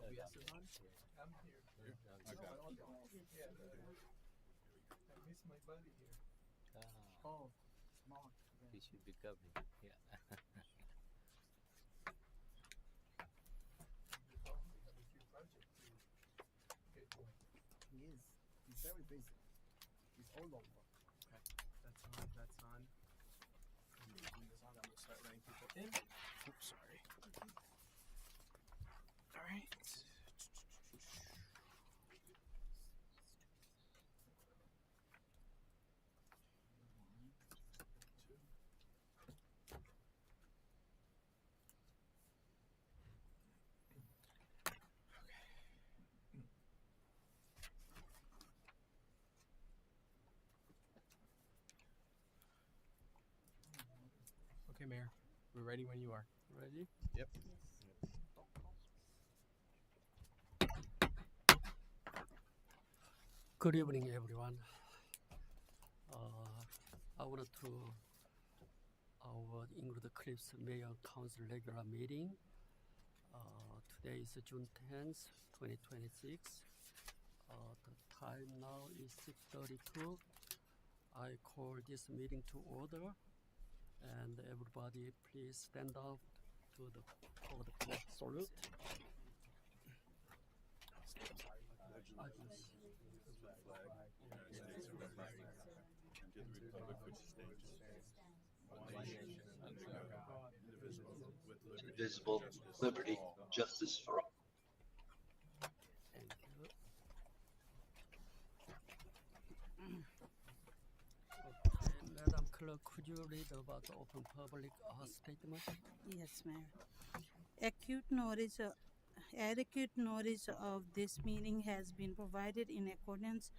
OBS is on? I'm here. I got it. Yeah, I miss my buddy here. Oh, smart. He should be coming. Yeah. We have a few projects to get going. He is. He's very busy. He's all over. Okay, that's on. That's on. I'm gonna this on. I'm gonna start letting people in. Oops, sorry. All right. Okay, Mayor. We're ready when you are. Ready? Yep. Good evening, everyone. I wanted to include Cliff's Mayor Council regular meeting. Today is June 10th, 2026. The time now is 6:32. I call this meeting to order, and everybody please stand up for the flag salute. I just- and to the republic which stands, one nation under God, indivisible, with indivisible, liberty, justice for all. Thank you. Okay, Madam Clerk, could you read about the open public statement? Yes, Mayor. Adequate notice of this meeting has been provided in accordance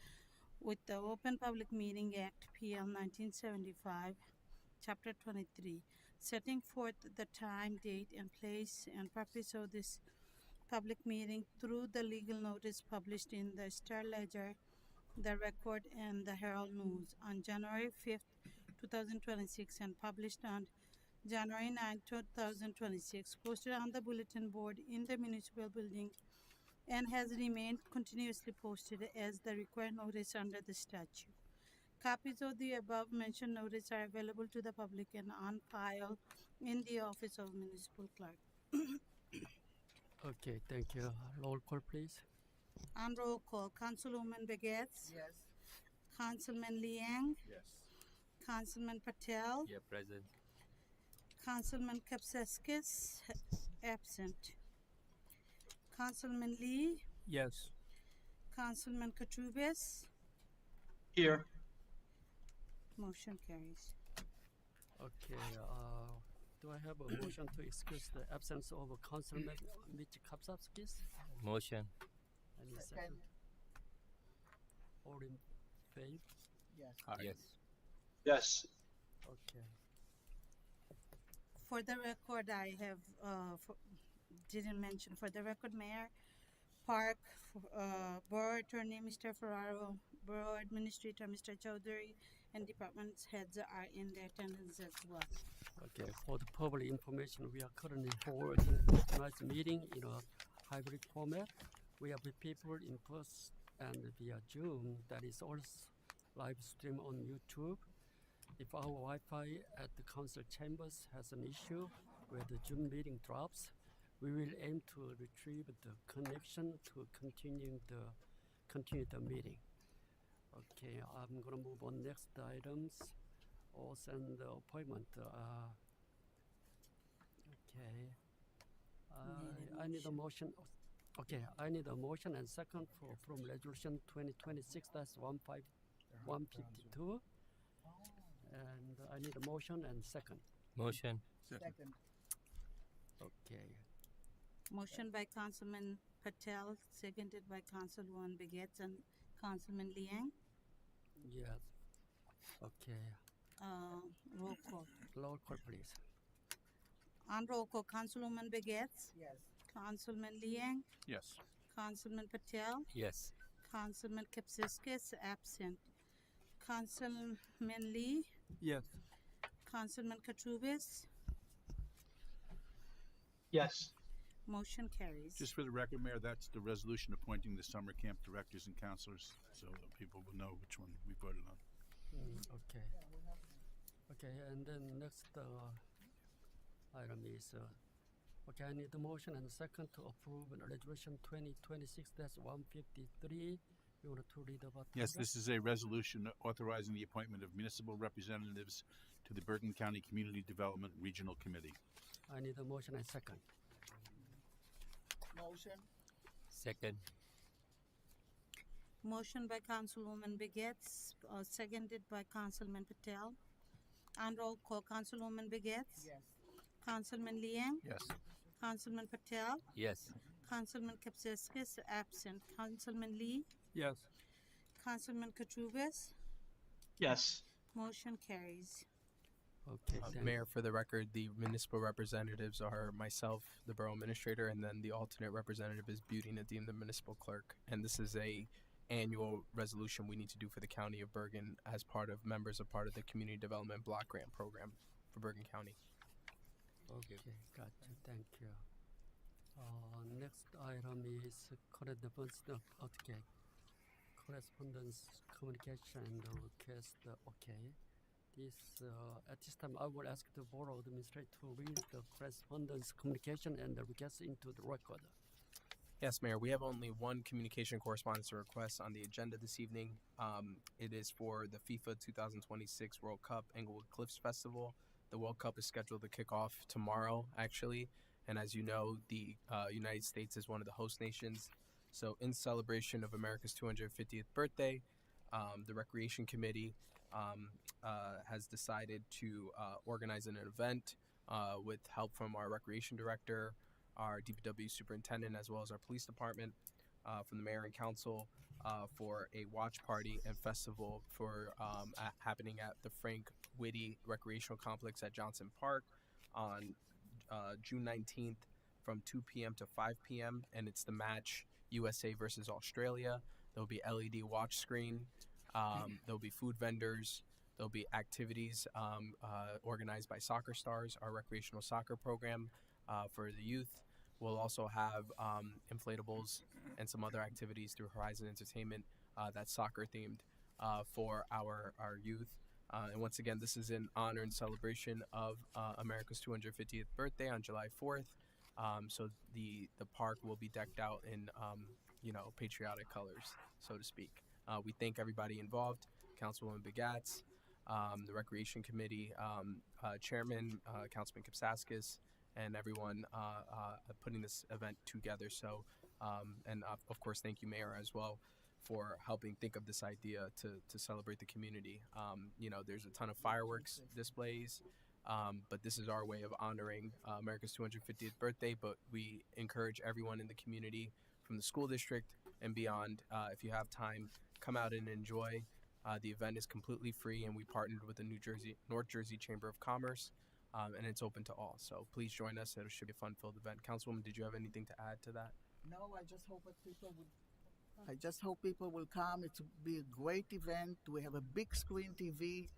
with the Open Public Meeting Act PL 1975, Chapter 23, setting forth the time, date, and place and purpose of this public meeting through the legal notice published in the Star Ledger, the Record, and the Herald News on January 5th, 2026, and published on January 9, 2026, posted on the bulletin board in the municipal building, and has remained continuously posted as the required notice under the statute. Copies of the above mentioned notice are available to the public and on file in the office of municipal clerk. Okay, thank you. Roll call, please. On roll call, Councilwoman Begets, Yes. Councilman Liang, Yes. Councilman Patel, Yeah, present. Councilman Kapseskis, absent. Councilman Lee, Yes. Councilman Katrubis, Here, motion carries. Okay, do I have a motion to excuse the absence of Councilman Mitch Kapsavskis? Motion. Any Second. second? All in favor? Yes. Yes. yes, Okay. For the record, I have, didn't mention, for the record, Mayor, Park, Borough Attorney, Mr. Ferraro, Borough Administrator, Mr. Chowdhury, and department heads are in the attendance as well. Okay, for the public information, we are currently holding tonight's meeting in a hybrid format. We have people in person and via Zoom that is also live stream on YouTube. If our Wi-Fi at the council chambers has an issue where the Zoom meeting drops, we will aim to retrieve the connection to continue the meeting. Okay, I'm gonna move on next items. Oath and appointment. Okay. I need a motion. Okay, I need a motion and second from resolution 2026-152. And I need a motion and second. Motion. Second. Okay. Motion by Councilman Patel, seconded by Councilwoman Begets and Councilman Liang. Yes. Okay. Roll call. Roll call, please. On roll call, Councilwoman Begets, Yes. Councilman Liang, Yes. Councilman Patel, Yes. Councilman Kapsiskis, absent. Councilman Lee, Yes. Councilman Katrubis, yes, Motion carries. Just for the record, Mayor, that's the resolution appointing the summer camp directors and counselors, so that people will know which one we voted on. Okay. Okay, and then next item is okay. I need a motion and a second to approve resolution 2026-153. You want to read about Yes, that? this is a resolution authorizing the appointment of municipal representatives to the Bergen County Community Development Regional Committee. I need a motion and second. Motion. Second. Motion by Councilwoman Begets, seconded by Councilman Patel. And roll call, Councilwoman Begets. Yes. Councilman Liang. Yes. Councilman Patel. Yes. Councilman Kapseskis absent. Councilman Lee. Yes. Councilman Katrubis. Yes. Motion carries. Okay. thank- Mayor, for the record, the municipal representatives are myself, the borough administrator, and then the alternate representative is Beauty Nadeem, the municipal clerk. And this is a annual resolution we need to do for the county of Bergen as part of the community development block grant program for Bergen County. Okay, gotcha. Thank you. Next item is correspondence communication request. Okay. This at this time, I will ask the board administrator to read the correspondence communication and the request into the record. Yes, Mayor, we have only one communication correspondence request on the agenda this evening. It is for the FIFA 2026 World Cup Englewood Cliffs Festival. The World Cup is scheduled to kick off tomorrow, actually. And as you know, the United States is one of the host nations. So in celebration of America's 250th birthday, the Recreation Committee has decided to organize an event with help from our Recreation Director, our DPW Superintendent, as well as our Police Department, from the Mayor and Council, for a watch party and festival for happening at the Frank Whitty Recreational Complex at Johnson Park on June 19th from 2 p.m. to 5 p.m. And it's the match USA versus Australia. There'll be LED watch screen. There'll be food vendors. There'll be activities organized by Soccer Stars, our recreational soccer program for the youth. We'll also have inflatables and some other activities through Horizon Entertainment that's soccer themed for our youth. And once again, this is in honor and celebration of America's 250th birthday on July 4th. So the park will be decked out in patriotic colors, so to speak. We thank everybody involved, Councilwoman Begats, the Recreation Committee Chairman, Councilman Kapsaskis, and everyone putting this event together. So, and of course, thank you, Mayor, as well, for helping think of this idea to celebrate the community. There's a ton of fireworks displays, but this is our way of honoring America's 250th birthday. But we encourage everyone in the community, from the school district and beyond, if you have time, come out and enjoy. The event is completely free, and we partnered with the North Jersey Chamber of Commerce, and it's open to all. So please join us. It should be a fun-filled event. Councilwoman, did you have anything to add to that? No, I just hope people will come. It will be a great event. We have a big screen TV,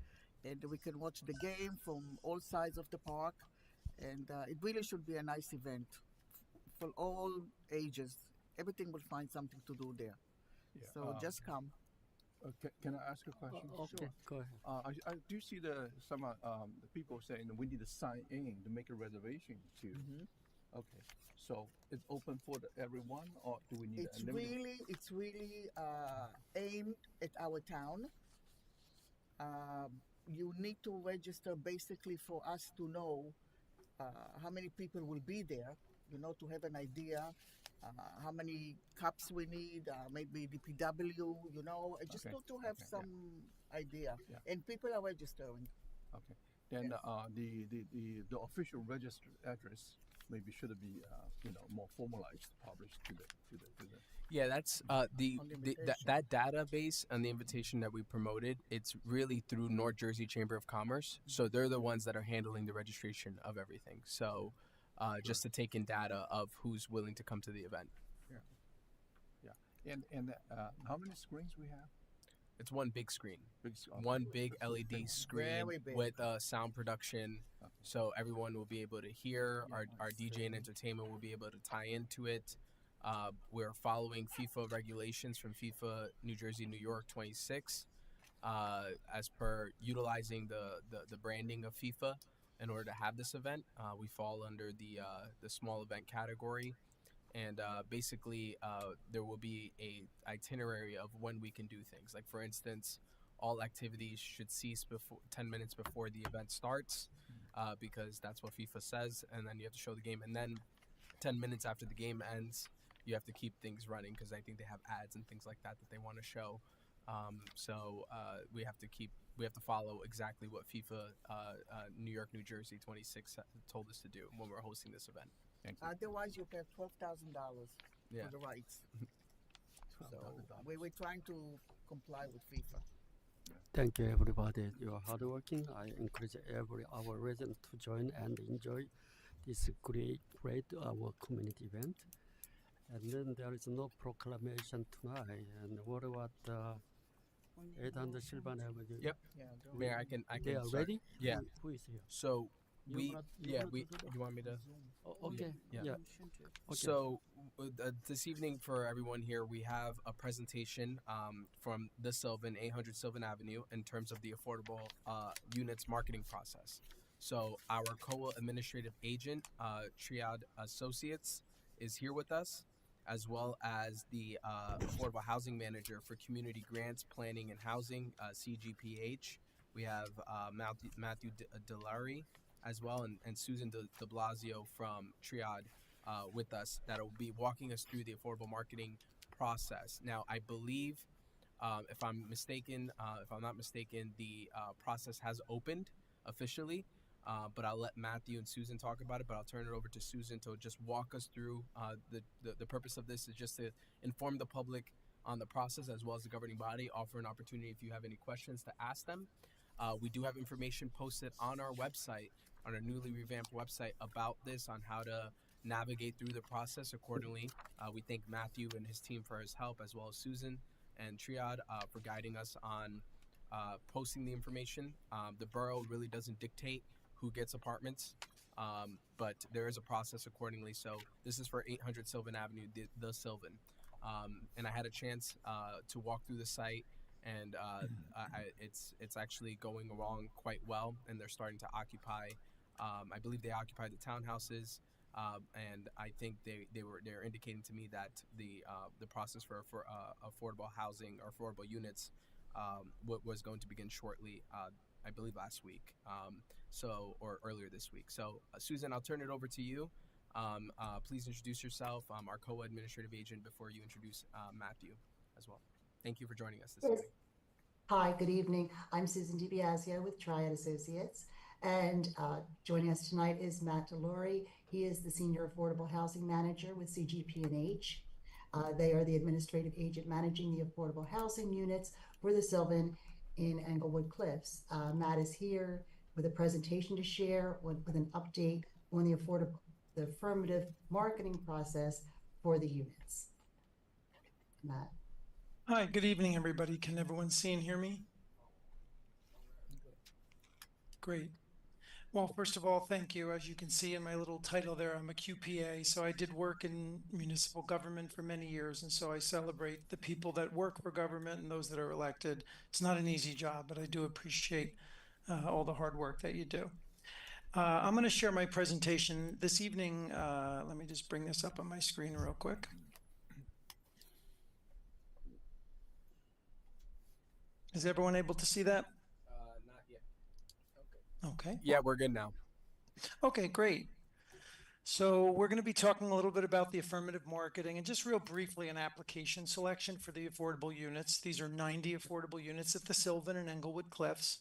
and we can watch the game from all sides of the park. And it really should be a nice event for all ages. Everything will find something to do there. Yeah, So just come. Can I ask a question? Okay, go ahead. I do see some the people saying that we need to sign in to make a reservation too. Okay, so it's open for everyone, or do we need It's a limited? really aimed at our town. You need to register basically for us to know how many people will be there, to have an idea how many cups we need, maybe DPW, just Okay, to have okay, yeah. some idea. Yeah. And people are registering. Okay, then Yes. the official register address maybe should be more formalized, published to the. Yeah, that's On the invitation. that database and the invitation that we promoted. It's really through North Jersey Chamber of Commerce, so they're the ones that are handling the registration of everything. So, just to take in data of who's willing to come to the event. And how many screens we have? It's one big screen. Okay. One big LED screen Very big. with sound production, Okay. so everyone will be able to hear. Our DJ and entertainment will be able to tie into it. We're following FIFA regulations from FIFA New Jersey, New York 26, as per utilizing the branding of FIFA in order to have this event. We fall under the small event category. And basically, there will be a itinerary of when we can do things. Like, for instance, all activities should cease before 10 minutes before the event starts, because that's what FIFA says. And then you have to show the game. And then 10 minutes after the game ends, you have to keep things running, because I think they have ads and things like that they want to show. So we have to follow exactly what FIFA New York, New Jersey 26 told us to do when we're hosting this event. Thank you. Otherwise, you pay $12,000 Yeah. for the rights. So $12,000. we're trying to comply with FIFA. Thank you, everybody. You are hardworking. I encourage our residents to join and enjoy this great our community event. And then there is no proclamation tonight. And what about 800 Sylvan Avenue? Yep. Yeah, Mayor, I can They are start. ready? Yeah. Who is here? So You we wanna- you yeah wanna we do that? you want me to? Oh, okay. Yeah. Yeah. Okay. So this evening for everyone here, we have a presentation from the Sylvan, 800 Sylvan Avenue, in terms of the affordable units marketing process. So our co-administrative agent, Triad Associates, is here with us, as well as the affordable housing manager for community grants, planning, and housing, CGPH. We have Matthew Delary as well, and Susan de Blasio from Triad with us, that will be walking us through the affordable marketing process. Now, I believe, if I'm not mistaken, the process has opened officially, but I'll let Matthew and Susan talk about it. But I'll turn it over to Susan to just walk us through. The purpose of this is just to inform the public on the process, as well as the governing body, offer an opportunity if you have any questions to ask them. We do have information posted on our website, on our newly revamped website, about this, on how to navigate through the process accordingly. We thank Matthew and his team for his help, as well as Susan and Triad for guiding us on posting the information. The borough really doesn't dictate who gets apartments, but there is a process accordingly. So this is for 800 Sylvan Avenue, the Sylvan. And I had a chance to walk through the site, and it's actually going along quite well, and they're starting to occupy. I believe they occupy the townhouses, and I think they're indicating to me that the process for affordable housing or affordable units was going to begin shortly. I believe last week, or earlier this week. So Susan, I'll turn it over to you. Please introduce yourself, our co-administrative agent, before you introduce Matthew as well. Thank you for joining us this evening. Hi, good evening. I'm Susan DiBiasio with Triad Associates, and joining us tonight is Matt Delori. He is the Senior Affordable Housing Manager with CGP&H. They are the administrative agent managing the affordable housing units for the Sylvan in Englewood Cliffs. Matt is here with a presentation to share with an update on the affirmative marketing process for the units. Matt. Hi, good evening, everybody. Can everyone see and hear me? Great. Well, first of all, thank you. As you can see in my little title there, I'm a QPA. So I did work in municipal government for many years. And so I celebrate the people that work for government and those that are elected. It's not an easy job, but I do appreciate all the hard work that you do. I'm going to share my presentation this evening. Let me just bring this up on my screen real quick. Is everyone able to see that? Not yet. Okay. Yeah, we're good now. Okay, great. So we're going to be talking a little bit about the affirmative marketing and just real briefly an application selection for the affordable units. These are 90 affordable units at the Sylvan and Englewood Cliffs.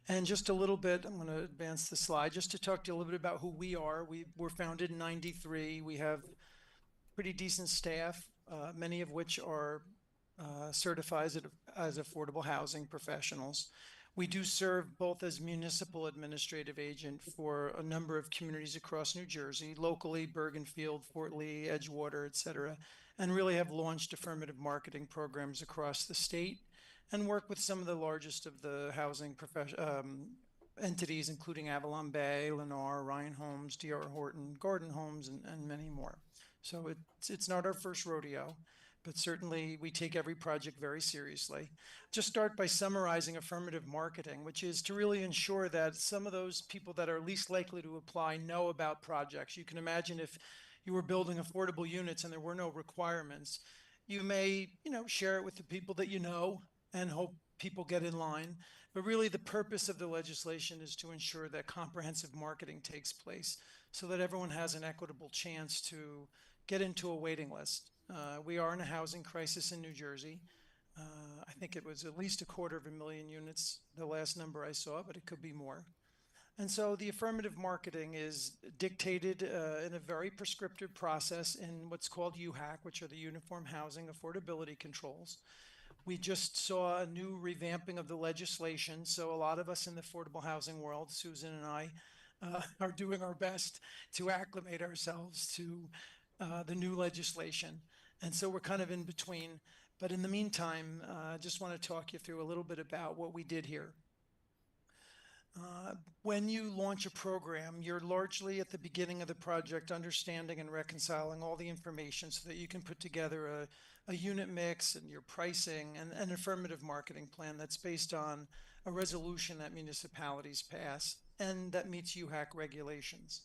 And just a little bit, I'm going to advance the slide just to talk to you a little bit about who we are. We were founded in '93. We have pretty decent staff, many of which are certified as affordable housing professionals. We do serve both as municipal administrative agent for a number of communities across New Jersey, locally, Bergenfield, Fort Lee, Edgewater, et cetera, and really have launched affirmative marketing programs across the state and work with some of the largest of the housing entities, including Avalon Bay, Lennar, Ryan Homes, D.R. Horton, Garden Homes, and many more. So it's not our first rodeo, but certainly we take every project very seriously. Just start by summarizing affirmative marketing, which is to really ensure that some of those people that are least likely to apply know about projects. You can imagine if you were building affordable units and there were no requirements, you may, share it with the people that you know and hope people get in line. But really the purpose of the legislation is to ensure that comprehensive marketing takes place so that everyone has an equitable chance to get into a waiting list. We are in a housing crisis in New Jersey. I think it was at least 250,000 units, the last number I saw, but it could be more. And so the affirmative marketing is dictated in a very prescriptive process in what's called UHAC, which are the Uniform Housing Affordability Controls. We just saw a new revamping of the legislation. So a lot of us in the affordable housing world, Susan and I, are doing our best to acclimate ourselves to the new legislation. And so we're kind of in between. But in the meantime, I just want to talk you through a little bit about what we did here. When you launch a program, you're largely at the beginning of the project understanding and reconciling all the information so that you can put together a unit mix and your pricing and an affirmative marketing plan that's based on a resolution that municipalities pass and that meets UHAC regulations.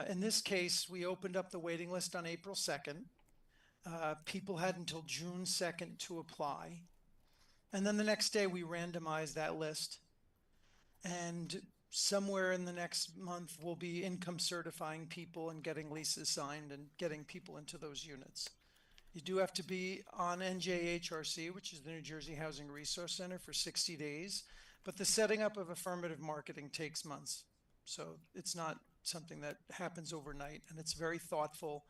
In this case, we opened up the waiting list on April 2nd. People had until June 2nd to apply. And then the next day we randomized that list. And somewhere in the next month, we'll be income certifying people and getting leases signed and getting people into those units. You do have to be on NJHRC, which is the New Jersey Housing Resource Center, for 60 days. But the setting up of affirmative marketing takes months. So it's not something that happens overnight. And it's very thoughtful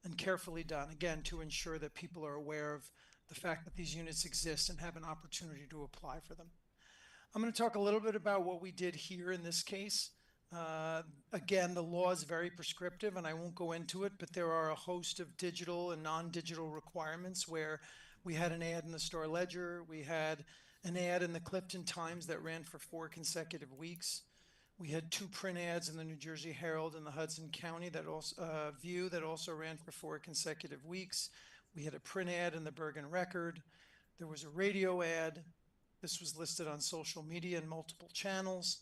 and carefully done, again, to ensure that people are aware of the fact that these units exist and have an opportunity to apply for them. I'm going to talk a little bit about what we did here in this case. Again, the law is very prescriptive and I won't go into it, but there are a host of digital and non-digital requirements where we had an ad in the Star Ledger. We had an ad in the Clifton Times that ran for 4 consecutive weeks. We had 2 print ads in the New Jersey Herald and the Hudson County View that also ran for 4 consecutive weeks. We had a print ad in the Bergen Record. There was a radio ad. This was listed on social media and multiple channels.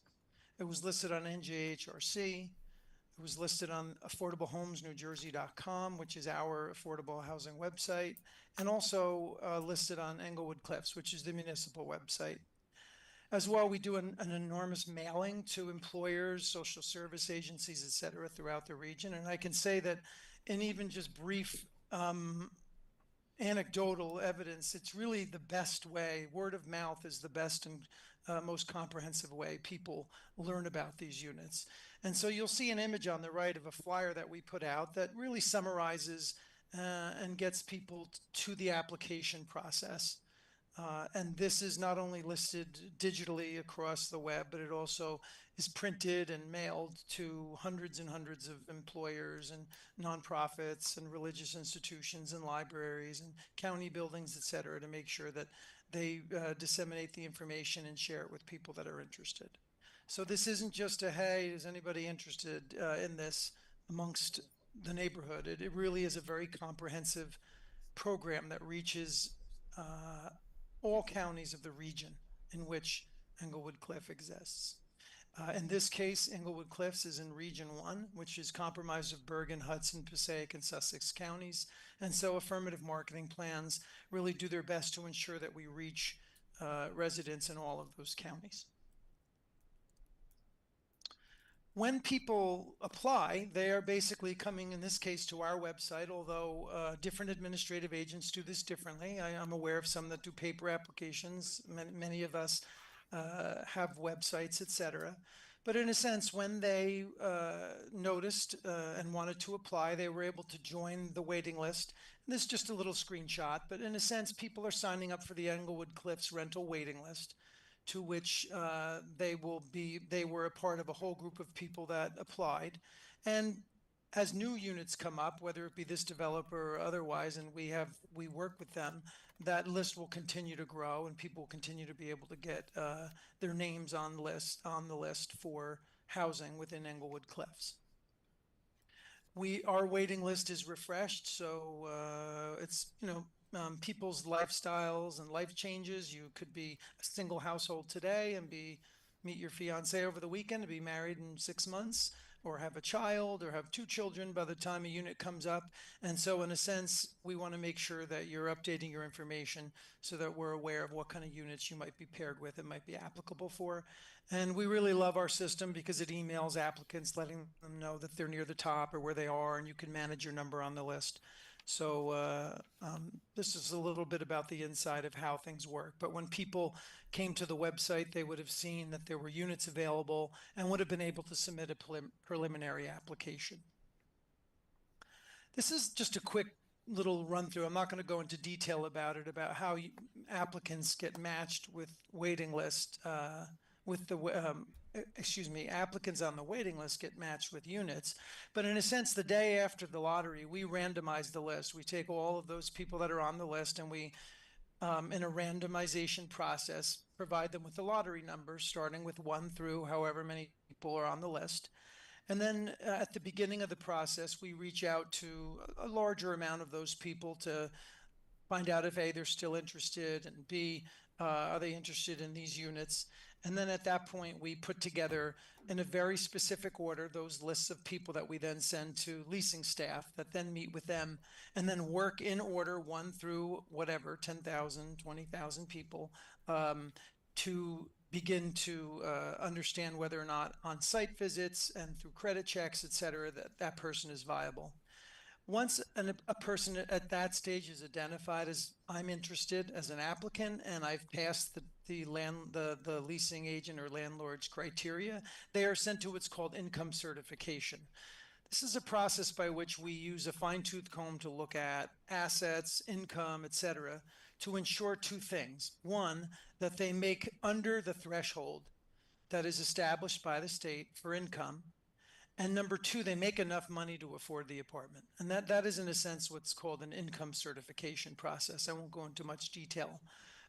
It was listed on NJHRC. It was listed on affordablehomesnewjersey.com, which is our affordable housing website, and also listed on Englewood Cliffs, which is the municipal website. As well, we do an enormous mailing to employers, social service agencies, et cetera, throughout the region. And I can say that in even just brief anecdotal evidence, it's really the best way. Word of mouth is the best and most comprehensive way people learn about these units. And so you'll see an image on the right of a flyer that we put out that really summarizes and gets people to the application process. And this is not only listed digitally across the web, but it also is printed and mailed to hundreds and hundreds of employers and nonprofits and religious institutions and libraries and county buildings, et cetera, to make sure that they disseminate the information and share it with people that are interested. So this isn't just a, hey, is anybody interested in this amongst the neighborhood? It really is a very comprehensive program that reaches all counties of the region in which Englewood Cliff exists. In this case, Englewood Cliffs is in Region 1, which is comprised of Bergen, Hudson, Passaic, and Sussex counties. And so affirmative marketing plans really do their best to ensure that we reach residents in all of those counties. When people apply, they are basically coming, in this case, to our website, although different administrative agents do this differently. I'm aware of some that do paper applications. Many of us have websites, etc. But in a sense, when they noticed and wanted to apply, they were able to join the waiting list. And this is just a little screenshot, but in a sense, people are signing up for the Englewood Cliffs rental waiting list, to which they were a part of a whole group of people that applied. And as new units come up, whether it be this developer or otherwise, and we work with them, that list will continue to grow and people will continue to be able to get their names on the list for housing within Englewood Cliffs. Our waiting list is refreshed, so it's people's lifestyles and life changes. You could be a single household today and meet your fiance over the weekend, to be married in 6 months, or have a child, or have 2 children by the time a unit comes up. And so in a sense, we want to make sure that you're updating your information so that we're aware of what kind of units you might be paired with and might be applicable for. And we really love our system because it emails applicants letting them know that they're near the top or where they are, and you can manage your number on the list. So this is a little bit about the inside of how things work. But when people came to the website, they would have seen that there were units available and would have been able to submit a preliminary application. This is just a quick little run through. I'm not going to go into detail about it, about how applicants get matched with waiting list, applicants on the waiting list get matched with units. But in a sense, the day after the lottery, we randomize the list. We take all of those people that are on the list and we, in a randomization process, provide them with the lottery numbers, starting with 1 through however many people are on the list. And then at the beginning of the process, we reach out to a larger amount of those people to find out if A, they're still interested, and B, are they interested in these units? And then at that point, we put together in a very specific order those lists of people that we then send to leasing staff that then meet with them and then work in order 1 through whatever, 10,000, 20,000 people, to begin to understand whether or not on site visits and through credit checks, et cetera, that person is viable. Once a person at that stage is identified as, I'm interested as an applicant and I've passed the leasing agent or landlord's criteria, they are sent to what's called income certification. This is a process by which we use a fine-tooth comb to look at assets, income, et cetera, to ensure 2 things. 1, that they make under the threshold that is established by the state for income. And number 2, they make enough money to afford the apartment. And that is, in a sense, what's called an income certification process. I won't go into much detail.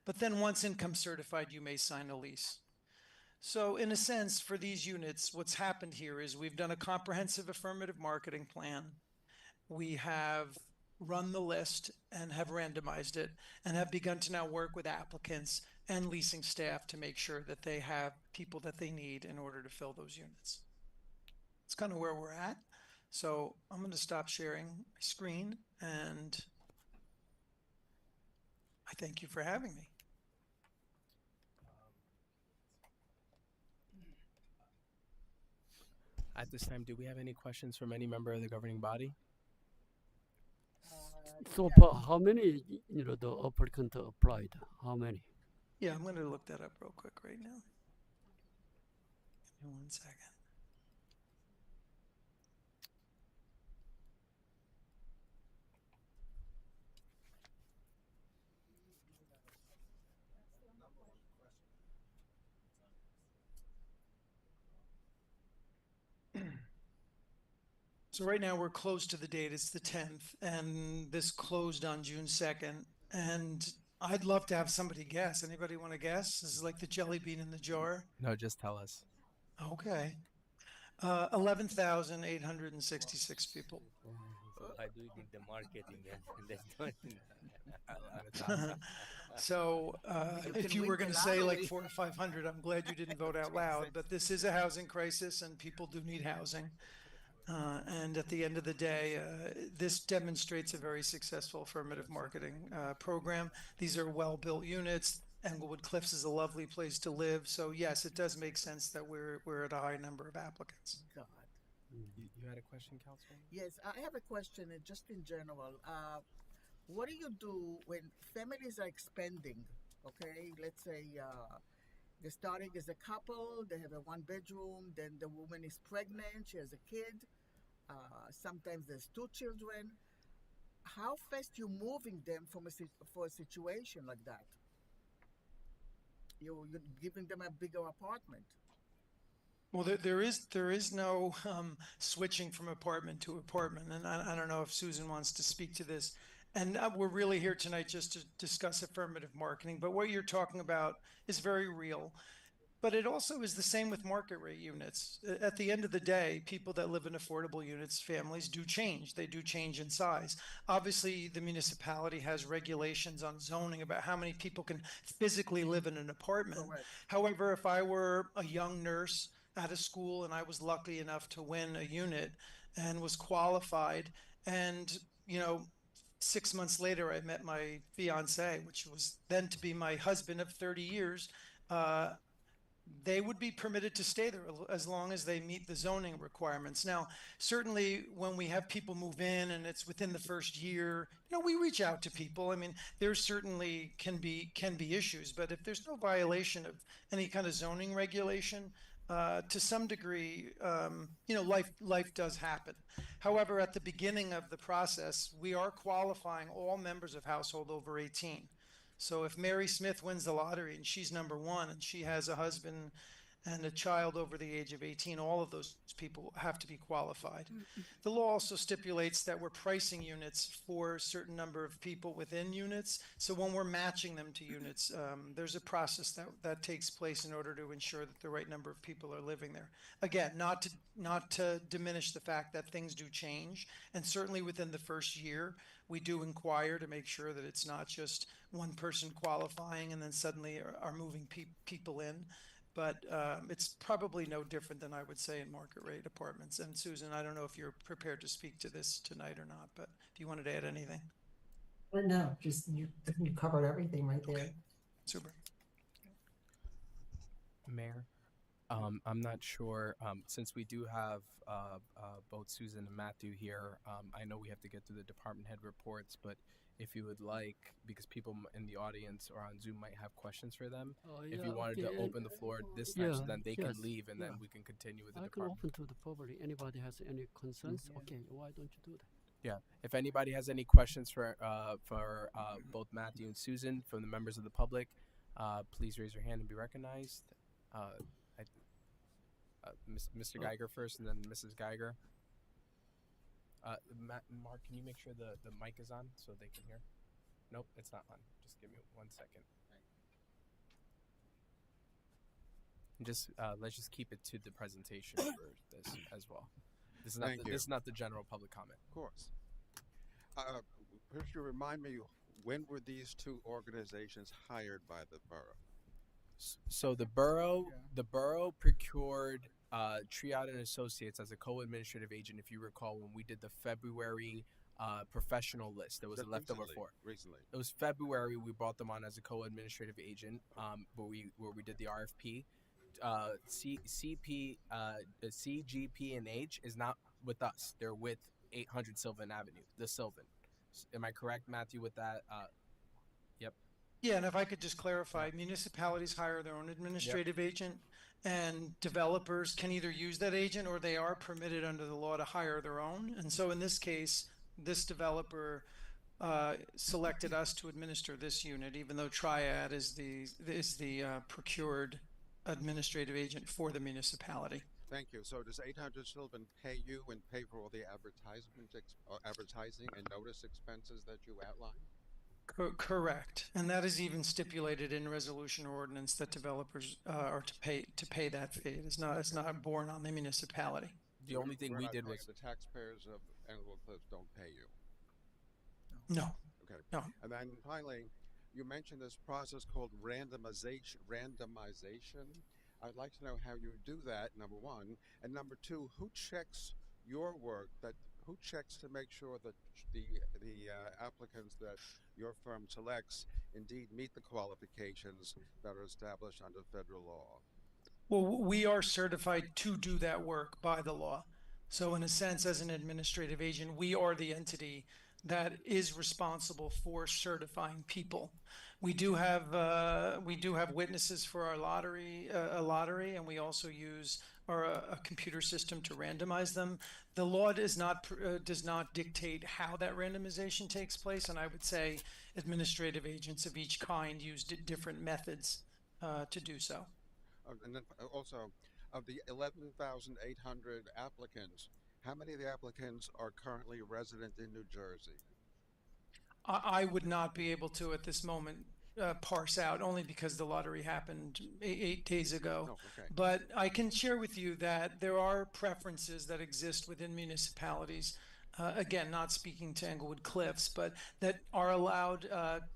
But then once income certified, you may sign a lease. So in a sense, for these units, what's happened here is we've done a comprehensive affirmative marketing plan. We have run the list and have randomized it and have begun to now work with applicants and leasing staff to make sure that they have people that they need in order to fill those units. It's kind of where we're at. So I'm going to stop sharing my screen, and I thank you for having me. At this time, do we have any questions from any member of the governing body? So far, how many, the applicant applied? How many? Yeah, I'm going to look that up real quick right now. Give me 1 second. So right now we're close to the date. It's the 10th, and this closed on June 2nd. And I'd love to have somebody guess. Anybody want to guess? This is like the jelly bean in the jar. No, just tell us. Okay. 11,866 people. I do it in the marketing. So if you were going to say like 400 or 500, I'm glad you didn't vote out loud. But this is a housing crisis, and people do need housing. And at the end of the day, this demonstrates a very successful affirmative marketing program. These are well-built units. Englewood Cliffs is a lovely place to live. So yes, it does make sense that we're at a high number of applicants. God. You had a question, Councilman? Yes, I have a question just in general. What do you do when families are expanding? Okay, let's say they're starting as a couple, they have a 1-bedroom, then the woman is pregnant, she has a kid. Sometimes there's 2 children. How fast you moving them for a situation like that? You're giving them a bigger apartment. Well, there is no switching from apartment to apartment, and I don't know if Susan wants to speak to this. And we're really here tonight just to discuss affirmative marketing. But what you're talking about is very real. But it also is the same with market rate units. At the end of the day, people that live in affordable units, families do change. They do change in size. Obviously, the municipality has regulations on zoning about how many people can physically live in an apartment. Correct. However, if I were a young nurse out of school and I was lucky enough to win a unit and was qualified, and, you know, 6 months later, I met my fiance, which was then to be my husband of 30 years. Uh, they would be permitted to stay there as long as they meet the zoning requirements. Now, certainly when we have people move in and it's within the first year, you know, we reach out to people. I mean, there certainly can be issues, but if there's no violation of any kind of zoning regulation, to some degree, you know, life does happen. However, at the beginning of the process, we are qualifying all members of household over 18. So if Mary Smith wins the lottery and she's number one and she has a husband and a child over the age of 18, all of those people have to be qualified. The law also stipulates that we're pricing units for a certain number of people within units. So when we're matching them to units, there's a process that takes place in order to ensure that the right number of people are living there. Again, not to diminish the fact that things do change. And certainly within the first year, we do inquire to make sure that it's not just one person qualifying and then suddenly are moving people in. But it's probably no different than I would say in market rate apartments. And Susan, I don't know if you're prepared to speak to this tonight or not, but if you wanted to add anything. Well, no, just you covered everything right there. Okay. Super. Mayor, I'm not sure, since we do have both Susan and Matthew here, I know we have to get through the department head reports, but if you would like, because people in the audience or on Zoom might have questions for them, if you wanted to open the floor this time, so then they can leave and then we can continue with the I can department. open to the public. Anybody has any concerns? Okay, why don't you do that? Yeah, if anybody has any questions for both Matthew and Susan from the members of the public, please raise your hand and be recognized. Mr. Geiger first, and then Mrs. Geiger. Mark, can you make sure the mic is on so they can hear? Nope, it's not on. Just give me 1 second. And just let's just keep it to the presentation for this as well. This is not the general public comment. Of course. Could you remind me, when were these two organizations hired by the borough? So the borough procured Triad and Associates as a co-administrative agent. If you recall, when we did the February professional list, there was a leftover for. Recently. It was February. We brought them on as a co-administrative agent, where we did the RFP. CGP and H is not with us. They're with 800 Sylvan Avenue, the Sylvan. Am I correct, Matthew, with that? Yep. Yeah, and if I could just clarify, municipalities hire their own administrative agent, and developers can either use that agent or they are permitted under the law to hire their own. And so in this case, this developer selected us to administer this unit, even though Triad is the procured administrative agent for the municipality. Thank you. So does 800 Sylvan pay you and pay for all the advertising and notice expenses that you outlined? Correct, and that is even stipulated in resolution or ordinance that developers are to pay that fee. It's not borne on the municipality. The only thing we did was the taxpayers of Englewood Cliffs don't pay you. No. Okay. No. And then finally, you mentioned this process called randomization. I'd like to know how you do that, number one, and number two, who checks your work? Who checks to make sure that the applicants that your firm selects indeed meet the qualifications that are established under federal law? Well, we are certified to do that work by the law. So in a sense, as an administrative agent, we are the entity that is responsible for certifying people. We do have witnesses for our lottery, and we also use a computer system to randomize them. The law does not dictate how that randomization takes place, and I would say administrative agents of each kind use different methods to do so. And then also, Of the 11,800 applicants, how many of the applicants are currently resident in New Jersey? I would not be able to at this moment parse out, only because the lottery happened 8 days ago. Oh, okay. But I can share with you that there are preferences that exist within municipalities. Again, not speaking to Englewood Cliffs, but that are allowed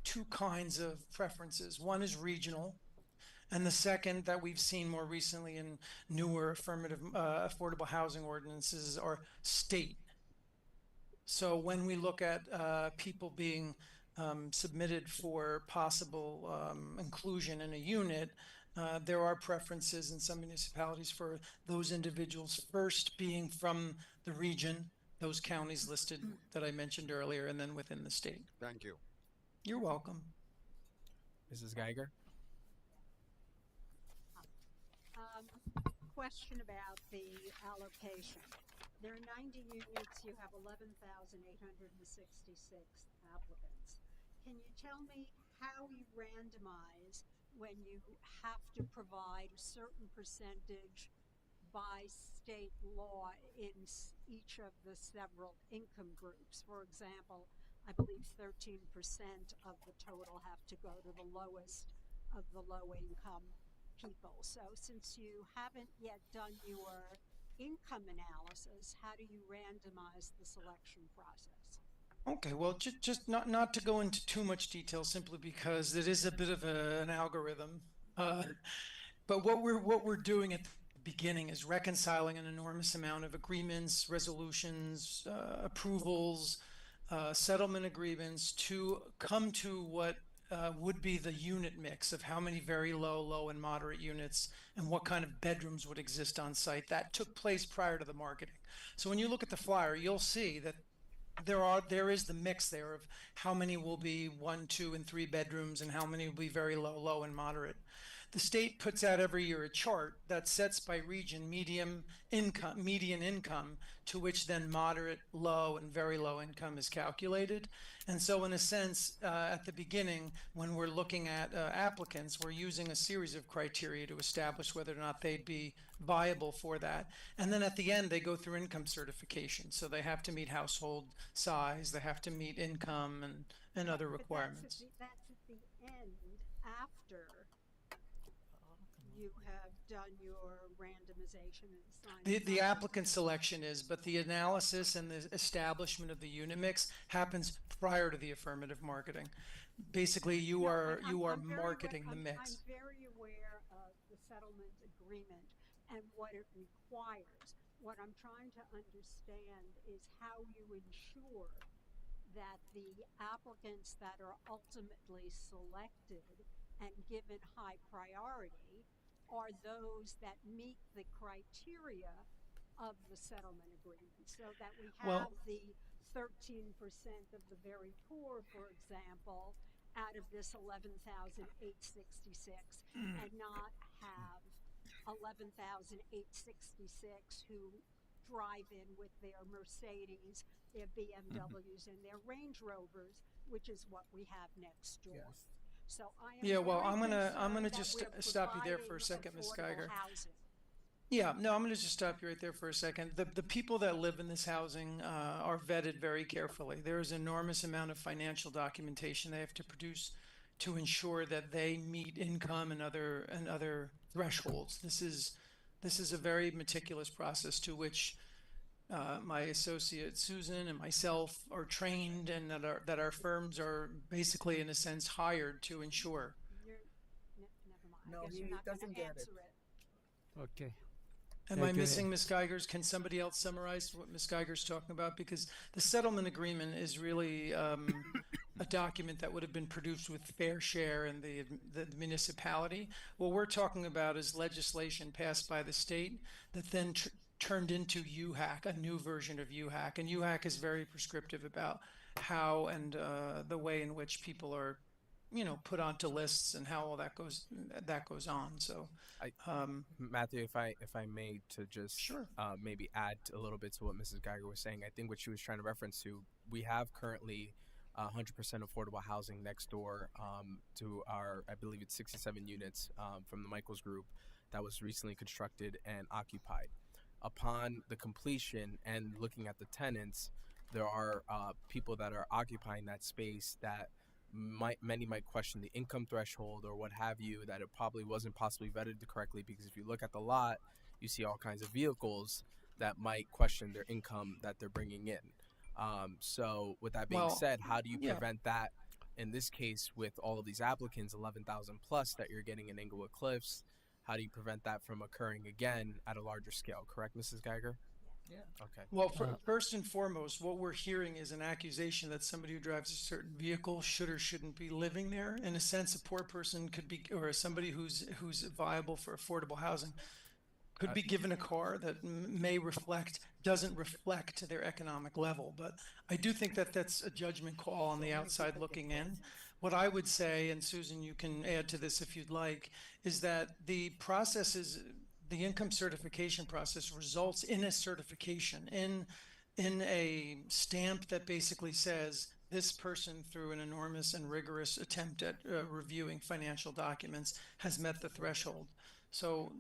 two kinds of preferences. One is regional, and the second that we've seen more recently in newer affordable housing ordinances are state. So when we look at people being submitted for possible inclusion in a unit, there are preferences in some municipalities for those individuals first being from the region, those counties listed that I mentioned earlier, and then within the state. Thank you. You're welcome. Mrs. Geiger? Question about the allocation. There are 90 units, you have 11,866 applicants. Can you tell me how you randomize when you have to provide a certain percentage by state law in each of the several income groups? For example, I believe 13% of the total have to go to the lowest of the low income people. So since you haven't yet done your income analysis, how do you randomize the selection process? Okay, well, just not to go into too much detail, simply because it is a bit of an algorithm. But what we're doing at the beginning is reconciling an enormous amount of agreements, resolutions, approvals, settlement agreements to come to what would be the unit mix of how many very low, low, and moderate units, and what kind of bedrooms would exist on site. That took place prior to the marketing. So when you look at the flyer, you'll see that there is the mix there of how many will be 1, 2, and 3 bedrooms, and how many will be very low, low, and moderate. The state puts out every year a chart that sets by region median income, to which then moderate, low, and very low income is calculated. And so in a sense, at the beginning, when we're looking at applicants, we're using a series of criteria to establish whether or not they'd be viable for that. And then at the end, they go through income certification. So they have to meet household size, they have to meet income and other requirements. That's at the end, after you have done your randomization and assignment. The applicant selection is, but the analysis and the establishment of the unit mix happens prior to the affirmative marketing. Basically, you are marketing the mix. I'm very aware of the settlement agreement and what it requires. What I'm trying to understand is how you ensure that the applicants that are ultimately selected and given high priority are those that meet the criteria of the settlement agreement, so that we have the 13% of the very poor, for example, out of this 11,866, and not have 11,866 who drive in with their Mercedes, their BMWs, and their Range Rovers, which is what we have next door. Yes. So I am I'm gonna concerned just that we're stop you there for a providing second, Ms. affordable Geiger. housing. Yeah, no, I'm going to just stop you right there for a second. The people that live in this housing are vetted very carefully. There is an enormous amount of financial documentation they have to produce to ensure that they meet income and other thresholds. This is a very meticulous process to which my associate Susan and myself are trained, and that our firms are basically, in a sense, hired to ensure. Never mind. No, I guess he you're not doesn't gonna get it. answer it. Okay. Am I Thank you. missing Ms. Geiger's? Can somebody else summarize what Ms. Geiger's talking about? Because the settlement agreement is really a document that would have been produced with fair share in the municipality. What we're talking about is legislation passed by the state that then turned into UHAC, a new version of UHAC. And UHAC is very prescriptive about how and the way in which people are, put onto lists and how all that goes on. So, Matthew, if I may, to just Sure. Maybe add a little bit to what Mrs. Geiger was saying. I think what she was trying to reference to, we have currently 100% affordable housing next door to our, I believe it's 67 units from the Michaels Group. that was recently constructed and occupied. Upon the completion and looking at the tenants, there are people that are occupying that space that many might question the income threshold or what have you, that it probably wasn't possibly vetted correctly, because if you look at the lot, you see all kinds of vehicles that might question their income that they're bringing in. So with that being Well, said, how do you yeah. prevent that in this case with all of these applicants, 11,000 plus that you're getting in Englewood Cliffs? How do you prevent that from occurring again at a larger scale? Correct, Mrs. Geiger? Yeah. Okay. Well, first and foremost, what we're hearing is an accusation that somebody who drives a certain vehicle should or shouldn't be living there. In a sense, a poor person could be, or somebody who's viable for affordable housing could be given a car that doesn't reflect their economic level. But I do think that that's a judgment call on the outside looking in. What I would say, and Susan, you can add to this if you'd like, is that the income certification process results in a certification, in a stamp that basically says this person, through an enormous and rigorous attempt at reviewing financial documents, has met the threshold. So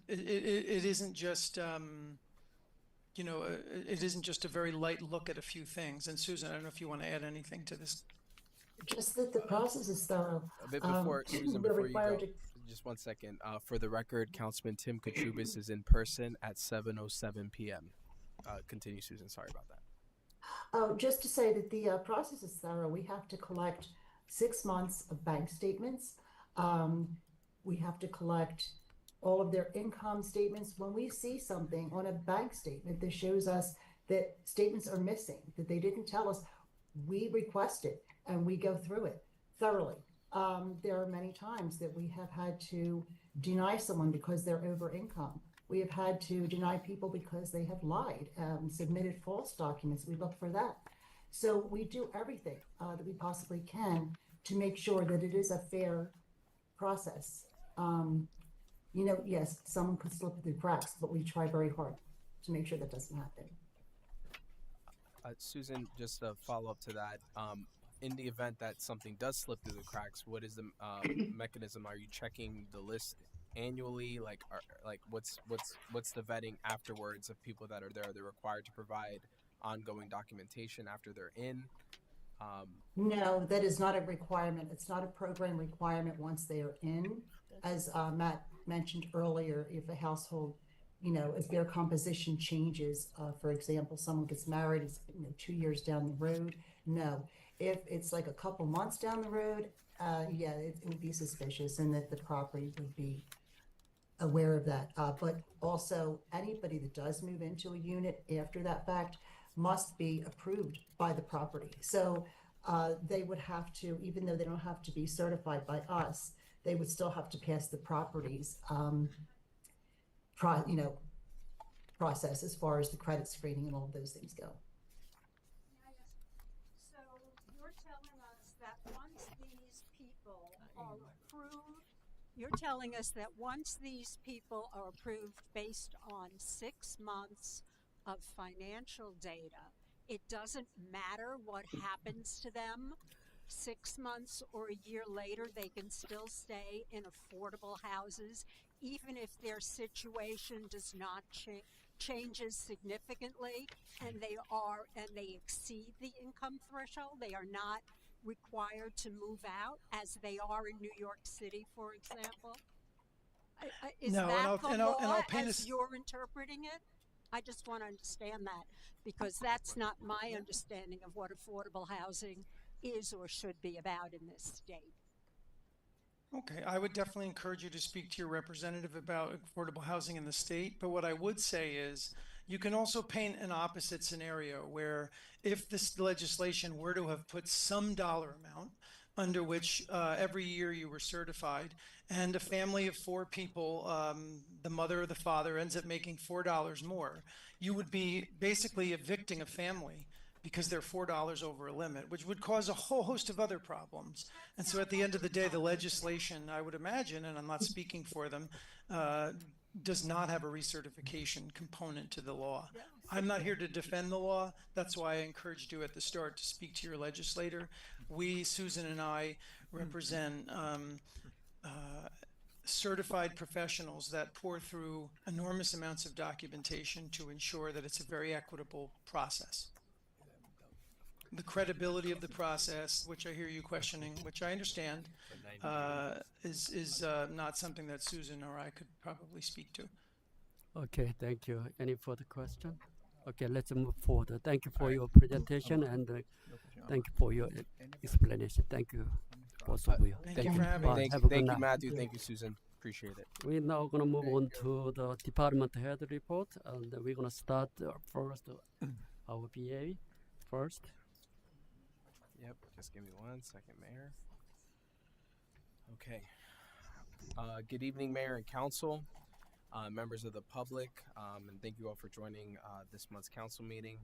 it isn't just, it isn't just a very light look at a few things. And Susan, I don't know if you want to add anything to this. Just that the process is thorough. A bit before, Susan, we're before you required go, to- just 1 second. For the record, Councilman Tim Kachubis is in person at 7:07 p.m. Continue, Susan. Sorry about that. Oh, just to say that the process is thorough. We have to collect 6 months of bank statements. We have to collect all of their income statements. When we see something on a bank statement that shows us that statements are missing, that they didn't tell us, we request it and we go through it thoroughly. There are many times that we have had to deny someone because they're over income. We have had to deny people because they have lied, submitted false documents. We look for that. So we do everything that we possibly can to make sure that it is a fair process. Yes, someone could slip through the cracks, but we try very hard to make sure that doesn't happen. Susan, just a follow up to that. In the event that something does slip through the cracks, what is the mechanism? Are you checking the list annually? What's the vetting afterwards of people that are there? Are they required to provide ongoing documentation after they're in? No, that is not a requirement. It's not a program requirement once they are in. As Matt mentioned earlier, if a household, if their composition changes, for example, someone gets married, it's 2 years down the road. No, if it's like a couple months down the road, it would be suspicious, and that the property would be aware of that. But also, anybody that does move into a unit after that fact must be approved by the property. So they would have to, even though they don't have to be certified by us, they would still have to pass the property's process as far as the credit screening and all of those things go. So you're telling us that once these people are approved, based on 6 months of financial data, it doesn't matter what happens to them 6 months or a year later, they can still stay in affordable houses, even if their situation does not changes significantly, and they exceed the income threshold. They are not required to move out as they are in New York City, for example. Is No, that and the I'll law paint as you're interpreting it? I just want to understand that, because that's not my understanding of what affordable housing is or should be about in this state. Okay, I would definitely encourage you to speak to your representative about affordable housing in the state. But what I would say is you can also paint an opposite scenario where if this legislation were to have put some dollar amount under which every year you were certified, and a family of 4 people, the mother or the father ends up making $4 more, you would be basically evicting a family because they're $4 over a limit, which would cause a whole host of other problems. And so at the end of the day, the legislation, I would imagine, and I'm not speaking for them, does not have a recertification component to the law. I'm not here to defend the law. That's why I encouraged you at the start to speak to your legislator. We, Susan and I, represent certified professionals that pour through enormous amounts of documentation to ensure that it's a very equitable process. The credibility of the process, which I hear you questioning, which I understand, is not something that Susan or I could probably speak to. Okay, thank you. Any further question? Okay, let's move forward. Thank you for Alright. your presentation and No question. thank you for your explanation. Thank you, both of you. Thank you for having Bye. me. Thank Have you, a good thank you, night. Matthew. Thank you, Susan. Appreciate it. We're now gonna move on to the department head report, and we're gonna start first our PA first. Yep. Just give me 1 second, Mayor. Okay. Good evening, Mayor and Council, members of the public, and thank you all for joining this month's council meeting.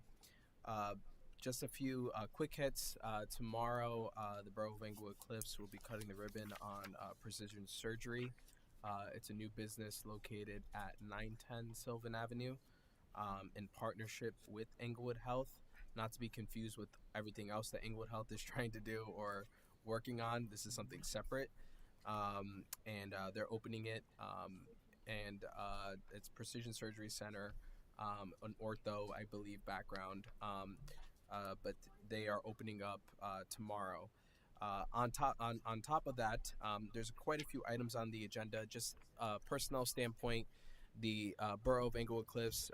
Just a few quick hits. Tomorrow, the Borough of Englewood Cliffs will be cutting the ribbon on Precision Surgery. It's a new business located at 910 Sylvan Avenue in partnership with Englewood Health. Not to be confused with everything else that Englewood Health is trying to do or working on. This is something separate. And they're opening it. And it's Precision Surgery Center, an ortho, I believe, background. But they are opening up tomorrow. On top of that, there's quite a few items on the agenda. Just personnel standpoint, the Borough of Englewood Cliffs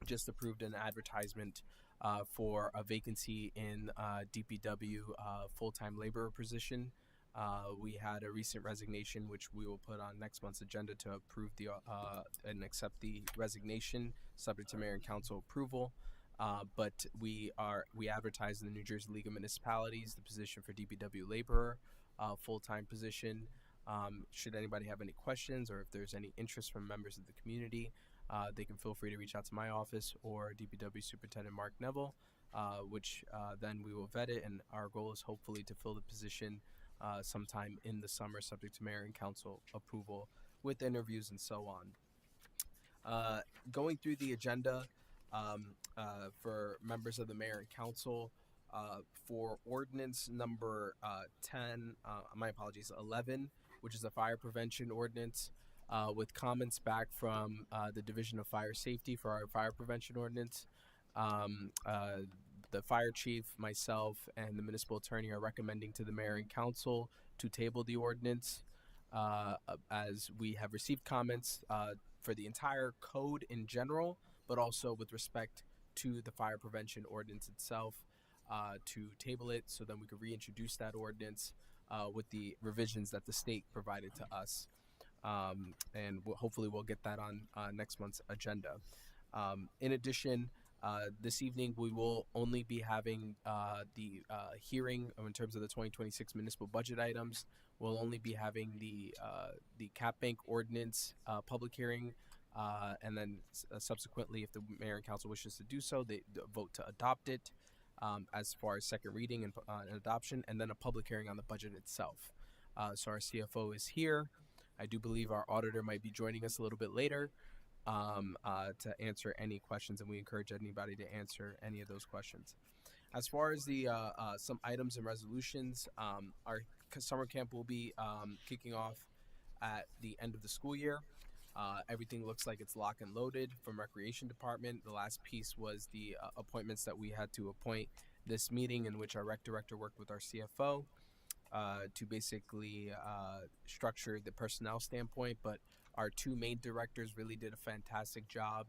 just approved an advertisement for a vacancy in DPW full-time laborer position. We had a recent resignation, which we will put on next month's agenda to approve the and accept the resignation, subject to mayor and council approval. But we advertised in the New Jersey League of Municipalities the position for DPW laborer, full-time position. Should anybody have any questions or if there's any interest from members of the community, they can feel free to reach out to my office or DPW Superintendent Mark Neville, which then we will vet it. And our goal is hopefully to fill the position sometime in the summer, subject to mayor and council approval with interviews and so on. Going through the agenda for members of the mayor and council, for ordinance number 11, which is a fire prevention ordinance, with comments back from the Division of Fire Safety for our fire prevention ordinance. The fire chief, myself, and the municipal attorney are recommending to the mayor and council to table the ordinance as we have received comments for the entire code in general, but also with respect to the fire prevention ordinance itself, to table it so then we could reintroduce that ordinance with the revisions that the state provided to us. And hopefully we'll get that on next month's agenda. In addition, this evening we will only be having the hearing in terms of the 2026 municipal budget items. We'll only be having the cap bank ordinance public hearing, and then subsequently, if the mayor and council wishes to do so, they vote to adopt it as far as second reading and adoption, and then a public hearing on the budget itself. So our CFO is here. I do believe our auditor might be joining us a little bit later to answer any questions, and we encourage anybody to answer any of those questions. As far as the some items and resolutions, our summer camp will be kicking off at the end of the school year. Everything looks like it's lock and loaded from Recreation Department. The last piece was the appointments that we had to appoint this meeting, in which our rec director worked with our CFO to basically structure the personnel standpoint, but our two main directors really did a fantastic job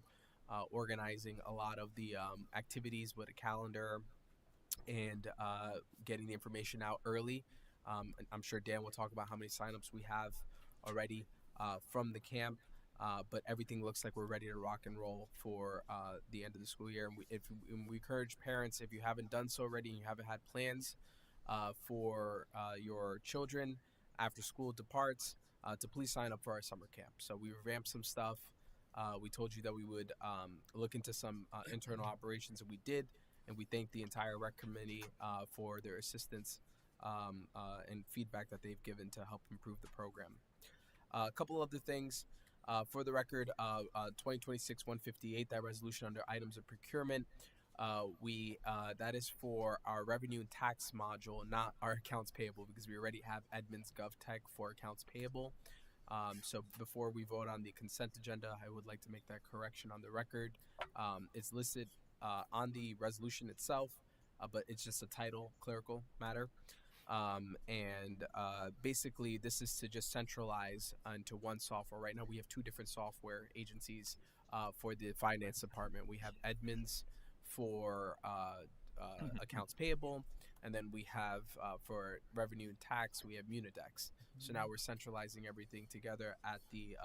organizing a lot of the activities with a calendar and getting the information out early. I'm sure Dan will talk about how many signups we have already from the camp, but everything looks like we're ready to rock and roll for the end of the school year. And we encourage parents, if you haven't done so already and you haven't had plans for your children after school departs, to please sign up for our summer camp. So we revamped some stuff. We told you that we would look into some internal operations, and we did. And we thank the entire rec committee for their assistance and feedback that they've given to help improve the program. A couple other things. For the record, 2026-158, that resolution under items of procurement, that is for our revenue and tax module, not our accounts payable, because we already have Edmunds GovTech for accounts payable. So before we vote on the consent agenda, I would like to make that correction on the record. It's listed on the resolution itself, but it's just a title, clerical matter. Basically, this is to just centralize into one software. Right now, we have two different software agencies for the finance department. We have Edmunds for accounts payable, and then we have for revenue and tax, we have Munidex. So now we're centralizing everything together at the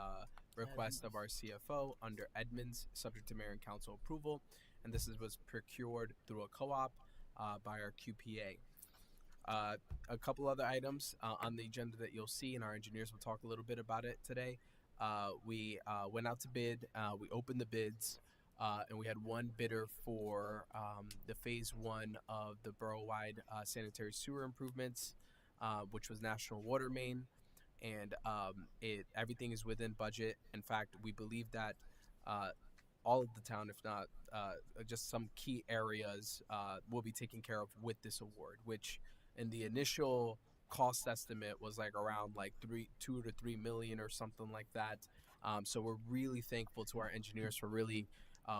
request of our CFO under Edmunds, subject to mayor and council approval. And this was procured through a co-op by our QPA. A couple other items on the agenda that you'll see, and our engineers will talk a little bit about it today. We went out to bid, we opened the bids, and we had one bidder for the phase one of the borough-wide sanitary sewer improvements, which was National Water Main, and everything is within budget. In fact, we believe that all of the town, if not just some key areas, will be taken care of with this award, which in the initial cost estimate was like around like 2 to 3 million or something like that. So we're really thankful to our engineers for really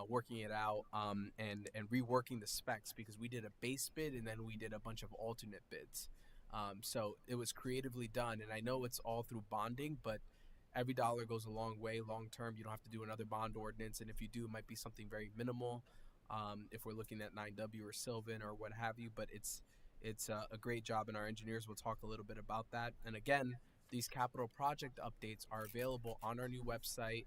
working it out and reworking the specs, because we did a base bid and then we did a bunch of alternate bids. So it was creatively done, and I know it's all through bonding, but every dollar goes a long way. Long term, you don't have to do another bond ordinance, and if you do, it might be something very minimal. If we're looking at 9W or Sylvan or what have you, but it's a great job, and our engineers will talk a little bit about that. And again, these capital project updates are available on our new website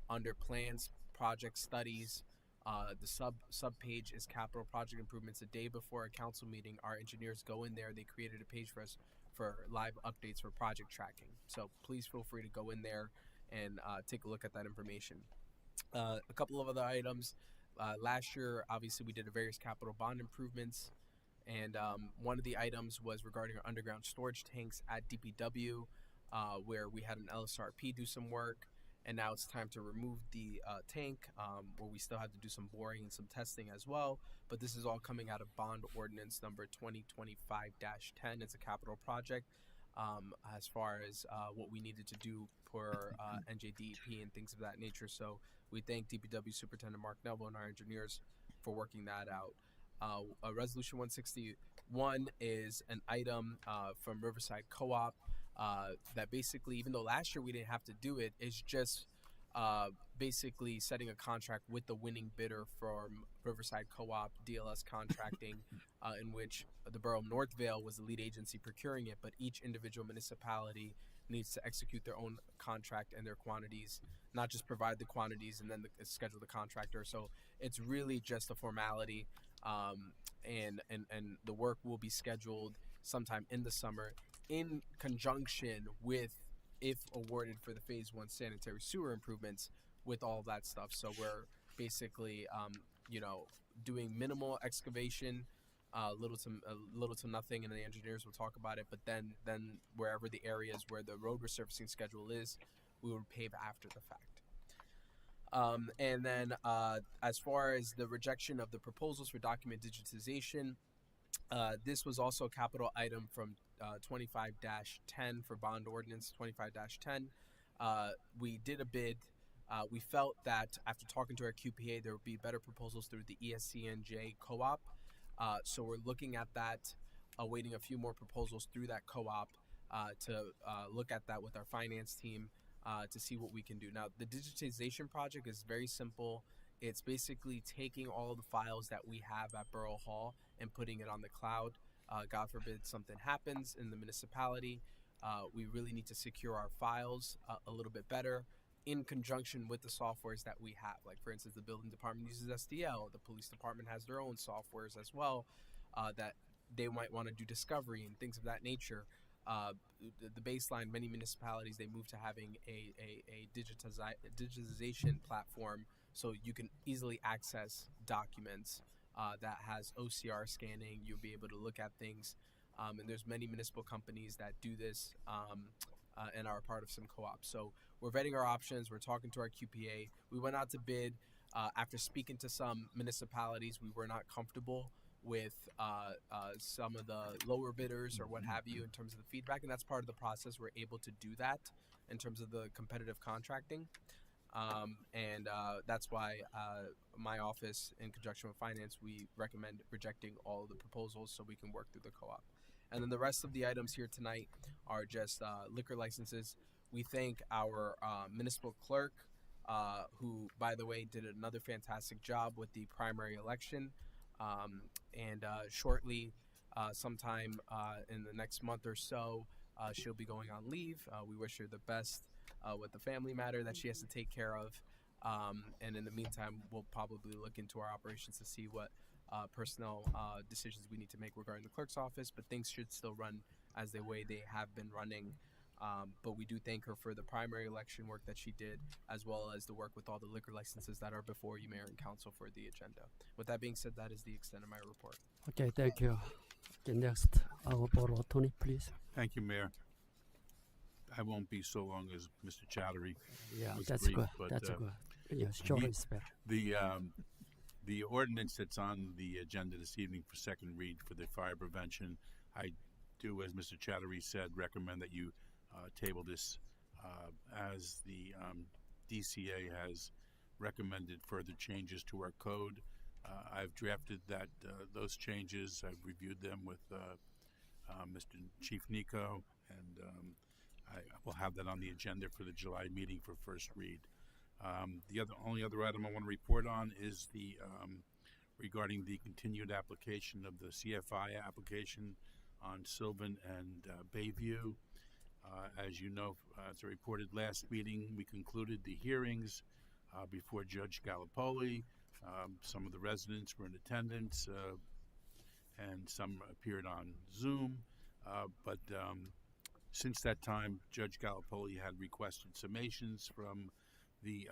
under plans, project studies. The sub page is capital project improvements. A day before a council meeting, our engineers go in there. They created a page for us for live updates for project tracking. So please feel free to go in there and take a look at that information. A couple of other items. Last year, obviously, we did various capital bond improvements. And one of the items was regarding our underground storage tanks at DPW, where we had an LSRP do some work. And now it's time to remove the tank, where we still have to do some boring and some testing as well. But this is all coming out of bond ordinance number 2025-10. It's a capital project as far as what we needed to do for NJDEP and things of that nature. So we thank DPW Superintendent Mark Neville and our engineers for working that out. Resolution 161 is an item from Riverside Co-op that basically, even though last year we didn't have to do it, is just basically setting a contract with the winning bidder from Riverside Co-op DLS Contracting, in which the Borough of Northvale was the lead agency procuring it, but each individual municipality needs to execute their own contract and their quantities, not just provide the quantities and then schedule the contractor. So it's really just a formality. And the work will be scheduled sometime in the summer in conjunction with, if awarded for the phase one sanitary sewer improvements, with all that stuff. So we're basically, doing minimal excavation, little to nothing, and the engineers will talk about it. But then wherever the areas where the road resurfacing schedule is, we will pave after the fact. And then as far as the rejection of the proposals for document digitization, this was also a capital item from 25-10 for bond ordinance 25-10. We did a bid. We felt that after talking to our QPA, there would be better proposals through the ESCNJ co-op. So we're looking at that, awaiting a few more proposals through that co-op to look at that with our finance team. To see what we can do. Now, the digitization project is very simple. It's basically taking all the files that we have at Borough Hall and putting it on the cloud. God forbid something happens in the municipality. We really need to secure our files a little bit better in conjunction with the softwares that we have. Like, for instance, the building department uses SDL. The police department has their own softwares as well that they might want to do discovery and things of that nature. The baseline, many municipalities, they move to having a digitization platform so you can easily access documents that has OCR scanning. You'll be able to look at things, and there's many municipal companies that do this and are a part of some co-ops. So we're vetting our options. We're talking to our QPA. We went out to bid. After speaking to some municipalities, we were not comfortable with some of the lower bidders or what have you in terms of the feedback, and that's part of the process. We're able to do that in terms of the competitive contracting. And that's why my office, in conjunction with finance, we recommend rejecting all of the proposals so we can work through the co-op. And then the rest of the items here tonight are just liquor licenses. We thank our municipal clerk, who, by the way, did another fantastic job with the primary election. And shortly, sometime in the next month or so, she'll be going on leave. We wish her the best with the family matter that she has to take care of. And in the meantime, we'll probably look into our operations to see what personnel decisions we need to make regarding the clerk's office, but things should still run as the way they have been running. But we do thank her for the primary election work that she did, as well as the work with all the liquor licenses that are before you, Mayor and Council, for the agenda. With that being said, that is the extent of my report. Okay, thank you. Okay, next, our board attorney, please. Thank you, Mayor. I won't be so long as Mr. Chattery. Yeah, was that's brief, good. but, That's good. Yes, short is better. The ordinance that's on the agenda this evening for second read for the fire prevention, I do, as Mr. Chattery said, recommend that you table this as the DCA has recommended further changes to our code. I've drafted those changes. I've reviewed them with Mr. Chief Nico, and I will have that on the agenda for the July meeting for first read. The only other item I want to report on is the regarding the continued application of the CFI application on Sylvan and Bayview. As you know, as I reported last meeting, we concluded the hearings before Judge Gallipoli. Some of the residents were in attendance, and some appeared on Zoom. But since that time, Judge Gallipoli had requested summations from the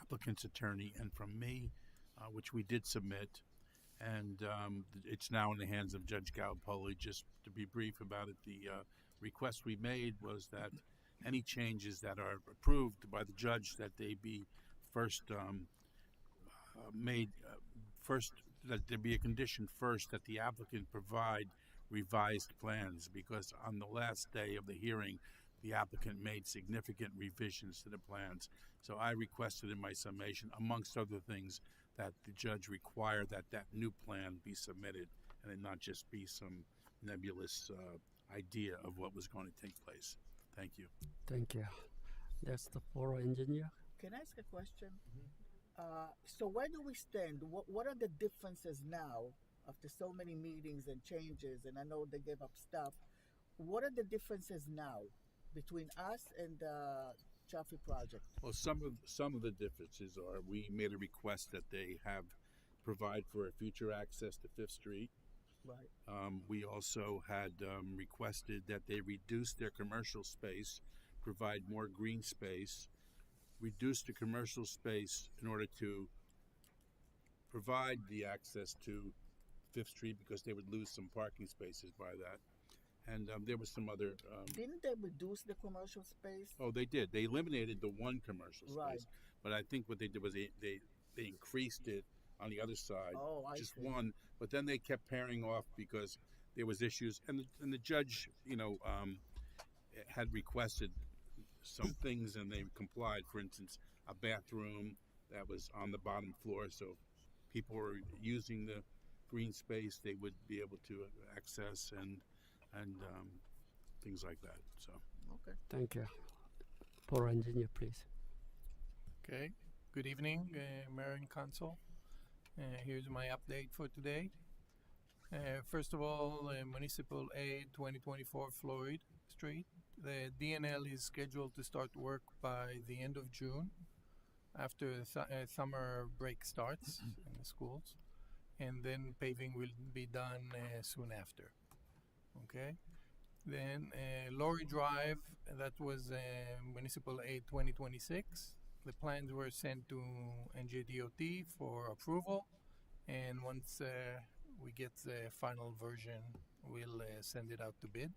applicant's attorney and from me, which we did submit. And it's now in the hands of Judge Gallipoli. Just to be brief about it, the request we made was that any changes that are approved by the judge, that they be first made first, that there be a condition first that the applicant provide revised plans, because on the last day of the hearing, the applicant made significant revisions to the plans. So I requested in my summation, amongst other things, that the judge require that new plan be submitted and it not just be some nebulous idea of what was going to take place. Thank you. Thank you. That's the borough engineer. Can I ask a question? So where do we stand? What are the differences now after so many meetings and changes? And I know they gave up stuff. What are the differences now between us and the Chaffee project? Well, some of the differences are we made a request that they provide for a future access to Fifth Street. Right. We also had requested that they reduce their commercial space, provide more green space, reduce the commercial space in order to provide the access to Fifth Street, because they would lose some parking spaces by that. And there was some other... Didn't they reduce the commercial space? Oh, they did. They eliminated the one commercial space. Right. But I think what they did was they increased it on the other side, just one. But then they kept pairing off because there was issues. And the judge, had requested some things and they complied. For instance, a bathroom that was on the bottom floor. So people were using the green space, they would be able to access and things like that. So okay. Thank you. Borough engineer, please. Okay. Good evening, Mayor and Council. Here's my update for today. First of all, Municipal Aid 2024 Floyd Street. The DNL is scheduled to start work by the end of June, after summer break starts in the schools, and then paving will be done soon after. Okay. Then Lorry Drive, that was Municipal Aid 2026. The plans were sent to NJDOT for approval, and once we get the final version, we'll send it out to bid.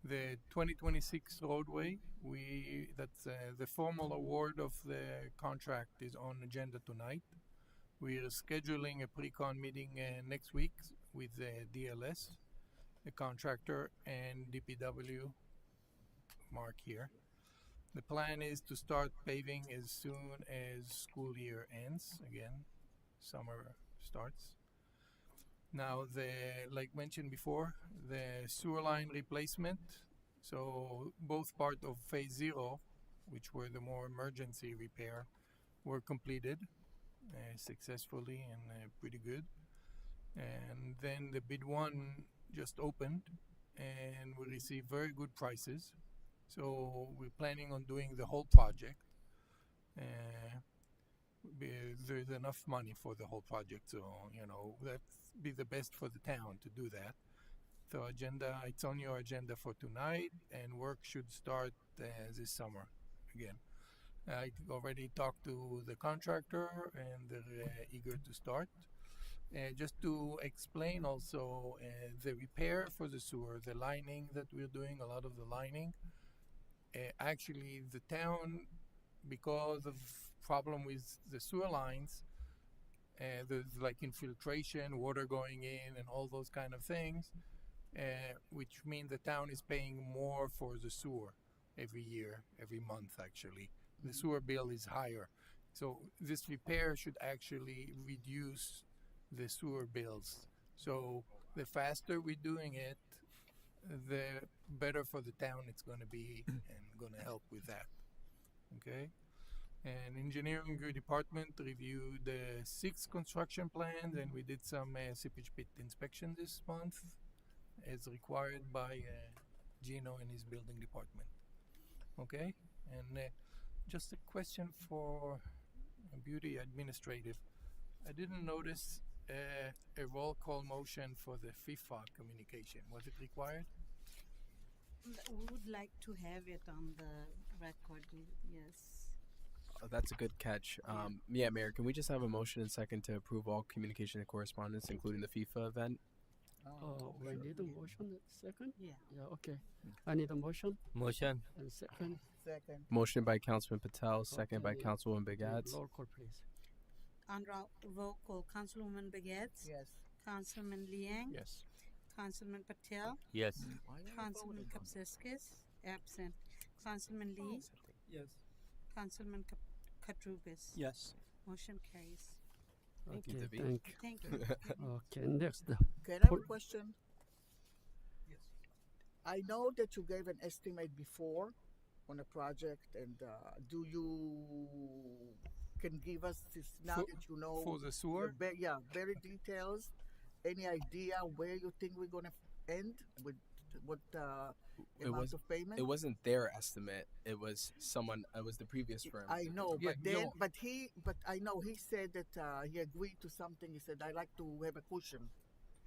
The 2026 roadway, that's the formal award of the contract is on agenda tonight. We are scheduling a pre-con meeting next week with the DLS, the contractor, and DPW, Mark here. The plan is to start paving as soon as school year ends. Again, summer starts. Now, like mentioned before, the sewer line replacement. So both part of phase 0, which were the more emergency repair, were completed successfully and pretty good. And then the bid 1 just opened, and we received very good prices. So we're planning on doing the whole project. There's enough money for the whole project, so that'd be the best for the town to do that. So it's on your agenda for tonight, and work should start this summer again. I already talked to the contractor, and they're eager to start. Just to explain also the repair for the sewer, the lining that we're doing, a lot of the lining. Actually, the town, because of problem with the sewer lines, there's like infiltration, water going in, and all those kind of things, which mean the town is paying more for the sewer every year, every month actually. The sewer bill is higher. So this repair should actually reduce the sewer bills. So the faster we're doing it, the better for the town it's going to be, and going to help with that. Okay? And engineering department reviewed the 6 construction plans, and we did some seepage pit inspection this month as required by Gino and his building department. Okay? And just a question for Beauty Administrative. I didn't notice a roll call motion for the FIFA communication. Was it required? We would like to have it on the record, yes. That's a good catch. Yeah, Mayor, can we just have a motion and second to approve all communication and correspondence, including the FIFA event? We need a motion second? Yeah. Yeah, okay. I need a motion. Motion. And second. Second. Motion by Councilman Patel, second by Okay. Councilwoman Begats. Roll call, please. On roll call, Councilwoman Begets? Yes. Councilman Liang? Yes. Councilman Patel? Yes. Councilman Kapsiskis? Absent. Councilman Lee? Yes. Councilman Katrubis? Yes. Motion carries. Thank you, Okay, David. thank you. Thank you. Okay, next. Can I have a question? Yes. I know that you gave an estimate before on a project, and do you can give us this now For- that you know For the sewer? very details. Any idea where you think we're gonna end with what amount of payment? It wasn't their estimate. It was the previous firm. I know, Yeah, but then, no. but I know he said that he agreed to something. He said, "I like to have a cushion."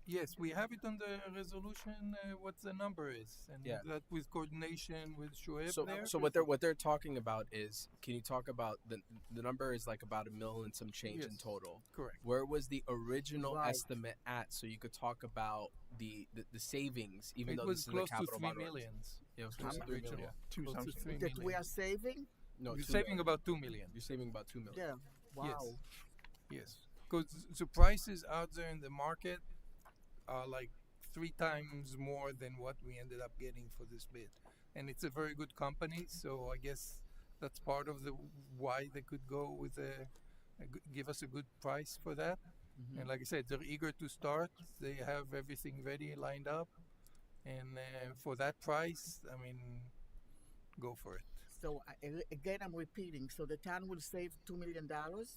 Yes, we have it on the resolution. What the number is, and Yeah. that with coordination with Shoaib there. So what they're talking about is, can you talk about the number is like about $1 million and some change in Yes. total. Correct. Where was the original Right. estimate at? So you could talk about the savings, even It though was this is close the to capital 3 bond. millions. Yeah, it was close to 3 million. Two Close to something. 3 That we million. are saving. No, You're 2 saving million. about 2 million. You're saving about 2 million. Yeah. Wow. Yes, because the prices out there in the market are like 3 times more than what we ended up getting for this bid, and it's a very good company. So I guess that's part of the why they could go with give us a good price for that. And like I said, they're eager to start. They have everything ready, lined up, and for that price, I mean, go for it. So again, I'm repeating. So the town will save $2 million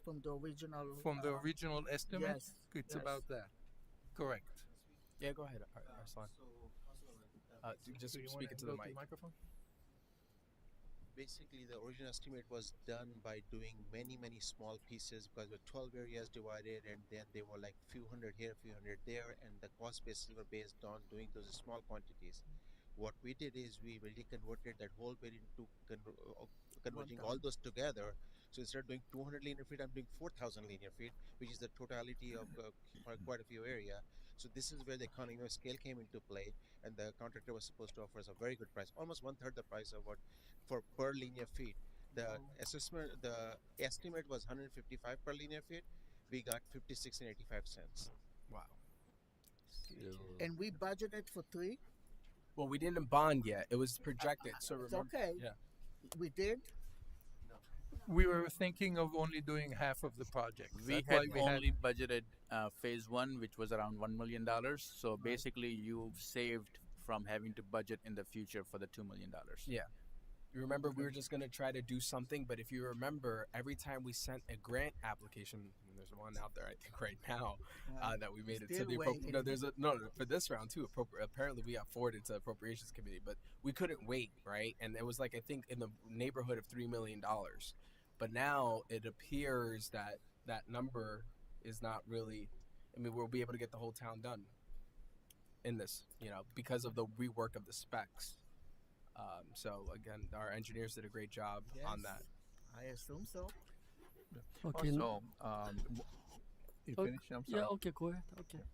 from the original. From the original estimate, yes, it's yes. about that. Correct. Yeah, go ahead, Arslan. Just So you speak wanna into the go to mic. microphone. Basically, the original estimate was done by doing many small pieces, because there were 12 areas divided, and then they were like few hundred here, few hundred there, and the cost bases were based on doing those small quantities. What we did is we really converted that whole bit into converting all those together. So instead of doing 200 linear feet, I'm doing 4,000 linear feet, which is the totality of quite a few area. So this is where the economy of scale came into play, and the contractor was supposed to offer us a very good price, almost one third the price of what for per linear feet. The estimate was 155 per linear feet. We got 56 and 85 cents. Wow. And we budgeted for 3. Well, we didn't bond yet. It was projected. So It's remember, okay. yeah. We did. We were thinking of only doing half of the project. We That's had why we only budgeted phase one, which was around $1 million. So basically, you've saved from having to budget in the future for the $2 million. Yeah. You remember we were just going to try to do something, but if you remember, every time we sent a grant application, and there's one out there I think right now that we made it to Still the waiting. no for this round too. Apparently we got forwarded to appropriations committee, but we couldn't wait, right? And it was like I think in the neighborhood of $3 million. But now it appears that that number is not really. I mean, we'll be able to get the whole town done in this, because of the rework of the specs. So again, our engineers did a great job on that. I assume so. Okay. Also, you Oh, finished? I'm sorry. Yeah, okay, go ahead. Okay.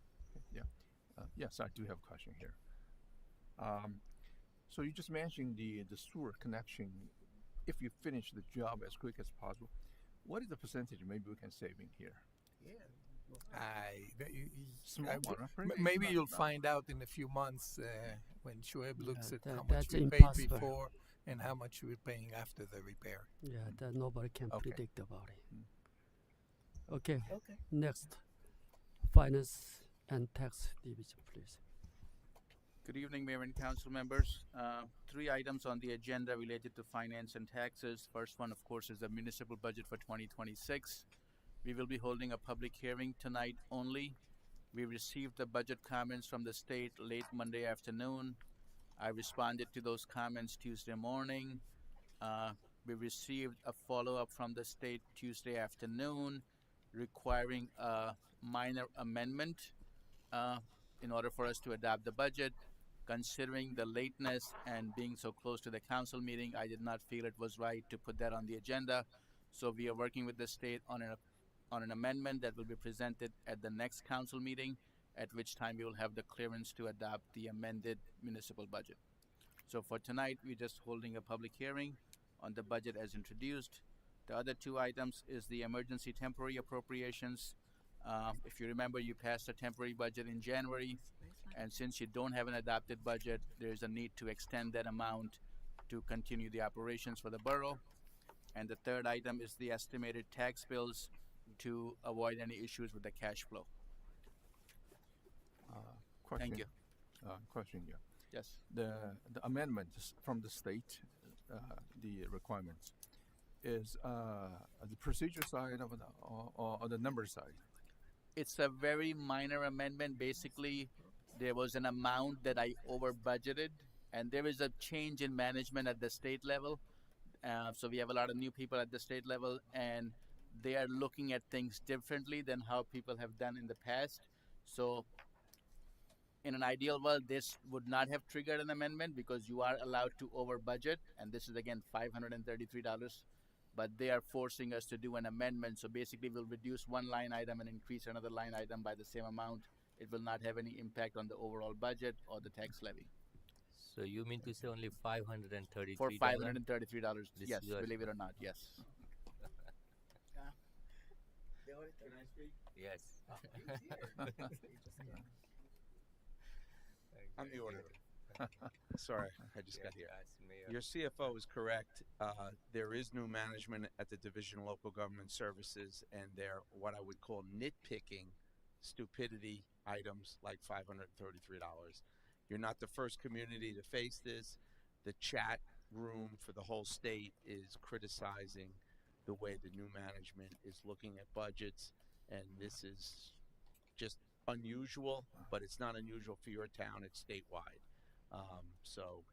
Yeah. Yes, I do have a question here. So you just mentioned the sewer connection. If you finish the job as quick as possible, what is the percentage maybe we can save in here? Small one, right? maybe Not- you'll not- find out in a few months when Shoaib looks at how much that's we paid impossible. before and how much we're paying after the repair. Yeah, that nobody can Okay. predict about it. Okay. Okay. Next, finance and tax division, please. Good evening, Mayor and Council members. 3 items on the agenda related to finance and taxes. First one, of course, is the municipal budget for 2026. We will be holding a public hearing tonight only. We received the budget comments from the state late Monday afternoon. I responded to those comments Tuesday morning. We received a follow-up from the state Tuesday afternoon requiring a minor amendment in order for us to adopt the budget. Considering the lateness and being so close to the council meeting, I did not feel it was right to put that on the agenda. So we are working with the state on an amendment that will be presented at the next council meeting, at which time we will have the clearance to adopt the amended municipal budget. So for tonight, we're just holding a public hearing on the budget as introduced. The other 2 items is the emergency temporary appropriations. If you remember, you passed a temporary budget in January, and since you don't have an adopted budget, there's a need to extend that amount to continue the operations for the borough. And the third item is the estimated tax bills to avoid any issues with the cash flow. Question. Thank you. Question, yeah. Yes. The amendments from the state, the requirements, is the procedure side of or the number side? It's a very minor amendment. Basically, there was an amount that I over budgeted, and there is a change in management at the state level. So we have a lot of new people at the state level, and they are looking at things differently than how people have done in the past. So in an ideal world, this would not have triggered an amendment because you are allowed to over budget, and this is again $533. But they are forcing us to do an amendment. So basically, we'll reduce one line item and increase another line item by the same amount. It will not have any impact on the overall budget or the tax levy. So you mean to say only $533? For $533, This yes, is your- believe it or not, yes. Can I speak? Yes. On the order. Sorry, I just got here. Yes, Mayor. Your CFO is correct. There is new management at the Division of Local Government Services, and they're what I would call nitpicking stupidity items like $533. You're not the first community to face this. The chat room for the whole state is criticizing the way the new management is looking at budgets, and this is just unusual, but it's not unusual for your town. It's statewide. So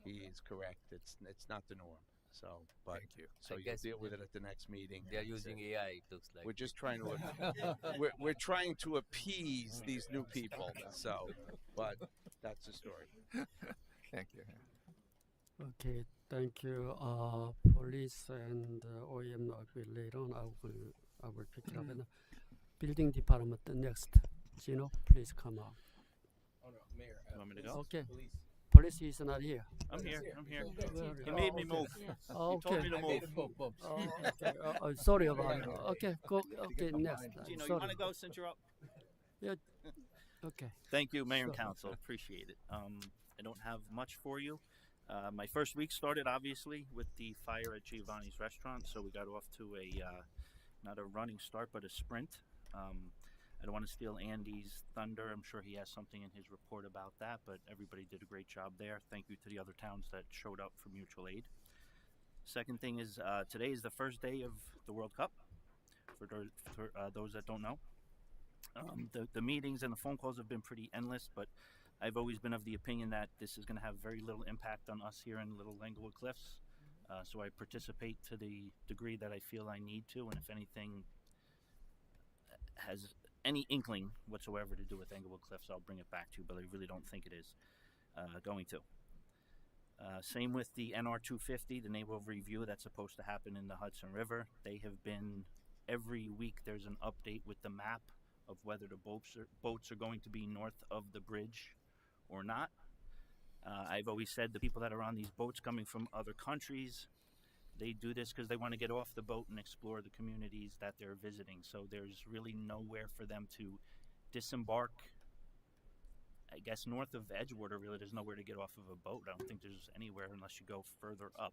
he is correct. It's not the norm. So, but Thank you. so I you'll guess deal with it at the next meeting. They're and, using AI, it looks like. we're just trying to we're trying to appease these new people. So, but that's the story. Thank you. Okay, thank you. Police and OEM will be later on. I will pick it up. And building department next. Gino, please come out. Oh no, Mayor. You want me to go? Okay. Police. Police is not here. I'm here. I'm here. Where- He made me okay. move. Oh, He told okay. me to I move. made it move. Oh, okay. Sorry about it. Okay, go. Okay, next. Gino, you Sorry. want to go since you're up? Yeah. Okay. Thank you, Mayor and So- Council. Appreciate it. I don't have much for you. My first week started obviously with the fire at Giovanni's restaurant, so we got off to a not a running start, but a sprint. I don't want to steal Andy's thunder. I'm sure he has something in his report about that, but everybody did a great job there. Thank you to the other towns that showed up for mutual aid. Second thing is today is the first day of the World Cup. For those that don't know, the meetings and the phone calls have been pretty endless, but I've always been of the opinion that this is going to have very little impact on us here in Little Englewood Cliffs. So I participate to the degree that I feel I need to, and if anything has any inkling whatsoever to do with Englewood Cliffs, I'll bring it back to you, but I really don't think it is going to. Same with the NR 250, the neighborhood review that's supposed to happen in the Hudson River. They have been, every week there's an update with the map of whether the boats are going to be north of the bridge or not. I've always said the people that are on these boats coming from other countries, they do this because they want to get off the boat and explore the communities that they're visiting. So there's really nowhere for them to disembark. I guess north of Edgewater, really, there's nowhere to get off of a boat. I don't think there's anywhere unless you go further up.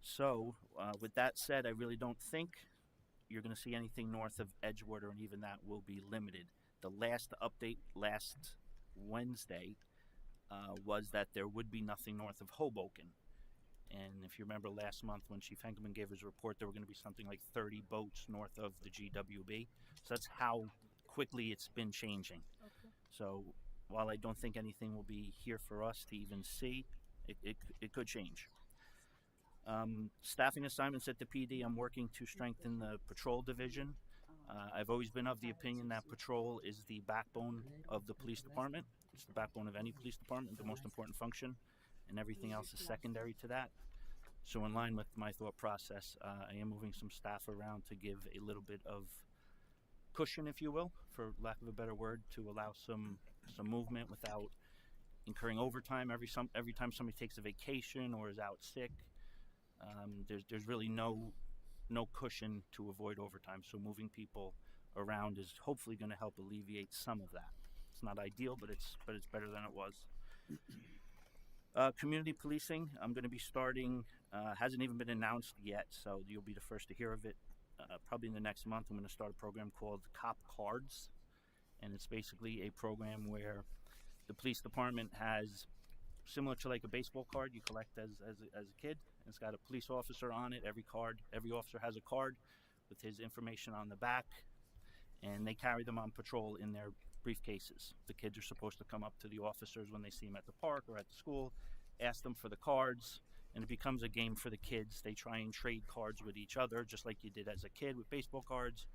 So with that said, I really don't think you're going to see anything north of Edgewater, and even that will be limited. The last update last Wednesday was that there would be nothing north of Hoboken. And if you remember last month when Chief Henkelman gave his report, there were going to be something like 30 boats north of the GWB. So that's how quickly it's been changing. Okay. So while I don't think anything will be here for us to even see, it could change. Staffing assignments at the PD, I'm working to strengthen the patrol division. I've always been of the opinion that patrol is the backbone of the police department. It's the backbone of any police department, the most important function, and everything else is secondary to that. So in line with my thought process, I am moving some staff around to give a little bit of cushion, if you will, for lack of a better word, to allow some movement without incurring overtime every time somebody takes a vacation or is out sick. There's really no cushion to avoid overtime, so moving people around is hopefully going to help alleviate some of that. It's not ideal, but it's better than it was. Community policing, I'm going to be starting, hasn't even been announced yet, so you'll be the first to hear of it. Probably in the next month, I'm going to start a program called Cop Cards, and it's basically a program where the police department has, similar to like a baseball card you collect as a kid. It's got a police officer on it. Every officer has a card with his information on the back, and they carry them on patrol in their briefcases. The kids are supposed to come up to the officers when they see them at the park or at the school, ask them for the cards, and it becomes a game for the kids. They try and trade cards with each other, just like you did as a kid with baseball cards.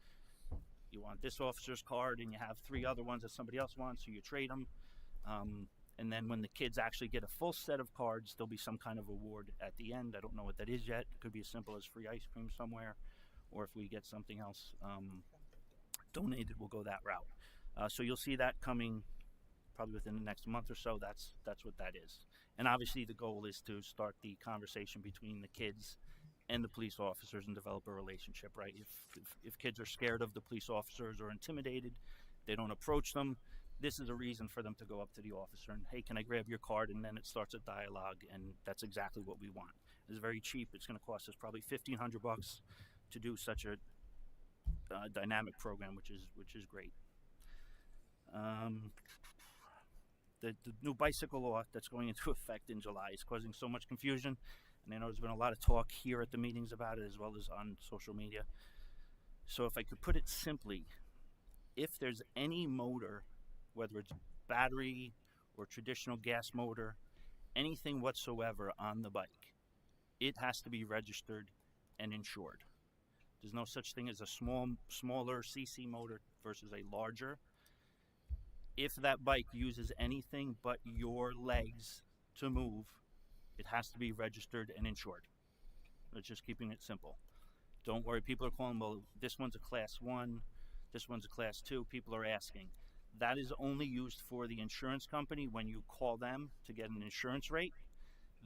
You want this officer's card, and you have 3 other ones that somebody else wants, so you trade them. And then when the kids actually get a full set of cards, there'll be some kind of award at the end. I don't know what that is yet. It could be as simple as free ice cream somewhere, or if we get something else donated, we'll go that route. So you'll see that coming probably within the next month or so. That's what that is. And obviously the goal is to start the conversation between the kids and the police officers and develop a relationship, right? If kids are scared of the police officers or intimidated, they don't approach them. This is a reason for them to go up to the officer and, hey, can I grab your card? And then it starts a dialogue, and that's exactly what we want. It's very cheap. It's going to cost us probably $1,500 to do such a dynamic program, which is great. The new bicycle law that's going into effect in July is causing so much confusion, and I know there's been a lot of talk here at the meetings about it as well as on social media. So if I could put it simply, if there's any motor, whether it's battery or traditional gas motor, anything whatsoever on the bike, it has to be registered and insured. There's no such thing as a smaller CC motor versus a larger. If that bike uses anything but your legs to move, it has to be registered and insured. It's just keeping it simple. Don't worry, people are calling, well, this one's a class 1, this one's a class 2. People are asking. That is only used for the insurance company. When you call them to get an insurance rate,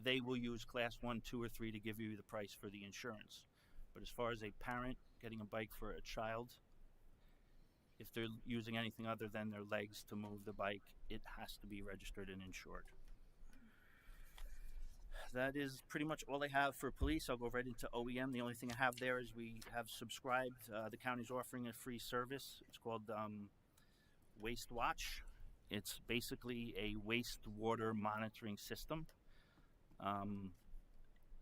they will use class 1, 2, or 3 to give you the price for the insurance. But as far as a parent getting a bike for a child, if they're using anything other than their legs to move the bike, it has to be registered and insured. That is pretty much all I have for police. I'll go right into OEM. The only thing I have there is we have subscribed. The county's offering a free service. It's called Waste Watch. It's basically a wastewater monitoring system.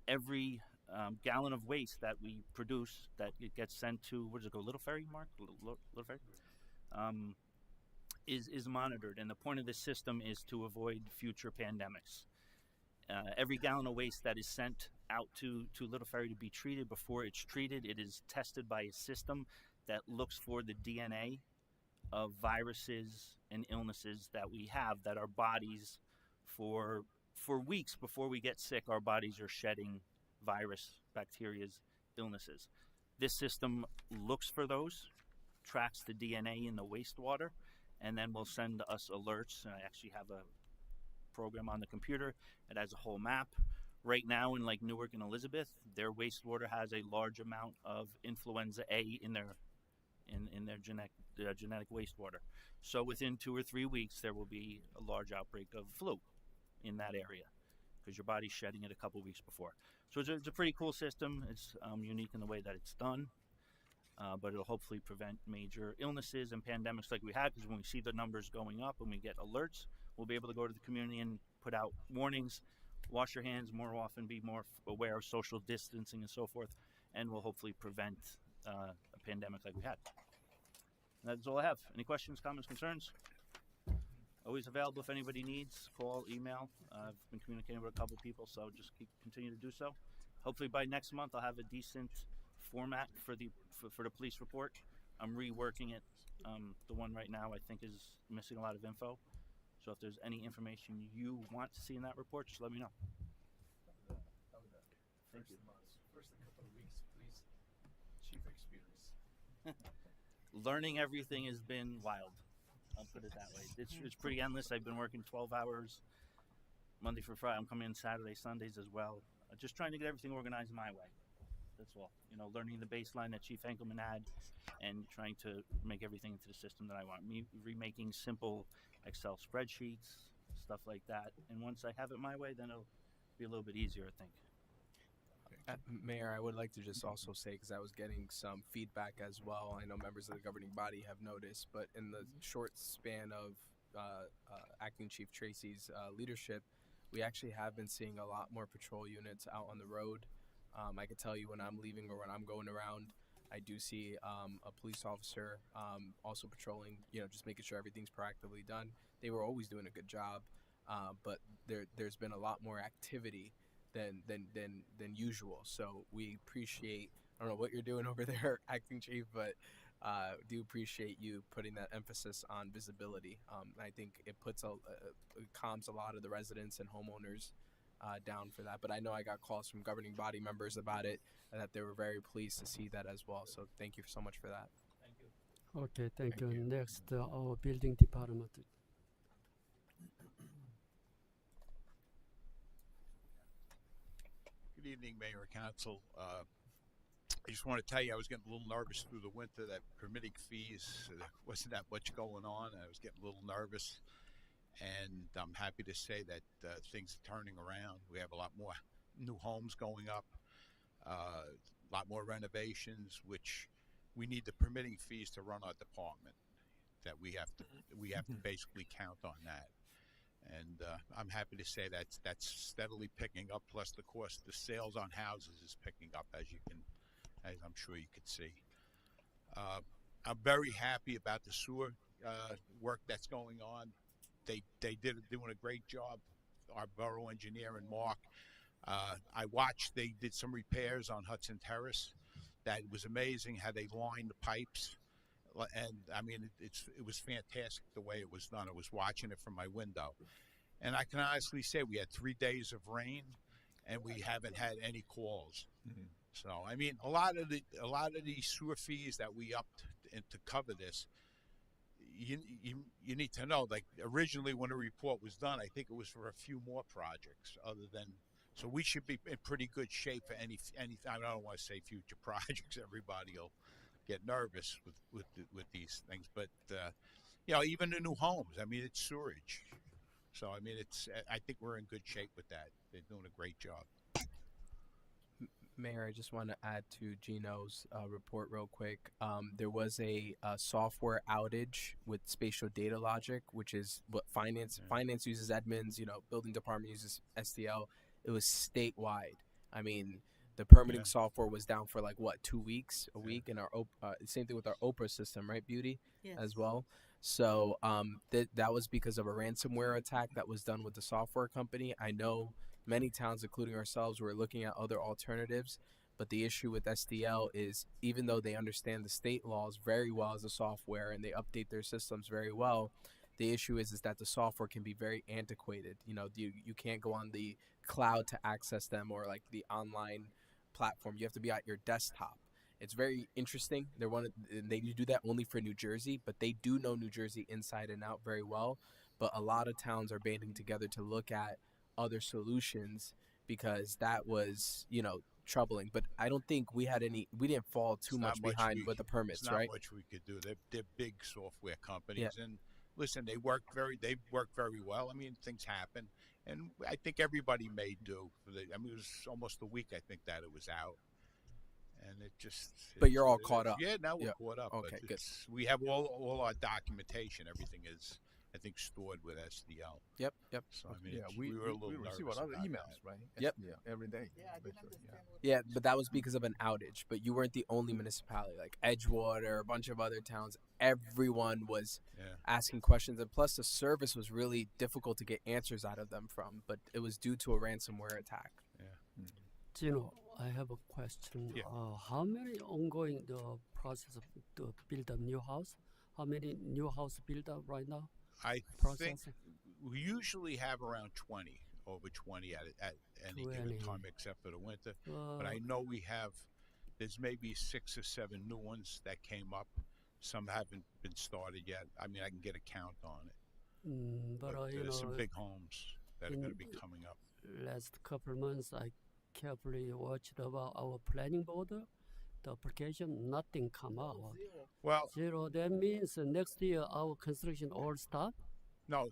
Every gallon of waste that we produce, that it gets sent to, where does it go, Little Ferry, Mark? Little Ferry? Is monitored. And the point of this system is to avoid future pandemics. Every gallon of waste that is sent out to Little Ferry to be treated, before it's treated, it is tested by a system that looks for the DNA of viruses and illnesses that we have, that our bodies, for weeks before we get sick, our bodies are shedding virus, bacterias, illnesses. This system looks for those, tracks the DNA in the wastewater, and then will send us alerts. And I actually have a program on the computer. It has a whole map. Right now in like Newark and Elizabeth, their wastewater has a large amount of influenza A in their genetic wastewater. So within 2 or 3 weeks, there will be a large outbreak of flu in that area because your body's shedding it a couple weeks before. So it's a pretty cool system. It's unique in the way that it's done, but it'll hopefully prevent major illnesses and pandemics like we had, because when we see the numbers going up and we get alerts, we'll be able to go to the community and put out warnings, wash your hands more often, be more aware of social distancing and so forth, and will hopefully prevent a pandemic like we had. And that's all I have. Any questions, comments, concerns? Always available if anybody needs. Call, email. I've been communicating with a couple people, so just continue to do so. Hopefully by next month I'll have a decent format for the police report. I'm reworking it. The one right now I think is missing a lot of info. So if there's any information you want to see in that report, just let me know. Thank you. First couple of weeks, please. Chief experience. Learning everything has been wild. I'll put it that way. It's pretty endless. I've been working 12 hours Monday through Friday. I'm coming in Saturday, Sundays as well. Just trying to get everything organized my way. That's all. You know, learning the baseline that Chief Enkelman had and trying to make everything into the system that I want. Me remaking simple Excel spreadsheets, stuff like that. And once I have it my way, then it'll be a little bit easier, I think. Mayor, I would like to just also say, because I was getting some feedback as well, I know members of the governing body have noticed, but in the short span of Acting Chief Tracy's leadership, we actually have been seeing a lot more patrol units out on the road. I can tell you when I'm leaving or when I'm going around, I do see a police officer also patrolling, just making sure everything's proactively done. They were always doing a good job, but there's been a lot more activity than usual. So we appreciate, I don't know what you're doing over there, Acting Chief, but do appreciate you putting that emphasis on visibility. I think it it calms a lot of the residents and homeowners down for that. But I know I got calls from governing body members about it, and that they were very pleased to see that as well. So thank you so much for that. Thank you. Okay, thank you. Next, our building department. Good evening, Mayor and Council. I just want to tell you, I was getting a little nervous through the winter. That permitting fees, wasn't that much going on. I was getting a little nervous, and I'm happy to say that things are turning around. We have a lot more new homes going up, a lot more renovations, which we need the permitting fees to run our department. That we have to basically count on that. And I'm happy to say that's steadily picking up. Plus, the cost, the sales on houses is picking up, as I'm sure you could see. I'm very happy about the sewer work that's going on. They doing a great job. Our borough engineer and Mark. I watched. They did some repairs on Hudson Terrace. That was amazing how they lined the pipes. And I mean, it was fantastic the way it was done. I was watching it from my window, and I can honestly say we had 3 days of rain, and we haven't had any calls. Mm-hmm. So I mean, a lot of the sewer fees that we upped to cover this, you need to know, like, originally when the report was done, I think it was for a few more projects other than, so we should be in pretty good shape for any. I don't want to say future projects. Everybody will get nervous with these things, but even the new homes. I mean, it's sewerage, so I mean, I think we're in good shape with that. They're doing a great job. Mayor, I just want to add to Gino's report real quick. There was a software outage with spatial data logic, which is what finance uses admins. Building department uses STL. It was statewide. I mean, the permitting software was down for 2 weeks, a week, and our same thing with our Oprah system, right, Beauty, Yes. as well. So that was because of a ransomware attack that was done with the software company. I know many towns, including ourselves, were looking at other alternatives, but the issue with SDL is even though they understand the state laws very well as a software and they update their systems very well, the issue is that the software can be very antiquated. You can't go on the cloud to access them or the online platform. You have to be at your desktop. It's very interesting. They do that only for New Jersey, but they do know New Jersey inside and out very well. But a lot of towns are banding together to look at other solutions because that was, troubling. But I don't think we didn't fall too much behind with the permits, right? Not much we could do. They're big software companies, and listen, they work very well. I mean, things happen, and I think everybody made do. I mean, it was almost a week, I think, that it was out. And it just. But you're all caught up. Yeah, now we're caught up. Okay, good. We have all our documentation. Everything is, I think, stored with SDL. Yep. So I mean, we we were a little receive nervous a lot of about emails, that. right? Yep. Yeah, every day. Yeah, but that was because of an outage. But you weren't the only municipality. Like Edgewater, a bunch of other towns, everyone was asking questions. And plus, the service was really difficult to get answers out of them from. But it was due to a ransomware attack. Yeah. Gino, I have a question. Yeah. How many ongoing the process of to build a new house? How many new house built up right now? I think we usually have around 20, over 20 at any given time, except for the winter. But I know there's maybe 6 or 7 new ones that came up. Some haven't been started yet. I mean, I can get a count on it. But there's some big homes that are going to be coming up. Last couple of months, I carefully watched about our planning board. The application, nothing come out. Well, zero. That means next year our construction all stop. No,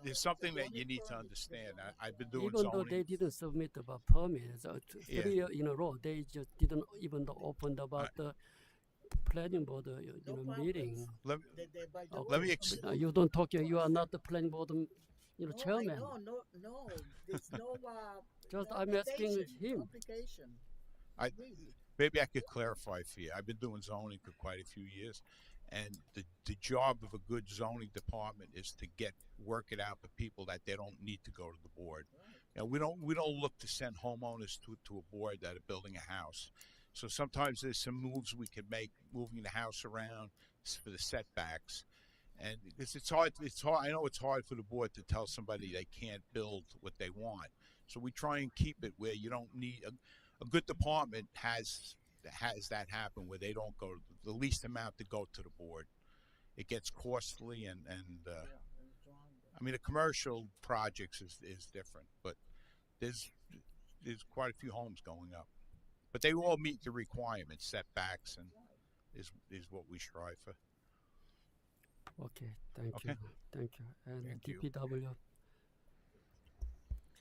there's something that you need to understand. I've been doing even zoning. Though they didn't submit about permits, 3 years in a row, they just didn't even open about the planning board meeting. Let me you don't talk. You are not the planning board, chairman. No. There's no. Just I'm asking him. Maybe I could clarify for you. I've been doing zoning for quite a few years, and the job of a good zoning department is to work it out for people that they don't need to go to the board. We don't look to send homeowners to a board that are building a house. So sometimes there's some moves we can make, moving the house around for the setbacks, and it's hard. I know it's hard for the board to tell somebody they can't build what they want. So we try and keep it where you don't need a good department has that happen where they don't go the least amount to go to the board. It gets costly and I mean the commercial projects is different, but there's quite a few homes going up, but they all meet the requirements, setbacks, and is what we strive for. Okay, thank you. And Thank you. DPW.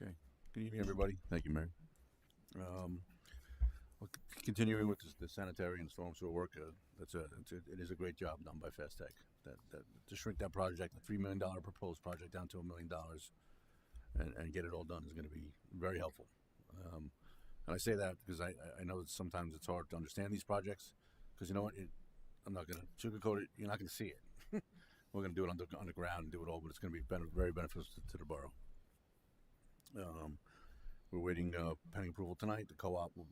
Okay. Good evening, everybody. Thank you, Mary. Continuing with the sanitary and storm sewer work, it is a great job done by Fast Tech. That to shrink that project, the $3 million proposed project, down to $1 million, and get it all done is going to be very helpful. And I say that because I know that sometimes it's hard to understand these projects because you know what, I'm not going to sugarcoat it. You're not going to see it. We're going to do it underground and do it all, but it's going to be very beneficial to the borough. We're waiting pending approval tonight. The co-op will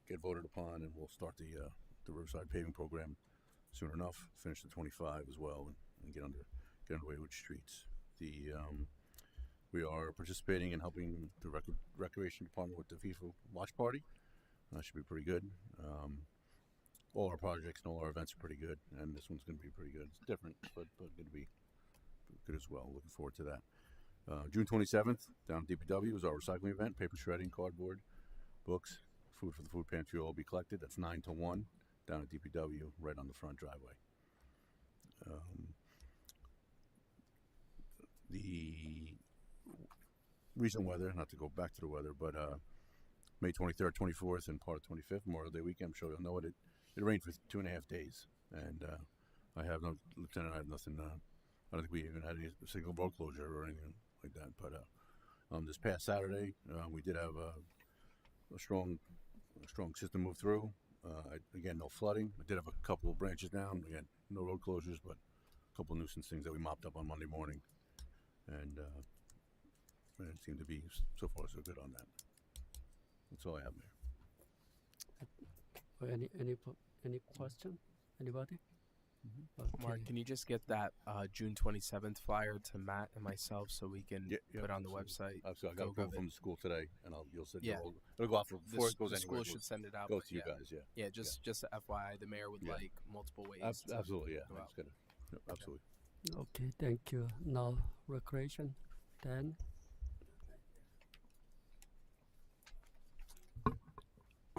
get voted upon, and we'll start the Riverside paving program soon enough. Finish the 25 as well, and get underway with streets. We are participating in helping the recreation department with the FIFA watch party. That should be pretty good. all our projects and all our events are pretty good, and this one's going to be pretty good. It's different, but going to be good as well. Looking forward to that. June 27th, down at DPW is our recycling event. Paper shredding, cardboard, books, food for the food pantry will all be collected. That's 9 to 1 down at DPW, right on the front driveway. The recent weather, not to go back to the weather, but May 23rd, 24th, and part of 25th, Memorial Day weekend, I'm sure you'll know it. It rained for 2.5 days, and I have nothing. I don't think we even had a single road closure or anything like that. But this past Saturday, we did have a strong system move through. Again, no flooding. I did have a couple of branches down. Again, no road closures, but a couple of nuisance things that we mopped up on Monday morning, and it seemed to be so far so good on that. That's all I have, Mayor. Any question? Anybody? Mark, can you just get that June 27th flyer to Matt and myself so we can put it on the website? Absolutely. I got a call from the school today, and you'll send yeah. It'll go out before it goes the anywhere. School should send it out. Go to you guys, yeah. Yeah, just FYI, the mayor would like multiple ways. Absolutely, yeah. Go out. Absolutely. Okay, thank you. Now, recreation, Dan.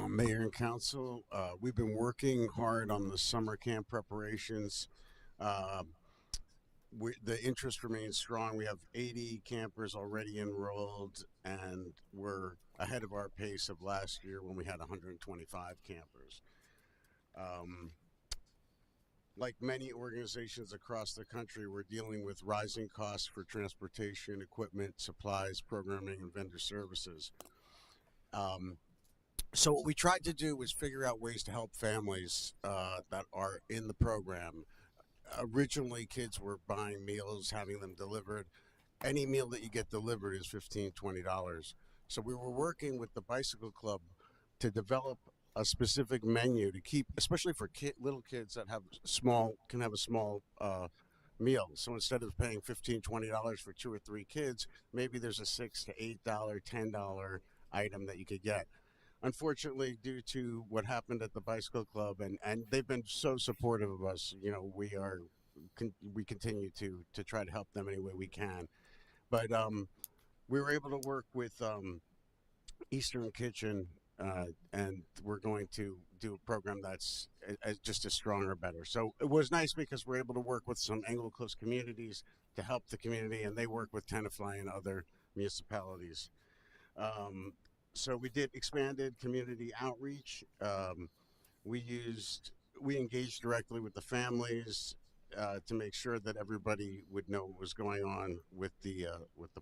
Mayor and Council, we've been working hard on the summer camp preparations. The interest remains strong. We have 80 campers already enrolled, and we're ahead of our pace of last year when we had 125 campers. Like many organizations across the country, we're dealing with rising costs for transportation, equipment, supplies, programming, and vendor services. So what we tried to do was figure out ways to help families that are in the program. Originally, kids were buying meals, having them delivered. Any meal that you get delivered is $15, $20. So we were working with the Bicycle Club to develop a specific menu to keep, especially for little kids that can have a small meal. So instead of paying $15, $20 for 2 or 3 kids, maybe there's a $6 to $8, $10 item that you could get. Unfortunately, due to what happened at the Bicycle Club, and they've been so supportive of us, we continue to try to help them any way we can. But we were able to work with Eastern Kitchen, and we're going to do a program that's just as strong or better. So it was nice because we're able to work with some Anglo-Coast communities to help the community, and they work with Tenafly and other municipalities. So we did expanded community outreach. We engaged directly with the families to make sure that everybody would know what was going on with the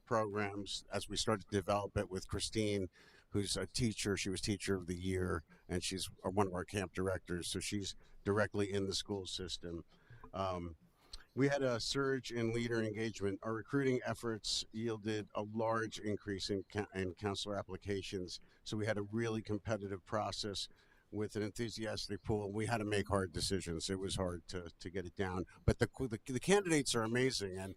programs. As we started to develop it with Christine, who's a teacher, she was Teacher of the Year, and she's one of our camp directors, so she's directly in the school system. We had a surge in leader engagement. Our recruiting efforts yielded a large increase in counselor applications. So we had a really competitive process with an enthusiastic pool. We had to make hard decisions. It was hard to get it down. But the candidates are amazing. And,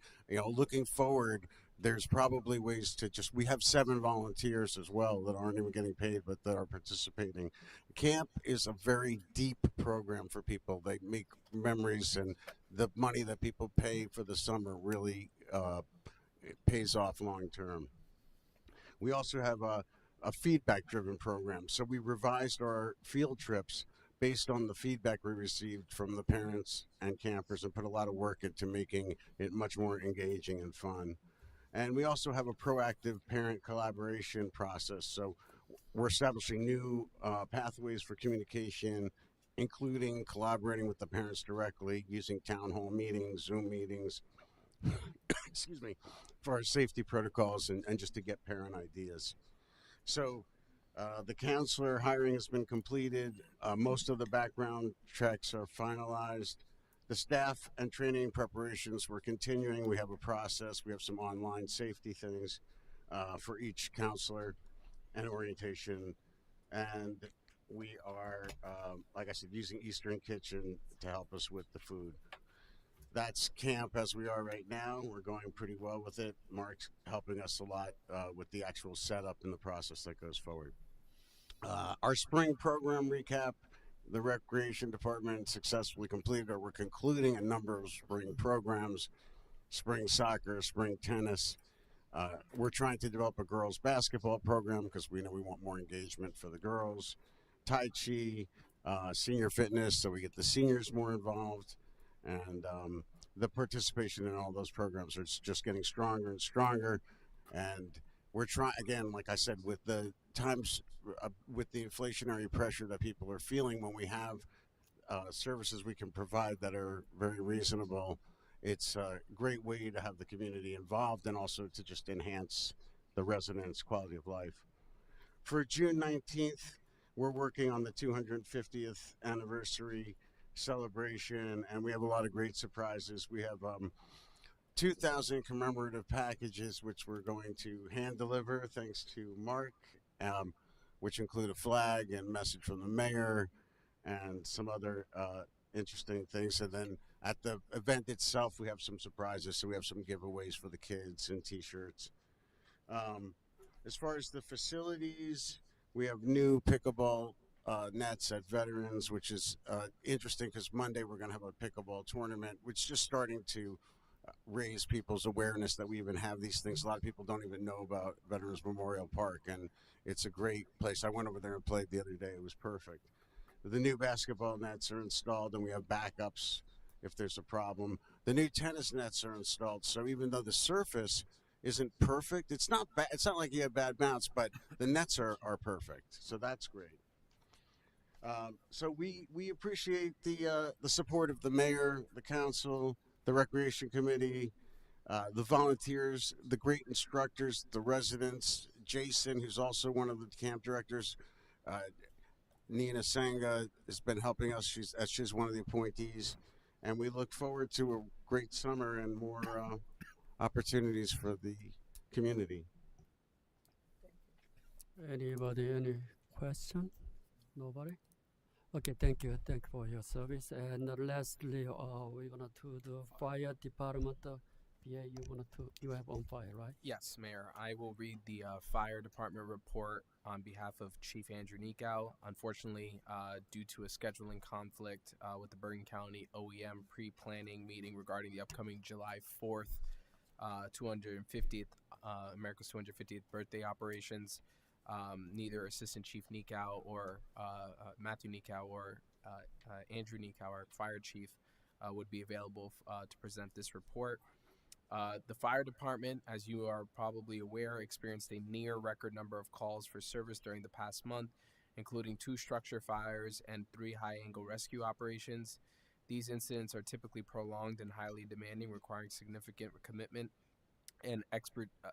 looking forward, there's probably ways to we have 7 volunteers as well that aren't even getting paid, but that are participating. Camp is a very deep program for people. They make memories, and the money that people pay for the summer really pays off long term. We also have a feedback-driven program. So we revised our field trips based on the feedback we received from the parents and campers, and put a lot of work into making it much more engaging and fun. And we also have a proactive parent collaboration process. So we're establishing new pathways for communication, including collaborating with the parents directly, using town hall meetings, Zoom meetings, excuse me, for our safety protocols and just to get parent ideas. So the counselor hiring has been completed. Most of the background checks are finalized. The staff and training preparations we're continuing. We have a process. We have some online safety things for each counselor and orientation. And we are, like I said, using Eastern Kitchen to help us with the food. That's camp as we are right now. We're going pretty well with it. Mark's helping us a lot with the actual setup and the process that goes forward. Our spring program recap The recreation department successfully completed, or we're concluding, a number of spring programs: spring soccer, spring tennis. We're trying to develop a girls basketball program because we know we want more engagement for the girls. Tai Chi, senior fitness, so we get the seniors more involved. And the participation in all those programs are just getting stronger and stronger. And we're trying, again, like I said, with the times, with the inflationary pressure that people are feeling, when we have services we can provide that are very reasonable, it's a great way to have the community involved and also to just enhance the residents' quality of life. For June 19th, we're working on the 250th anniversary celebration, and we have a lot of great surprises. We have 2,000 commemorative packages, which we're going to hand deliver, thanks to Mark, which include a flag and message from the mayor and some other interesting things. And then at the event itself, we have some surprises. So we have some giveaways for the kids and T-shirts. As far as the facilities, we have new pickleball nets at Veterans, which is interesting because Monday we're going to have a pickleball tournament, which is just starting to raise people's awareness that we even have these things. A lot of people don't even know about Veterans Memorial Park, and it's a great place. I went over there and played the other day. It was perfect. The new basketball nets are installed, and we have backups if there's a problem. The new tennis nets are installed, so even though the surface isn't perfect, it's not bad. It's not like you have bad bounce, but the nets are perfect, so that's great. So we appreciate the support of the mayor, the council, the recreation committee, the volunteers, the great instructors, the residents, Jason, who's also one of the camp directors, Nina Sanga has been helping us. She's one of the appointees, and we look forward to a great summer and more opportunities for the community. Anybody, any question? Nobody? Okay, thank you. Thank you for your service. And lastly, we're gonna to the fire department. PA, you have on fire, right? Yes, Mayor. I will read the fire department report on behalf of Chief Andrew Nikow. Unfortunately, due to a scheduling conflict with the Bergen County OEM pre-planning meeting regarding the upcoming July 4th 250th America's 250th birthday operations, neither Assistant Chief Nikow or Matthew Nikow or Andrew Nikow, our fire chief, would be available to present this report. The fire department, as you are probably aware, experienced a near record number of calls for service during the past month, including 2 structure fires and 3 high-angle rescue operations. These incidents are typically prolonged and highly demanding, requiring significant commitment and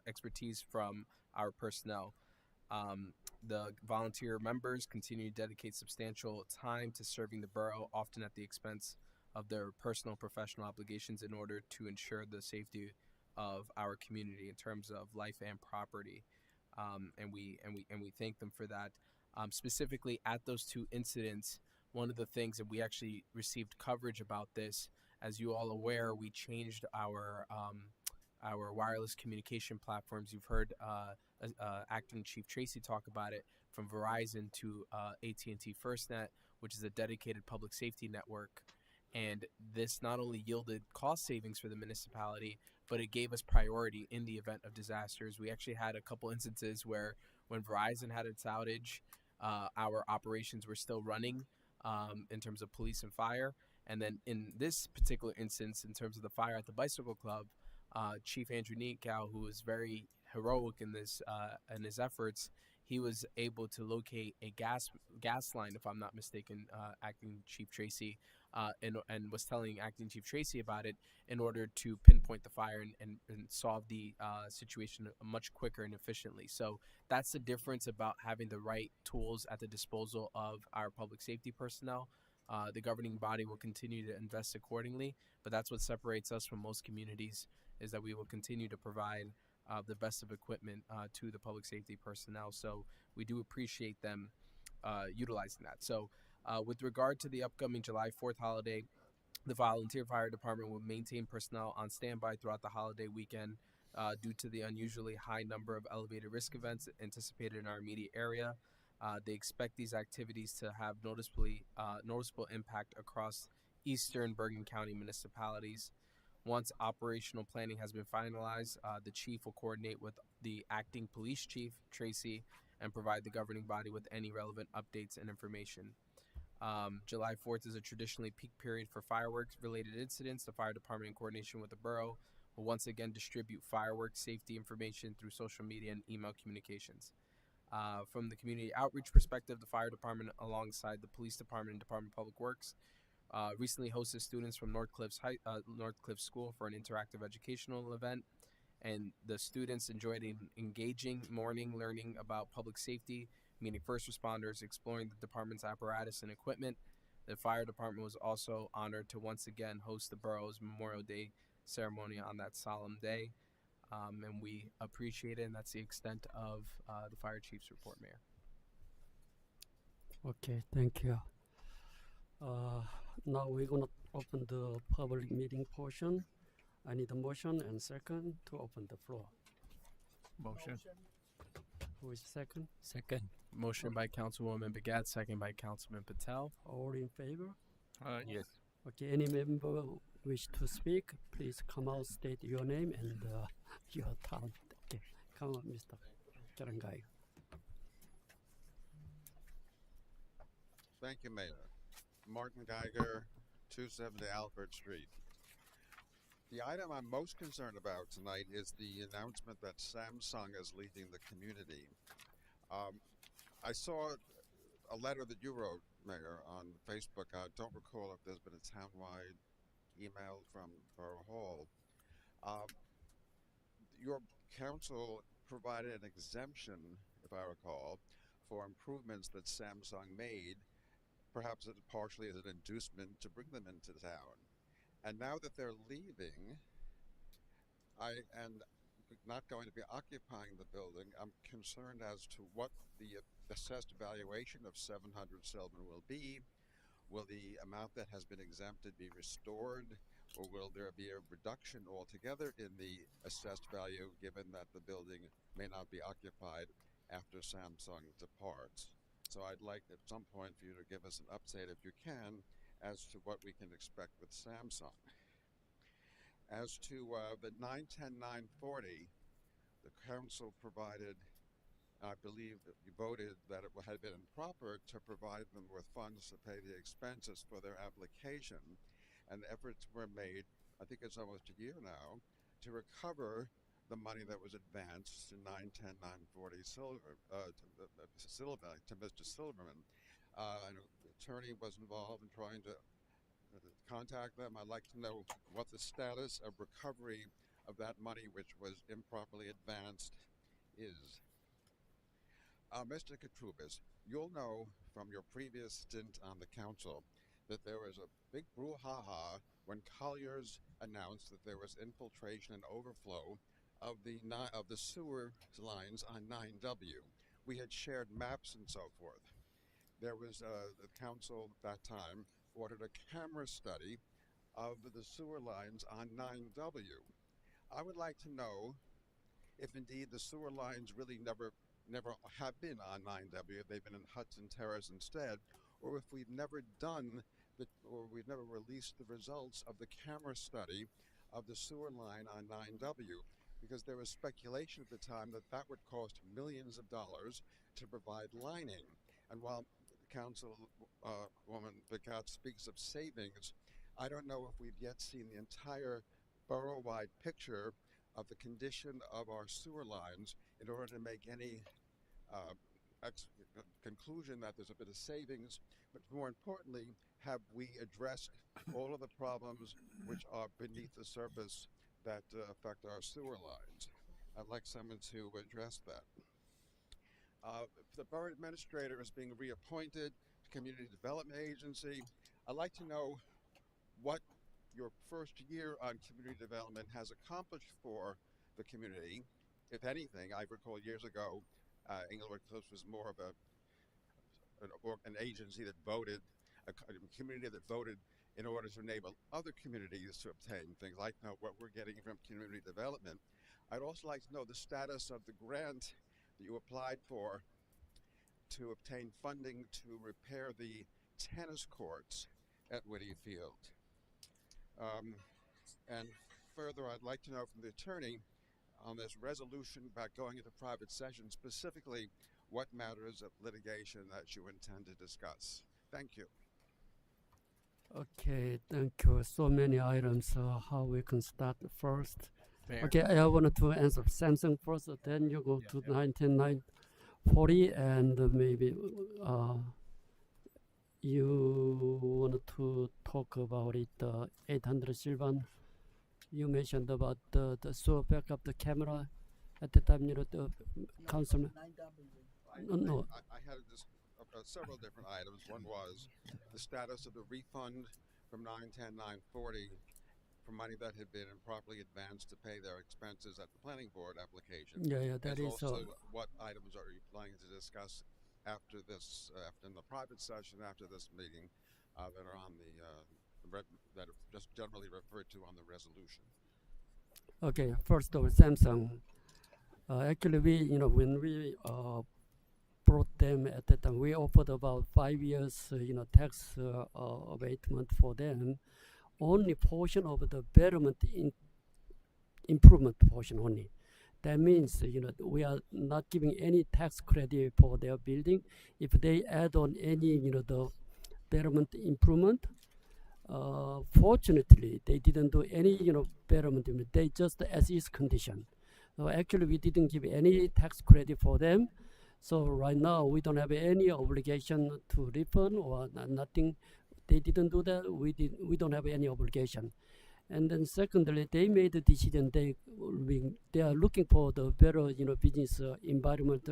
expertise from our personnel. The volunteer members continue to dedicate substantial time to serving the borough, often at the expense of their personal professional obligations, in order to ensure the safety of our community in terms of life and property, and we thank them for that. Specifically at those 2 incidents, one of the things that we actually received coverage about this, as you all aware, we changed our wireless communication platforms. You've heard Acting Chief Tracy talk about it, from Verizon to AT&T FirstNet, which is a dedicated public safety network. And this not only yielded cost savings for the municipality, but it gave us priority in the event of disasters. We actually had a couple instances where, when Verizon had its outage, our operations were still running in terms of police and fire. And then in this particular instance, in terms of the fire at the Bicycle Club, Chief Andrew Nikow, who was very heroic in his efforts, he was able to locate a gas line, if I'm not mistaken, Acting Chief Tracy, and was telling Acting Chief Tracy about it in order to pinpoint the fire and solve the situation much quicker and efficiently. So that's the difference about having the right tools at the disposal of our public safety personnel. The governing body will continue to invest accordingly, but that's what separates us from most communities, is that we will continue to provide the best of equipment to the public safety personnel. So we do appreciate them utilizing that. So with regard to the upcoming July 4th holiday, the volunteer fire department will maintain personnel on standby throughout the holiday weekend due to the unusually high number of elevated risk events anticipated in our immediate area. They expect these activities to have noticeable impact across eastern Bergen County municipalities. Once operational planning has been finalized, the chief will coordinate with the acting police chief, Tracy, and provide the governing body with any relevant updates and information. July 4th is a traditionally peak period for fireworks-related incidents. The fire department, in coordination with the borough, will once again distribute fireworks safety information through social media and email communications. From the community outreach perspective, the fire department, alongside the police department and Department of Public Works, recently hosted students from North Cliff School for an interactive educational event, and the students enjoyed an engaging morning learning about public safety, meeting first responders, exploring the department's apparatus and equipment. The fire department was also honored to once again host the borough's Memorial Day ceremony on that solemn day. And we appreciate it, and that's the extent of the fire chief's report, Mayor. Okay, thank you. Now we're gonna open the public meeting portion. I need a motion and second to open the floor. Motion. Who is second? Second. Motion by Councilwoman Begat, second by Councilman Patel. All in favor? Yes. Okay, any member wish to speak, please come out, state your name and your town. Okay, come on, Mr. Karangai. Thank you, Mayor. Martin Geiger, 270 Alfred Street. The item I'm most concerned about tonight is the announcement that Samsung is leaving the community. I saw a letter that you wrote, Mayor, on Facebook. I don't recall if there's been a townwide email from Borough Hall. Your council provided an exemption, if I recall, for improvements that Samsung made, perhaps partially as an inducement to bring them into town. And now that they're leaving, I am not going to be occupying the building. I'm concerned as to what the assessed valuation of 700 Sylvan will be. Will the amount that has been exempted be restored, or will there be a reduction altogether in the assessed value, given that the building may not be occupied after Samsung departs? So I'd like at some point for you to give us an update, if you can, as to what we can expect with Samsung. As to the 910-940, the council provided, I believe that you voted that it had been improper to provide them with funds to pay the expenses for their application, and efforts were made, I think it's almost a year now, to recover the money that was advanced to 910-940 to Mr. Silverman. An attorney was involved in trying to contact them. I'd like to know what the status of recovery of that money which was improperly advanced is. Mr. Katrubis, you'll know from your previous stint on the council that there was a big brouhaha when Colliers announced that there was infiltration and overflow of the sewer lines on 9W. We had shared maps and so forth. There was the council at that time ordered a camera study of the sewer lines on 9W. I would like to know if indeed the sewer lines really never have been on 9W, they've been in Hudson Terrace instead, or if we've never done or we've never released the results of the camera study of the sewer line on 9W, because there was speculation at the time that that would cost millions of dollars to provide lining. And while Councilwoman Begat speaks of savings, I don't know if we've yet seen the entire borough-wide picture of the condition of our sewer lines in order to make any conclusion that there's a bit of savings, but more importantly, have we addressed all of the problems which are beneath the surface that affect our sewer lines? I'd like someone to address that. The borough administrator is being reappointed to Community Development Agency. I'd like to know what your first year on community development has accomplished for the community, if anything. I recall years ago, Englewood Cliffs was more of an agency that voted, a community that voted in order to enable other communities to obtain things like what we're getting from community development. I'd also like to know the status of the grant that you applied for to obtain funding to repair the tennis courts at Whitty Field. And further, I'd like to know from the attorney on this resolution about going into private session, specifically what matters of litigation that you intend to discuss. Thank you. Okay, thank you. So many items. How we can start first? Fair. Okay, I wanted to answer Samsung first. Then you go to 19940, and maybe you wanted to talk about it. 800 Sylvan. You mentioned about the sewer backup, the camera. At the time, you know, the councilman. No. I had several different items. One was the status of the refund from 910-940 for money that had been improperly advanced to pay their expenses at the planning board application. Yeah, that is also what items are you planning to discuss after this, after in the private session after this meeting, that are on that are just generally referred to on the resolution. Okay, first of all, Samsung. Actually, when we brought them at that time, we offered about 5 years, tax abatement for them. Only portion of the betterment improvement portion only. That means, we are not giving any tax credit for their building. If they add on any, the betterment improvement, fortunately, they didn't do any, betterment. They just as is condition. So actually, we didn't give any tax credit for them. So right now, we don't have any obligation to refund or nothing. They didn't do that. We don't have any obligation. And then secondly, they made the decision. They are looking for the better, business environment.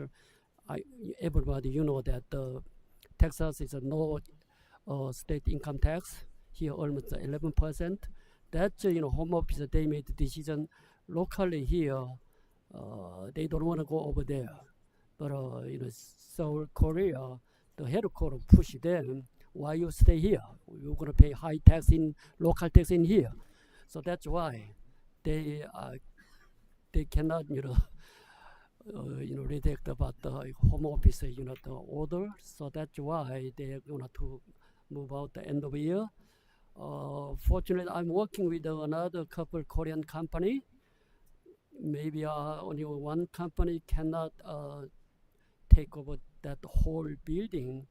Everybody, that Texas is a no state income tax. Here almost 11%. That's home office. They made the decision locally here. They don't want to go over there. But South Korea, the headquarters push them. Why you stay here? You're gonna pay high tax in local tax in here. So that's why they cannot reject about the home office the order. So that's why they're gonna to move out the end of the year. Fortunately, I'm working with another couple Korean company. Maybe only one company cannot take over that whole building.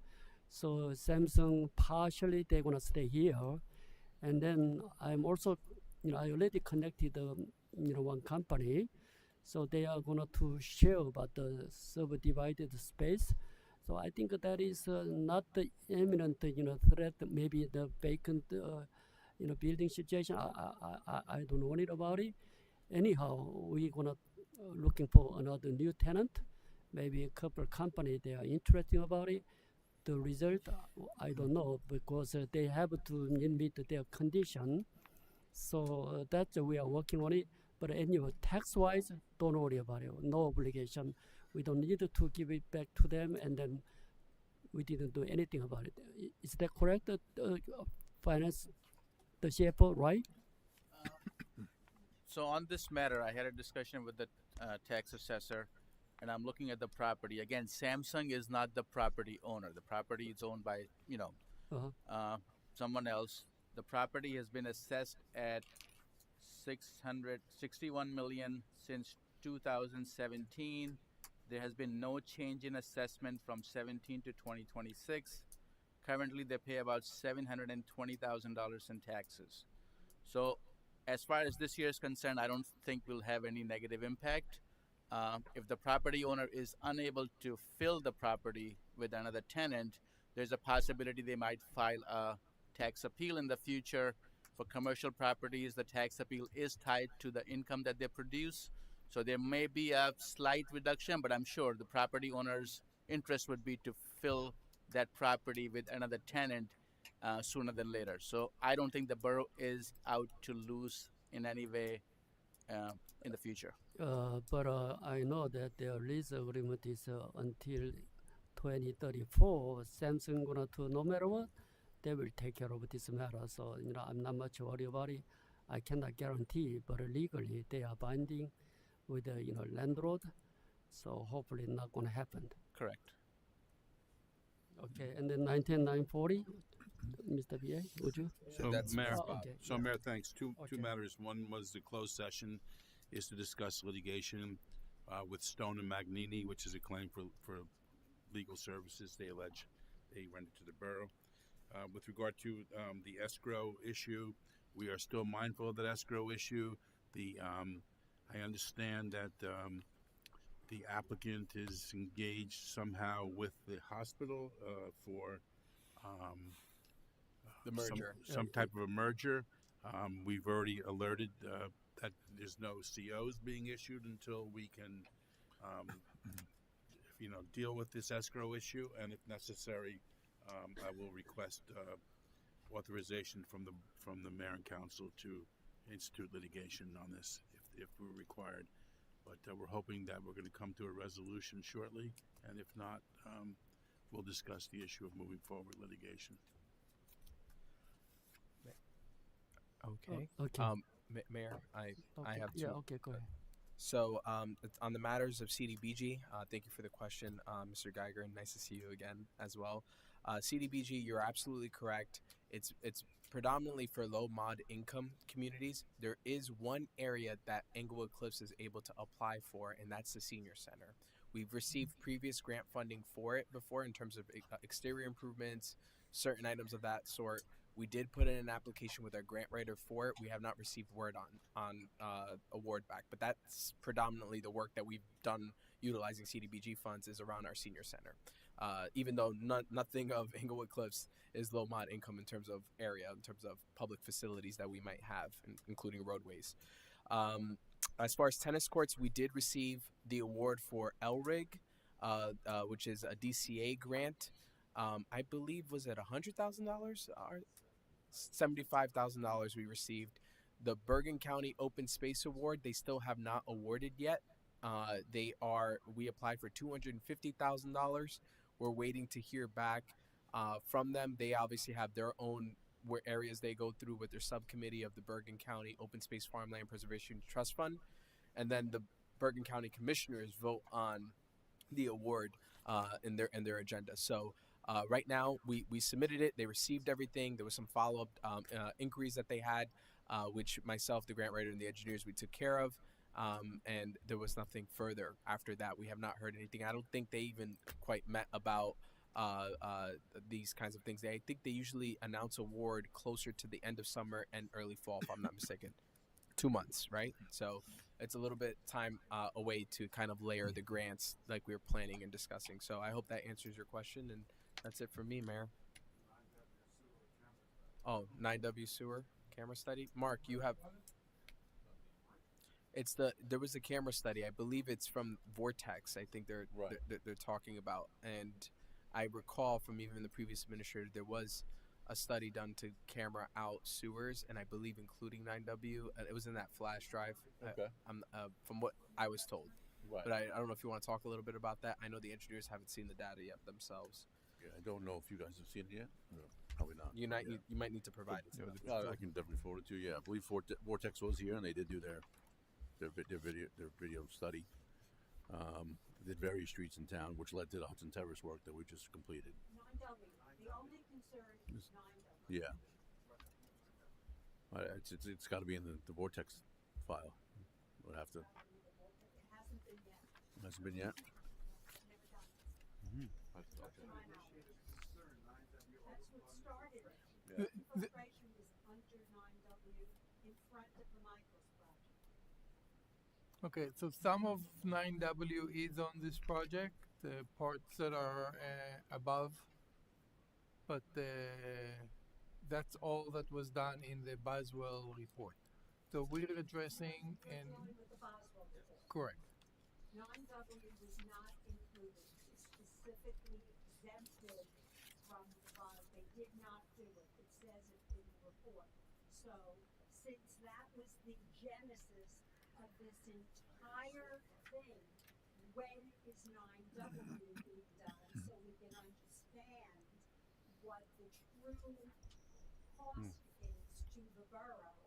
So Samsung partially they're gonna stay here, and then I'm also, I already connected, one company, so they are gonna to share about the subdivided space. So I think that is not the imminent, threat. Maybe the vacant, building situation. I don't worry about it. Anyhow, we're gonna looking for another new tenant. Maybe a couple of companies they are interested about it. The result, I don't know, because they have to meet their condition. So that's we are working on it. But anyway, tax-wise, don't worry about it. No obligation. We don't need to give it back to them, and then we didn't do anything about it. Is that correct? Finance, the CFO, right? So on this matter, I had a discussion with the tax assessor, and I'm looking at the property. Again, Samsung is not the property owner. The property is owned by, someone else. The property has been assessed at $661 million since 2017. There has been no change in assessment from 17 to 2026. Currently, they pay about $720,000 in taxes. So as far as this year is concerned, I don't think we'll have any negative impact. If the property owner is unable to fill the property with another tenant, there's a possibility they might file a tax appeal in the future. For commercial properties, the tax appeal is tied to the income that they produce. So there may be a slight reduction, but I'm sure the property owner's interest would be to fill that property with another tenant sooner than later. So I don't think the borough is out to lose in any way in the future. But I know that their lease agreement is until 2034. Samsung gonna to no matter what, they will take care of this matter. So I'm not much worried about it. I cannot guarantee, but legally they are binding with the landlord. So hopefully not gonna happen. Correct. Okay, and then 19940, Mr. BA, would you? So, Mayor, okay. Mayor, thanks. Two Okay. matters. One was the closed session is to discuss litigation with Stone and Magnini, which is a claim for legal services they allege they rendered to the borough. With regard to the escrow issue, we are still mindful of that escrow issue. I understand that the applicant is engaged somehow with the hospital for The merger. some type of a merger. We've already alerted that there's no COs being issued until we can, deal with this escrow issue, and if necessary, I will request authorization from the mayor and council to institute litigation on this if we're required. But we're hoping that we're going to come to a resolution shortly, and if not, we'll discuss the issue of moving forward litigation. Okay. Okay. Mayor, I Okay. have two. Yeah, okay, go ahead. So, on the matters of CDBG, thank you for the question, Mr. Geiger, and nice to see you again as well. CDBG, you're absolutely correct. It's predominantly for low mod income communities. There is one area that Englewood Cliffs is able to apply for, and that's the senior center. We've received previous grant funding for it before in terms of exterior improvements, certain items of that sort. We did put in an application with our grant writer for it. We have not received word on award back, but that's predominantly the work that we've done utilizing CDBG funds is around our senior center. Even though nothing of Englewood Cliffs is low mod income in terms of area, in terms of public facilities that we might have, including roadways. As far as tennis courts, we did receive the award for LRIG, which is a DCA grant. I believe was it $100,000? $75,000 we received. The Bergen County Open Space Award, they still have not awarded yet. We applied for $250,000. We're waiting to hear back from them. They obviously have their own areas they go through with their subcommittee of the Bergen County Open Space Farmland Preservation Trust Fund. And then the Bergen County Commissioners vote on the award in their agenda. So right now, we submitted it. They received everything. There was some follow-up inquiries that they had, which myself, the grant writer, and the engineers, we took care of. And there was nothing further after that. We have not heard anything. I don't think they even quite met about these kinds of things. I think they usually announce award closer to the end of summer and early fall, if I'm not mistaken. 2 months, right? So it's a little bit time away to kind of layer the grants like we were planning and discussing. So I hope that answers your question, and that's it for me, Mayor. 9W sewer camera study. Mark, you have. There was a camera study. I believe it's from Vortex. I think they're talking about, and I recall from even the previous administrator there was a study done to camera out sewers, and I believe including 9W. It was in that flash drive. Okay. From what I was told. Right. But I don't know if you want to talk a little bit about that. I know the engineers haven't seen the data yet themselves. Yeah, I don't know if you guys have seen it yet. No, probably not. You might need to provide it to us. I can definitely forward it to you. Yeah, I believe Vortex was here and they did do their video study. Did various streets in town, which led to the Hudson Terrace work that we just completed. 9W. The only concern is 9W. Yeah. It's got to be in the Vortex file. We'll have to. It hasn't been yet. Hasn't been yet. Never done it. Mm-hmm. That's what started it. The- The corporation was under 9W in front of the Michaels project. Okay, so some of 9W is on this project, the parts that are above, but that's all that was done in the Boswell report. So we're addressing and Going with the Boswell report. correct. 9W was not included. It's specifically exempted from the bond. They did not do it. It says it in the report. So since that was the genesis of this entire thing, when is 9W being done so we can understand what the true cost is to the borough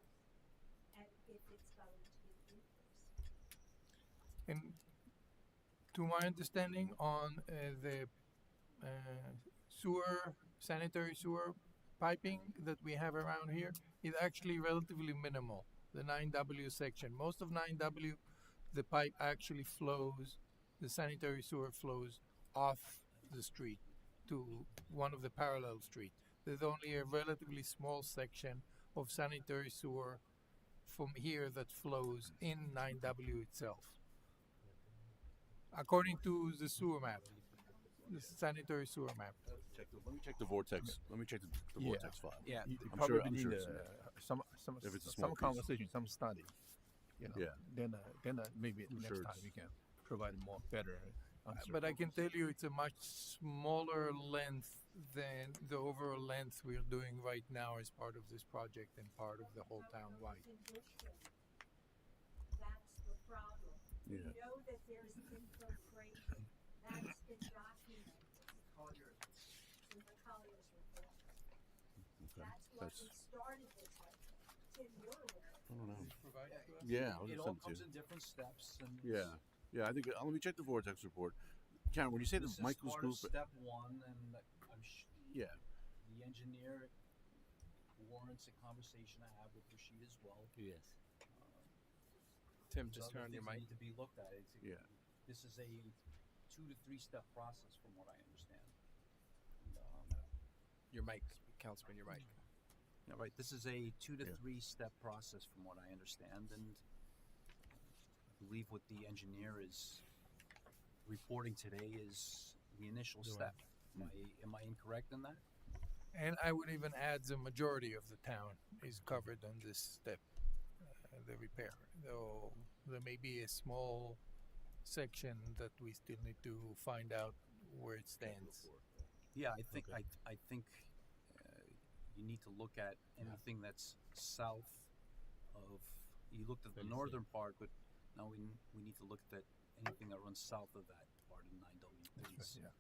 and if it's going to be increased. And to my understanding on the sanitary sewer piping that we have around here is actually relatively minimal. The 9W section, most of 9W, the pipe actually flows, the sanitary sewer flows off the street to one of the parallel streets. There's only a relatively small section of sanitary sewer from here that flows in 9W itself. According to the sewer map, the sanitary sewer map. Let me check the vortex. Let me check the Yeah. vortex file. You I'm probably sure. I'm need sure it's in there. If it's a small some piece. conversation, some study. You know, Yeah. Then maybe I'm next sure time it's- we can provide more better answer. But I can tell you it's a much smaller length than the overall length we're doing right now as part of this project and part of the whole town wide. That's the problem. Yeah. We know that there's infiltration. That's been documented. In the Collier's report. Okay. That's why That's. we started this way. Tim, you're aware. I don't know. Provide it to us? Yeah, I'll It just all send it to comes you. in different steps and. Yeah. Yeah. I think. Let me check the vortex report. Karen, when you say This the is Michael's part group. of step one, and Yeah. the engineer warrants a conversation I have with Rashid as well. Yes. Tim, There's just other turn on your things that mic. need to be looked at. Yeah. This is a 2 to 3 step process, from what I understand. And, Your mic, Councilman, your mic. yeah, right. This is a 2 to Yeah. 3 step process, from what I understand, and I believe what the engineer is reporting today is the initial step. Am I incorrect in that? And I would even add the majority of the town is covered on this step, the repair. Though there may be a small section that we still need to find out where it stands. Yeah, I think I think you need to look at anything that's south of. You looked at the northern part, but now we need to look at anything that runs south of that part of 9W, please. Yeah.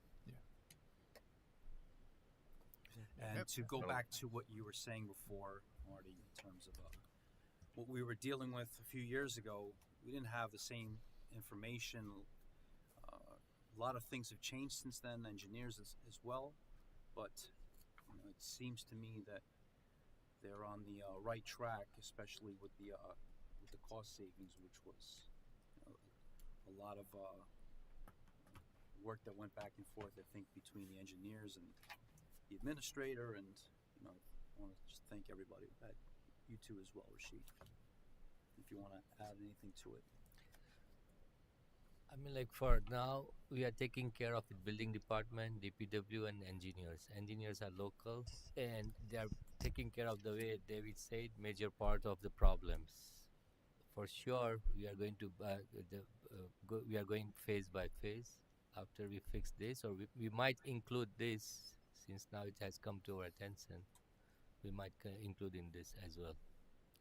And to go back to what you were saying before, Marty, in terms of what we were dealing with a few years ago, we didn't have the same information. A lot of things have changed since then, engineers as well. But it seems to me that they're on the right track, especially with the cost savings, which was a lot of work that went back and forth. I think between the engineers and the administrator, and I want to just thank everybody with that. You too as well, Rashid. If you want to add anything to it. I mean, like for now, we are taking care of the building department, DPW, and engineers. Engineers are local, and they are taking care of the way David said, major part of the problems. For sure, we are going to we are going phase by phase. After we fix this, or we might include this, since now it has come to our attention. We might include in this as well.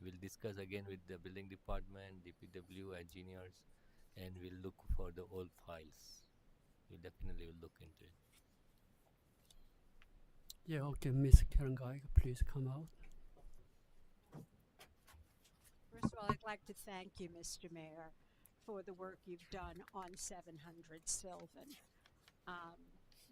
We'll discuss again with the building department, DPW, engineers, and we'll look for the old files. We definitely will look into it. Yeah, okay, Ms. Karen Geiger, please come out. First of all, I'd like to thank you, Mr. Mayor, for the work you've done on 700 Sylvan.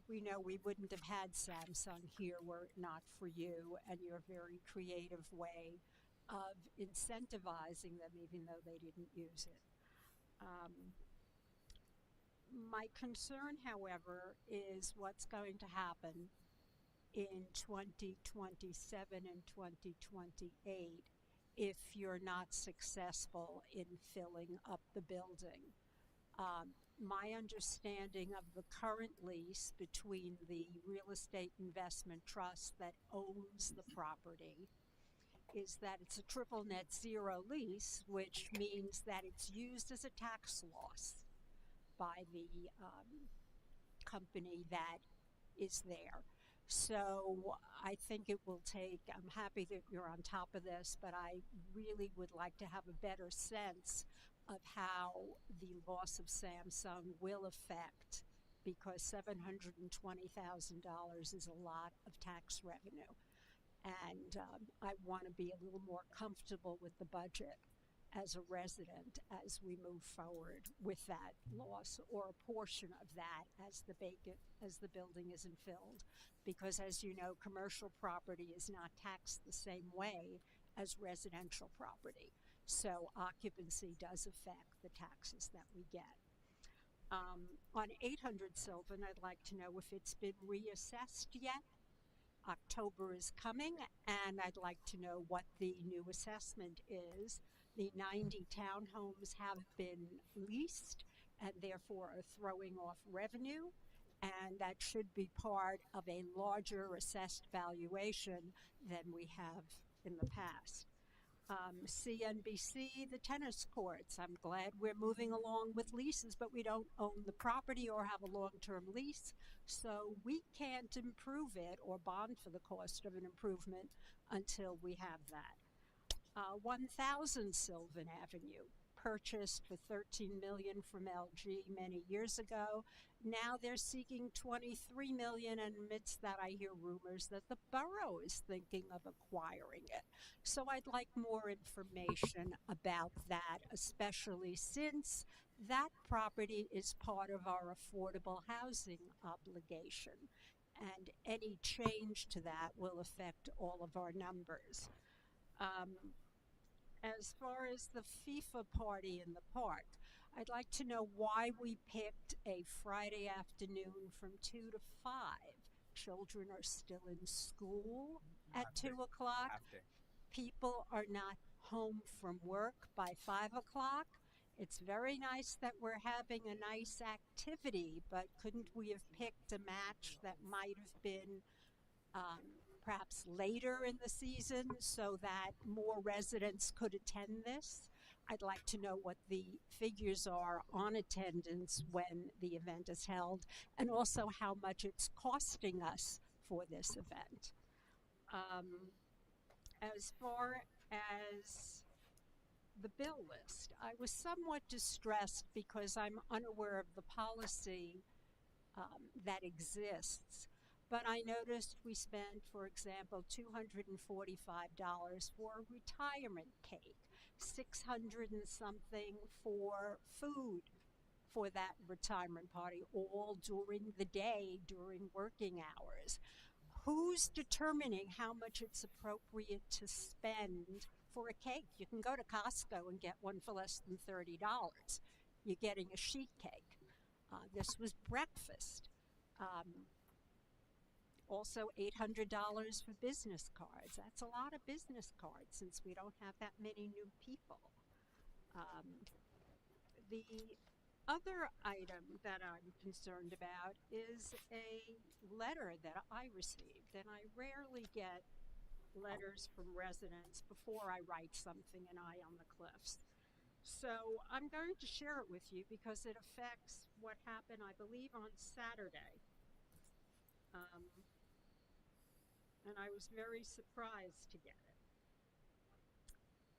We know we wouldn't have had Samsung here were it not for you and your very creative way of incentivizing them, even though they didn't use it. My concern, however, is what's going to happen in 2027 and 2028 if you're not successful in filling up the building. My understanding of the current lease between the real estate investment trust that owns the property is that it's a triple net zero lease, which means that it's used as a tax loss by the company that is there. So I think it will take, I'm happy that you're on top of this, but I really would like to have a better sense of how the loss of Samsung will affect, because $720,000 is a lot of tax revenue. And I want to be a little more comfortable with the budget as a resident as we move forward with that loss, or a portion of that as the building isn't filled, because as you know, commercial property is not taxed the same way as residential property. So occupancy does affect the taxes that we get. On 800 Sylvan, I'd like to know if it's been reassessed yet. October is coming, and I'd like to know what the new assessment is. The 90 townhomes have been leased and therefore are throwing off revenue, and that should be part of a larger assessed valuation than we have in the past. CNBC, the tennis courts. I'm glad we're moving along with leases, but we don't own the property or have a long-term lease, so we can't improve it or bond for the cost of an improvement until we have that. 1000 Sylvan Avenue, purchased for $13 million from LG many years ago. Now they're seeking $23 million, and amidst that I hear rumors that the borough is thinking of acquiring it. So I'd like more information about that, especially since that property is part of our affordable housing obligation, and any change to that will affect all of our numbers. As far as the FIFA party in the park, I'd like to know why we picked a Friday afternoon from 2 to 5. Children are still in school at 2 o'clock. People are not home from work by 5 o'clock. It's very nice that we're having a nice activity, but couldn't we have picked a match that might have been perhaps later in the season so that more residents could attend this? I'd like to know what the figures are on attendance when the event is held, and also how much it's costing us for this event. As far as the bill list, I was somewhat distressed because I'm unaware of the policy that exists. But I noticed we spent, for example, $245 for a retirement cake, $600 and something for food for that retirement party, all during the day, during working hours. Who's determining how much it's appropriate to spend for a cake? You can go to Costco and get one for less than $30. You're getting a sheet cake. This was breakfast. Also $800 for business cards. That's a lot of business cards since we don't have that many new people. The other item that I'm concerned about is a letter that I received, and I rarely get letters from residents before I write something an eye on the cliffs. So I'm going to share it with you because it affects what happened, I believe, on Saturday. And I was very surprised to get it.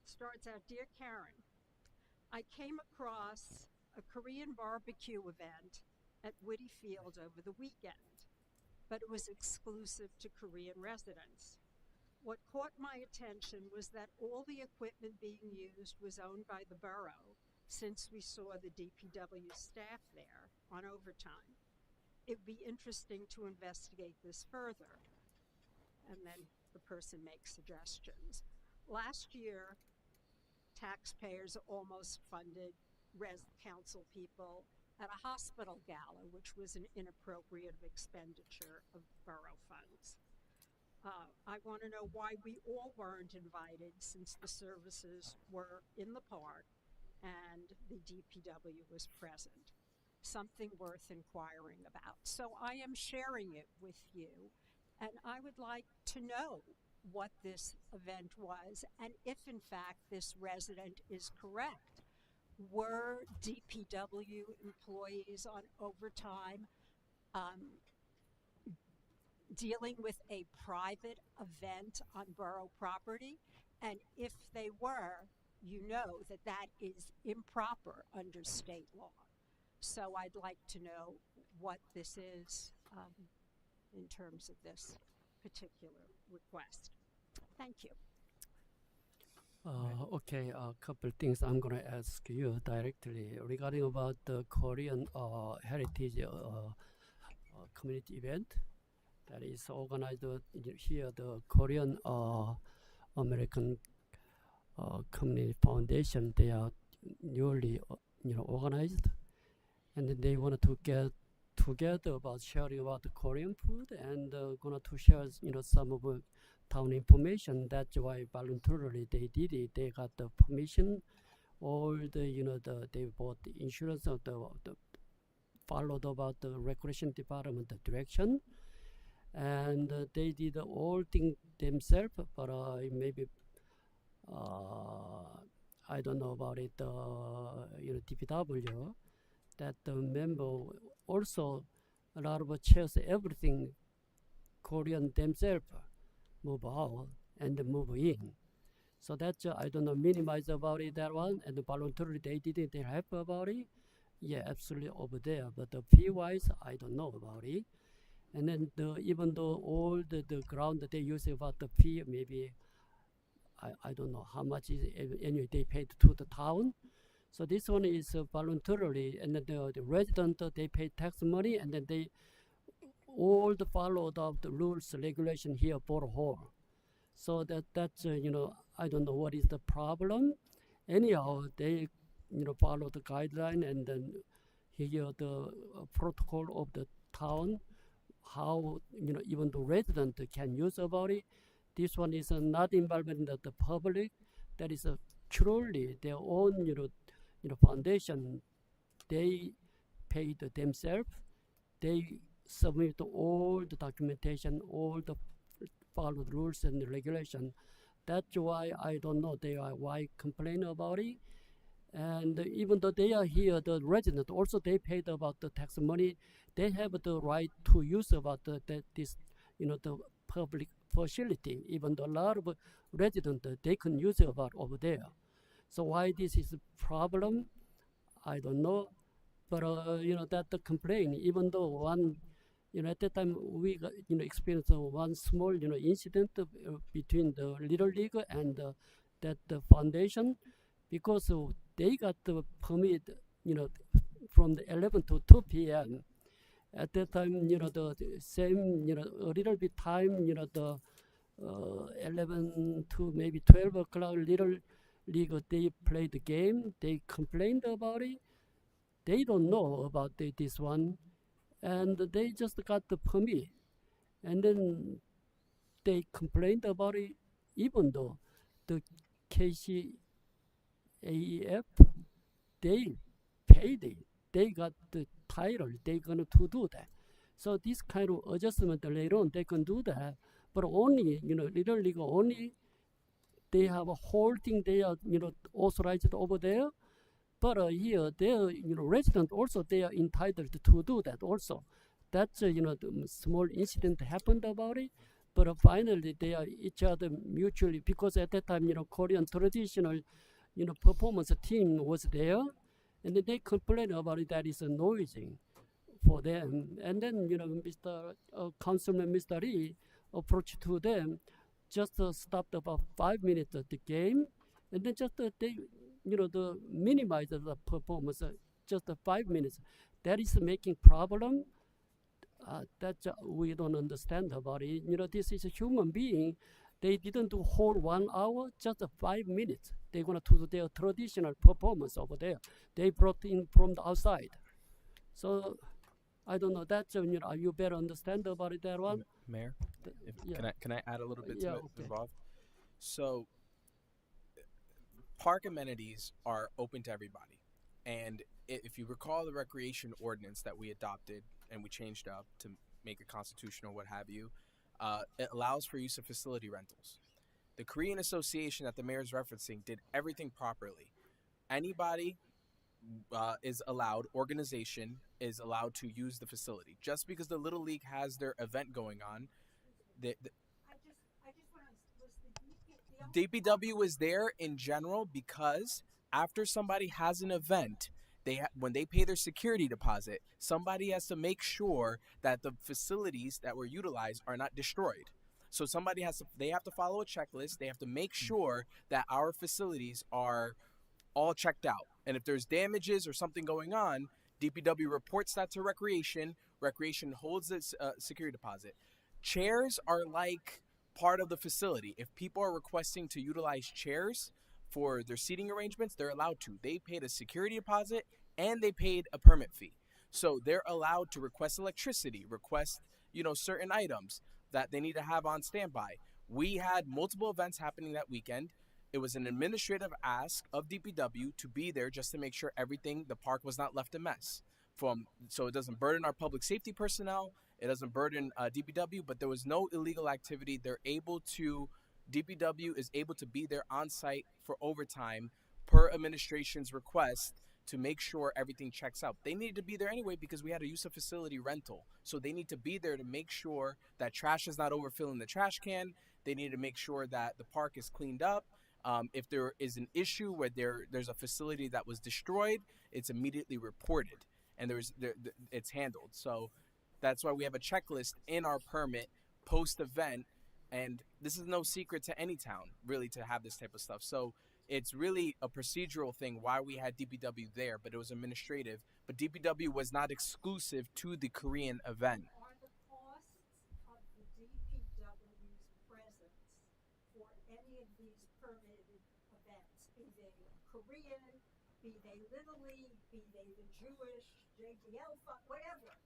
Starts out, Dear Karen, I came across a Korean barbecue event at Whitty Field over the weekend, but it was exclusive to Korean residents. What caught my attention was that all the equipment being used was owned by the borough, since we saw the DPW staff there on overtime. It would be interesting to investigate this further. And then the person makes suggestions. Last year, taxpayers almost funded council people at a hospital gala, which was an inappropriate expenditure of borough funds. I want to know why we all weren't invited, since the services were in the park and the DPW was present. Something worth inquiring about. So I am sharing it with you, and I would like to know what this event was, and if in fact this resident is correct. Were DPW employees on overtime dealing with a private event on borough property? And if they were, you know that that is improper under state law. So I'd like to know what this is in terms of this particular request. Thank you. Okay, a couple things I'm gonna ask you directly regarding about the Korean heritage community event that is organized here, the Korean American Community Foundation. They are newly, organized, and then they wanted to get together about sharing about the Korean food and gonna to share, some of town information. That's why voluntarily they did it. They got the permission, all the, they bought the insurance of the followed about the recreation department direction, and they did all thing themselves. But maybe I don't know about it. DPW that the member also a lot of chairs everything Korean themselves move out and move in. So that's I don't know minimize about it that one, and voluntarily they didn't help about it. Yeah, absolutely over there. But the fee wise, I don't know about it. And then even though all the ground that they use about the fee, maybe I don't know how much is annually they paid to the town. So this one is voluntarily, and then the resident they pay tax money, and then they all the followed of the rules regulation here for whole. So that's I don't know what is the problem. Anyhow, they follow the guideline, and then here the protocol of the town, how even the resident can use about it. This one is not involving the public. That is truly their own foundation. They paid themselves. They submit all the documentation, all the followed rules and regulation. That's why I don't know they are why complain about it. And even though they are here, the resident also they paid about the tax money. They have the right to use about this, the public facility. Even though a lot of residents they can use about over there. So why this is a problem, I don't know. But that the complaint, even though one, at that time we got, experienced one small, incident between the Little League and that the foundation, because they got the permit, from the 11 to 2 p.m. At that time, the same, a little bit time, the 11 to maybe 12 o'clock, Little League, they played the game. They complained about it. They don't know about this one, and they just got the permit, and then they complained about it, even though the KCAEF they paid it, they got the title, they gonna to do that. So this kind of adjustment later on they can do that, but only Little League only they have a whole thing they are authorized over there. But here, their resident also they are entitled to do that also. That's the small incident happened about it, but finally they are each other mutually, because at that time Korean traditional performance team was there, and they complained about it that is noisy for them. And then Mr. Councilman Mr. Lee approached to them, just stopped about 5 minutes of the game, and then just they the minimize the performance, just 5 minutes. That is making problem. That we don't understand about it. This is a human being. They didn't do whole 1 hour, just 5 minutes. They're gonna do their traditional performance over there. They brought in from the outside. So I don't know. That's you better understand about it. That one. Mayor, Yeah. can I add a little bit to Yeah, it okay. involved? So park amenities are open to everybody, and if you recall the recreation ordinance that we adopted and we changed up to make it constitutional, what have you, it allows for use of facility rentals. The Korean Association that the mayor is referencing did everything properly. Anybody is allowed, organization is allowed to use the facility. Just because the Little League has their event going on, the DPW is there in general because after somebody has an event, when they pay their security deposit, somebody has to make sure that the facilities that were utilized are not destroyed. So they have to follow a checklist. They have to make sure that our facilities are all checked out. And if there's damages or something going on, DPW reports that to Recreation. Recreation holds its security deposit. Chairs are like part of the facility. If people are requesting to utilize chairs for their seating arrangements, they're allowed to. They paid a security deposit and they paid a permit fee. So they're allowed to request electricity, request, certain items that they need to have on standby. We had multiple events happening that weekend. It was an administrative ask of DPW to be there just to make sure the park was not left a mess. So it doesn't burden our public safety personnel, it doesn't burden DPW, but there was no illegal activity. DPW is able to be there on site for overtime per administration's request to make sure everything checks out. They needed to be there anyway because we had a use of facility rental. So they need to be there to make sure that trash is not overfilling the trash can. They need to make sure that the park is cleaned up. If there is an issue where there's a facility that was destroyed, it's immediately reported and it's handled. So that's why we have a checklist in our permit post-event, and this is no secret to any town, really, to have this type of stuff. So it's really a procedural thing why we had DPW there, but it was administrative. But DPW was not exclusive to the Korean event. Are the costs of the DPW's presence for any of these permitted events, be they Korean, be they Little League, be they the Jewish JBL fund, whatever,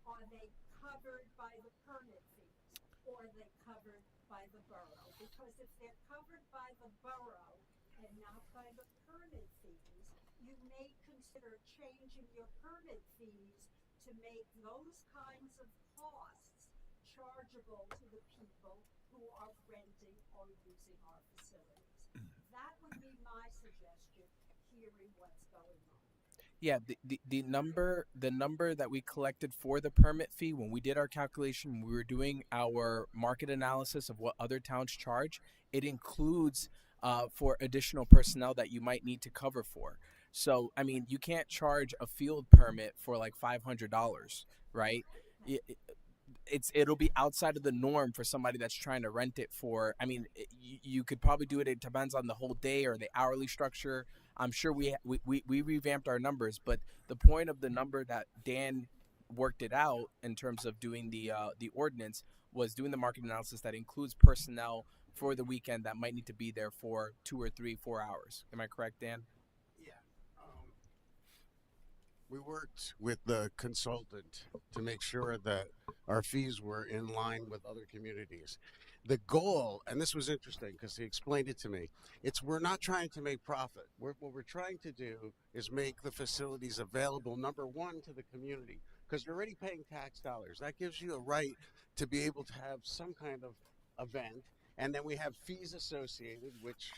are they covered by the permit fees, or are they covered by the borough? Because if they're covered by the borough and not by the permit fees, you may consider changing your permit fees to make those kinds of costs chargeable to the people who are renting or using our facilities. That would be my suggestion, hearing what's going on. Yeah, the number that we collected for the permit fee, when we did our calculation, we were doing our market analysis of what other towns charge. It includes for additional personnel that you might need to cover for. So, I mean, you can't charge a field permit for like $500, right? It'll be outside of the norm for somebody that's trying to rent it for. I mean, you could probably do it. It depends on the whole day or the hourly structure. I'm sure we revamped our numbers, but the point of the number that Dan worked it out in terms of doing the ordinance was doing the market analysis that includes personnel for the weekend that might need to be there for 2 or 3, 4 hours. Am I correct, Dan? We worked with the consultant to make sure that our fees were in line with other communities. The goal, and this was interesting because he explained it to me, we're not trying to make profit. What we're trying to do is make the facilities available, number one, to the community, because you're already paying tax dollars. That gives you a right to be able to have some kind of event. And then we have fees associated, which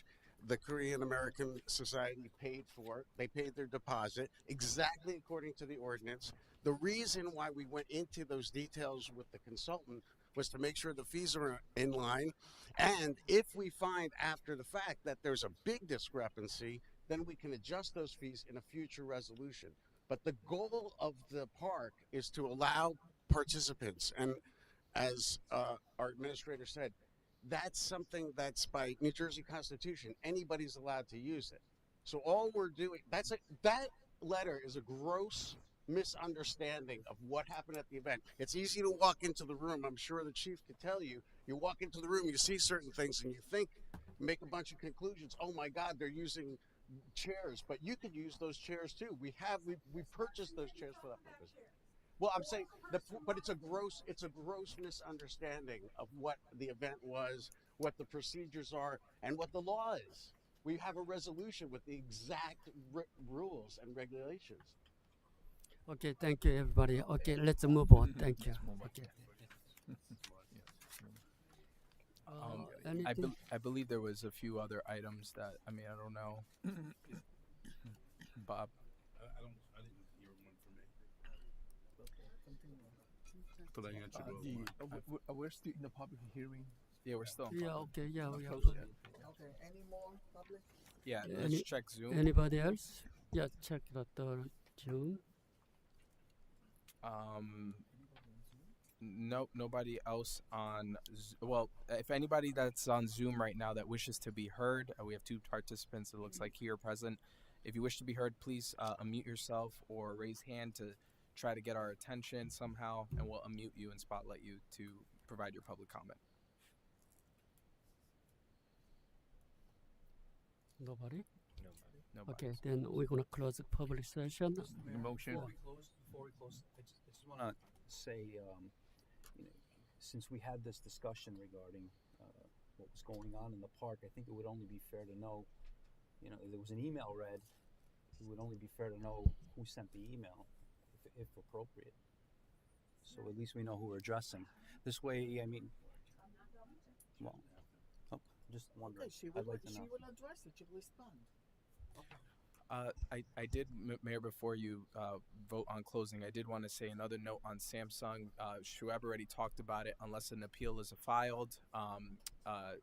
the Korean American Society paid for. They paid their deposit exactly according to the ordinance. The reason why we went into those details with the consultant was to make sure the fees are in line. And if we find after the fact that there's a big discrepancy, then we can adjust those fees in a future resolution. But the goal of the park is to allow participants. And as our administrator said, that's something that's by New Jersey Constitution. Anybody's allowed to use it. So all we're doing, that letter is a gross misunderstanding of what happened at the event. It's easy to walk into the room. I'm sure the chief could tell you. You walk into the room, you see certain things, and you make a bunch of conclusions. Oh my God, they're using chairs, but you could use those chairs too. We purchased those chairs for that purpose. Well, I'm saying, but it's a gross misunderstanding of what the event was, what the procedures are, and what the law is. We have a resolution with the exact rules and regulations. Okay, thank you, everybody. Okay, let's move on. Thank you. Okay. I believe there was a few other items that, I don't know. Bob? I didn't hear one from me. But I answered we're still in the public hearing. Yeah, we're still. Yeah, okay, yeah, we have. Okay, any more public? Yeah, let's check Zoom. Anybody else? Yeah, check the Zoom. Nope, nobody else on. Well, if anybody that's on Zoom right now that wishes to be heard, we have 2 participants. It looks like here present. If you wish to be heard, please unmute yourself or raise hand to try to get our attention somehow, and we'll unmute you and spotlight you to provide your public comment. Nobody? Nobody. Okay, then we're gonna close the public session. Motion. Before we close, I just want to say, since we had this discussion regarding what was going on in the park, I think it would only be fair to know, if there was an email read, it would only be fair to know who sent the email, if appropriate. So at least we know who we're addressing. This way, well, just wondering. Okay, I'd like to she know. will address it. She will respond. Okay. I did, Mayor, before you vote on closing, I did want to say another note on Samsung. Shuaib already talked about it. Unless an appeal is filed,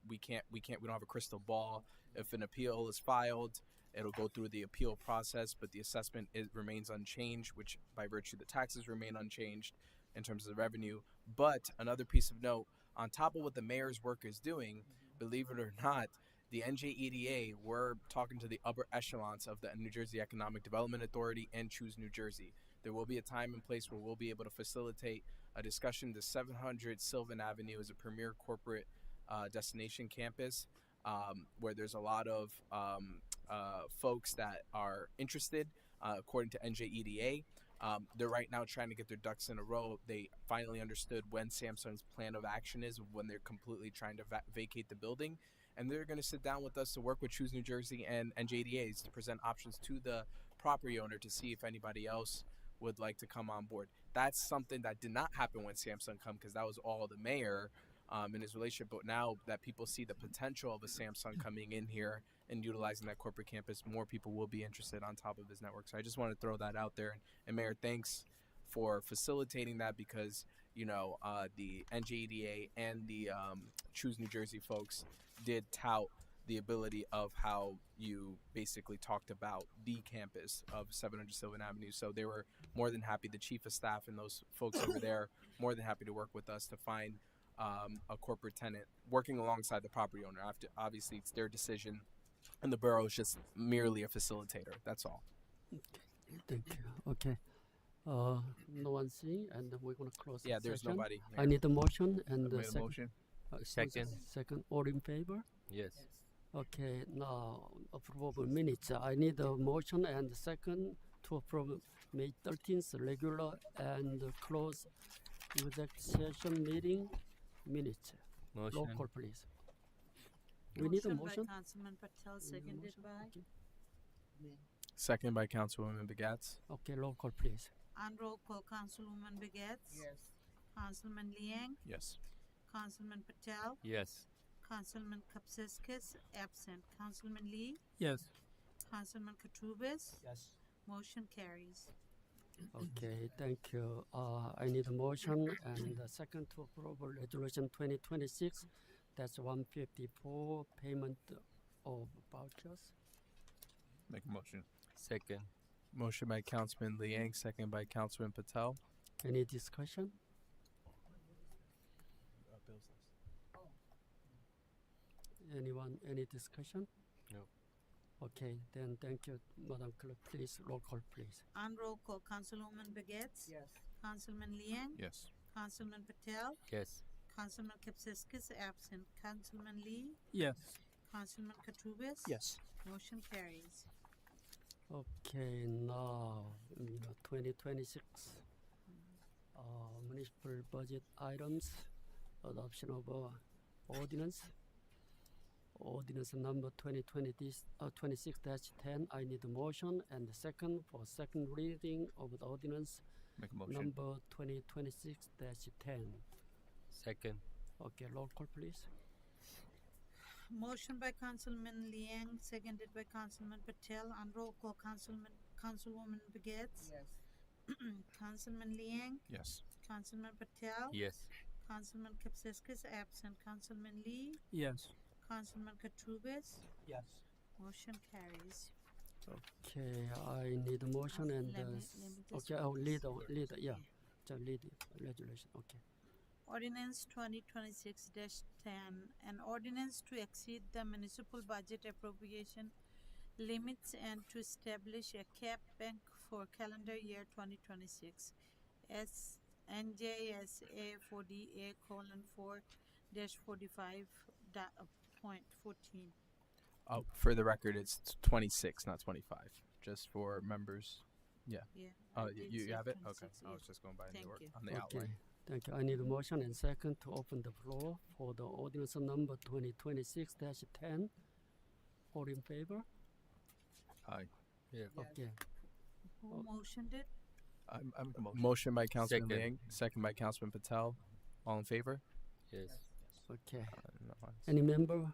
we don't have a crystal ball. If an appeal is filed, it'll go through the appeal process, but the assessment remains unchanged, which by virtue the taxes remain unchanged in terms of the revenue. But another piece of note, on top of what the mayor's work is doing, believe it or not, the NJEDA, we're talking to the upper echelons of the New Jersey Economic Development Authority and Choose New Jersey. There will be a time and place where we'll be able to facilitate a discussion. The 700 Sylvan Avenue is a premier corporate destination campus where there's a lot of folks that are interested, according to NJEDA. They're right now trying to get their ducks in a row. They finally understood when Samsung's plan of action is, when they're completely trying to vacate the building. And they're going to sit down with us to work with Choose New Jersey and NJDAs to present options to the property owner to see if anybody else would like to come on board. That's something that did not happen when Samsung come, because that was all the mayor in his relationship. But now that people see the potential of a Samsung coming in here and utilizing that corporate campus, more people will be interested on top of his network. So I just want to throw that out there. And Mayor, thanks for facilitating that, because the NJEDA and the Choose New Jersey folks did tout the ability of how you basically talked about the campus of 700 Sylvan Avenue. So they were more than happy, the chief of staff and those folks over there, more than happy to work with us to find a corporate tenant working alongside the property owner. Obviously, it's their decision, and the borough is just merely a facilitator. That's all. Thank you. Okay. No one seeing, and we're gonna close. Yeah, the there's session. nobody. I need a motion and I a made a motion. Second. Second, all in favor? Yes. Okay, now approval minutes. I need a motion and a second to approve May 13th regular and close executive session meeting minutes. Motion. Roll call, please. We need a motion. By Councilman Patel, seconded by. Second by Councilwoman Begats. Okay, roll call, please. On roll call, Councilwoman Begets. Yes. Councilman Liang. Yes. Councilman Patel. Yes. Councilman Kapsiskis, absent. Councilman Lee. Yes. Councilman Katrubis. Yes. Motion carries. Okay, thank you. I need a motion and a second to approve resolution 2026. That's 154 payment of vouchers. Make a motion. Second. Motion by Councilman Liang, second by Councilman Patel. Any discussion? Anyone, any discussion? No. Okay, then thank you, Madam Clerk. Please, roll call, please. On roll call, Councilwoman Begets. Yes. Councilman Liang. Yes. Councilman Patel. Yes. Councilman Kapsiskis, absent. Councilman Lee. Yes. Councilman Katrubis. Yes. Motion carries. Okay, now, 2026 municipal budget items, adoption of ordinance. Ordinance number 2026-10. I need a motion and a second for second reading of the ordinance Make a motion. number 2026-10. Second. Okay, roll call, please. Motion by Councilman Liang, seconded by Councilman Patel. On roll call, Councilwoman Begets. Yes. Councilman Liang. Yes. Councilman Patel. Yes. Councilman Kapsiskis, absent. Councilman Lee. Yes. Councilman Katrubis. Yes. Motion carries. Okay, I need a motion and Let me just okay. Oh, read lead, this. yeah, the lead resolution. Okay. Ordinance 2026-10, an ordinance to exceed the municipal budget appropriation limits and to establish a cap bank for calendar year 2026 as NJSA 40A:4-45.14. Oh, for the record, it's 26, not 25. Just for members. Yeah. Yeah, I did you say have it? 26, Okay. I was just going by Thank you. on the Okay, outline. thank you. I need a motion and second to open the floor for the ordinance number 2026-10. All in favor? Aye. Yeah. Okay. Who motioned it? I'm the motion. Motion by Councilman Second. Liang, second by Councilman Patel. All in favor? Yes. Okay. No, Any member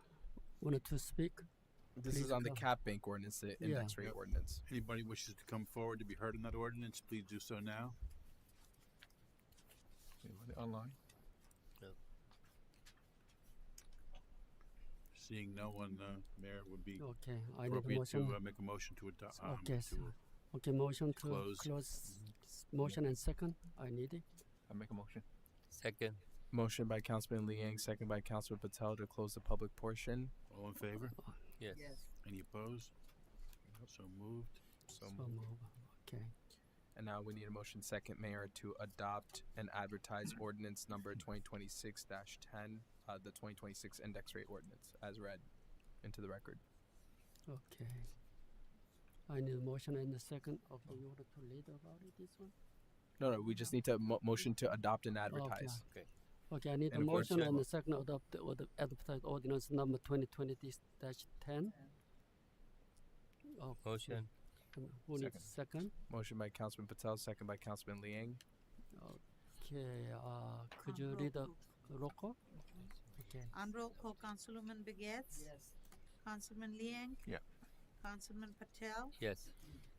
wanted to speak? This Please is on the come. cap bank ordinance, the index rate ordinance. Anybody wishes to come forward to be heard on that ordinance, please do so now. Anybody online? Seeing no one, Mayor, would be Okay, I need a appropriate motion. to make a motion to adopt. Okay, okay, motion to close. Motion and second. I need it. I make a motion. Second. Motion by Councilman Liang, second by Councilman Patel to close the public portion. All in favor? Yes. Any opposed? So moved. So So move. Okay. And now we need a motion second, Mayor, to adopt and advertise ordinance number 2026-10, the 2026 index rate ordinance, as read into the record. Okay. I need a motion and a second of the order to read about it, this one. No, we just need to motion to adopt and advertise. Okay. Okay, I need And a of course, motion yeah. and a second adopt the order advertise ordinance number 2020-10. Oh, Motion. who needs second? Motion by Councilman Patel, second by Councilman Liang. Okay, could you read the roll call? Okay. On roll call, Councilwoman Begets? Yes. Councilman Liang? Yeah. Councilman Patel? Yes.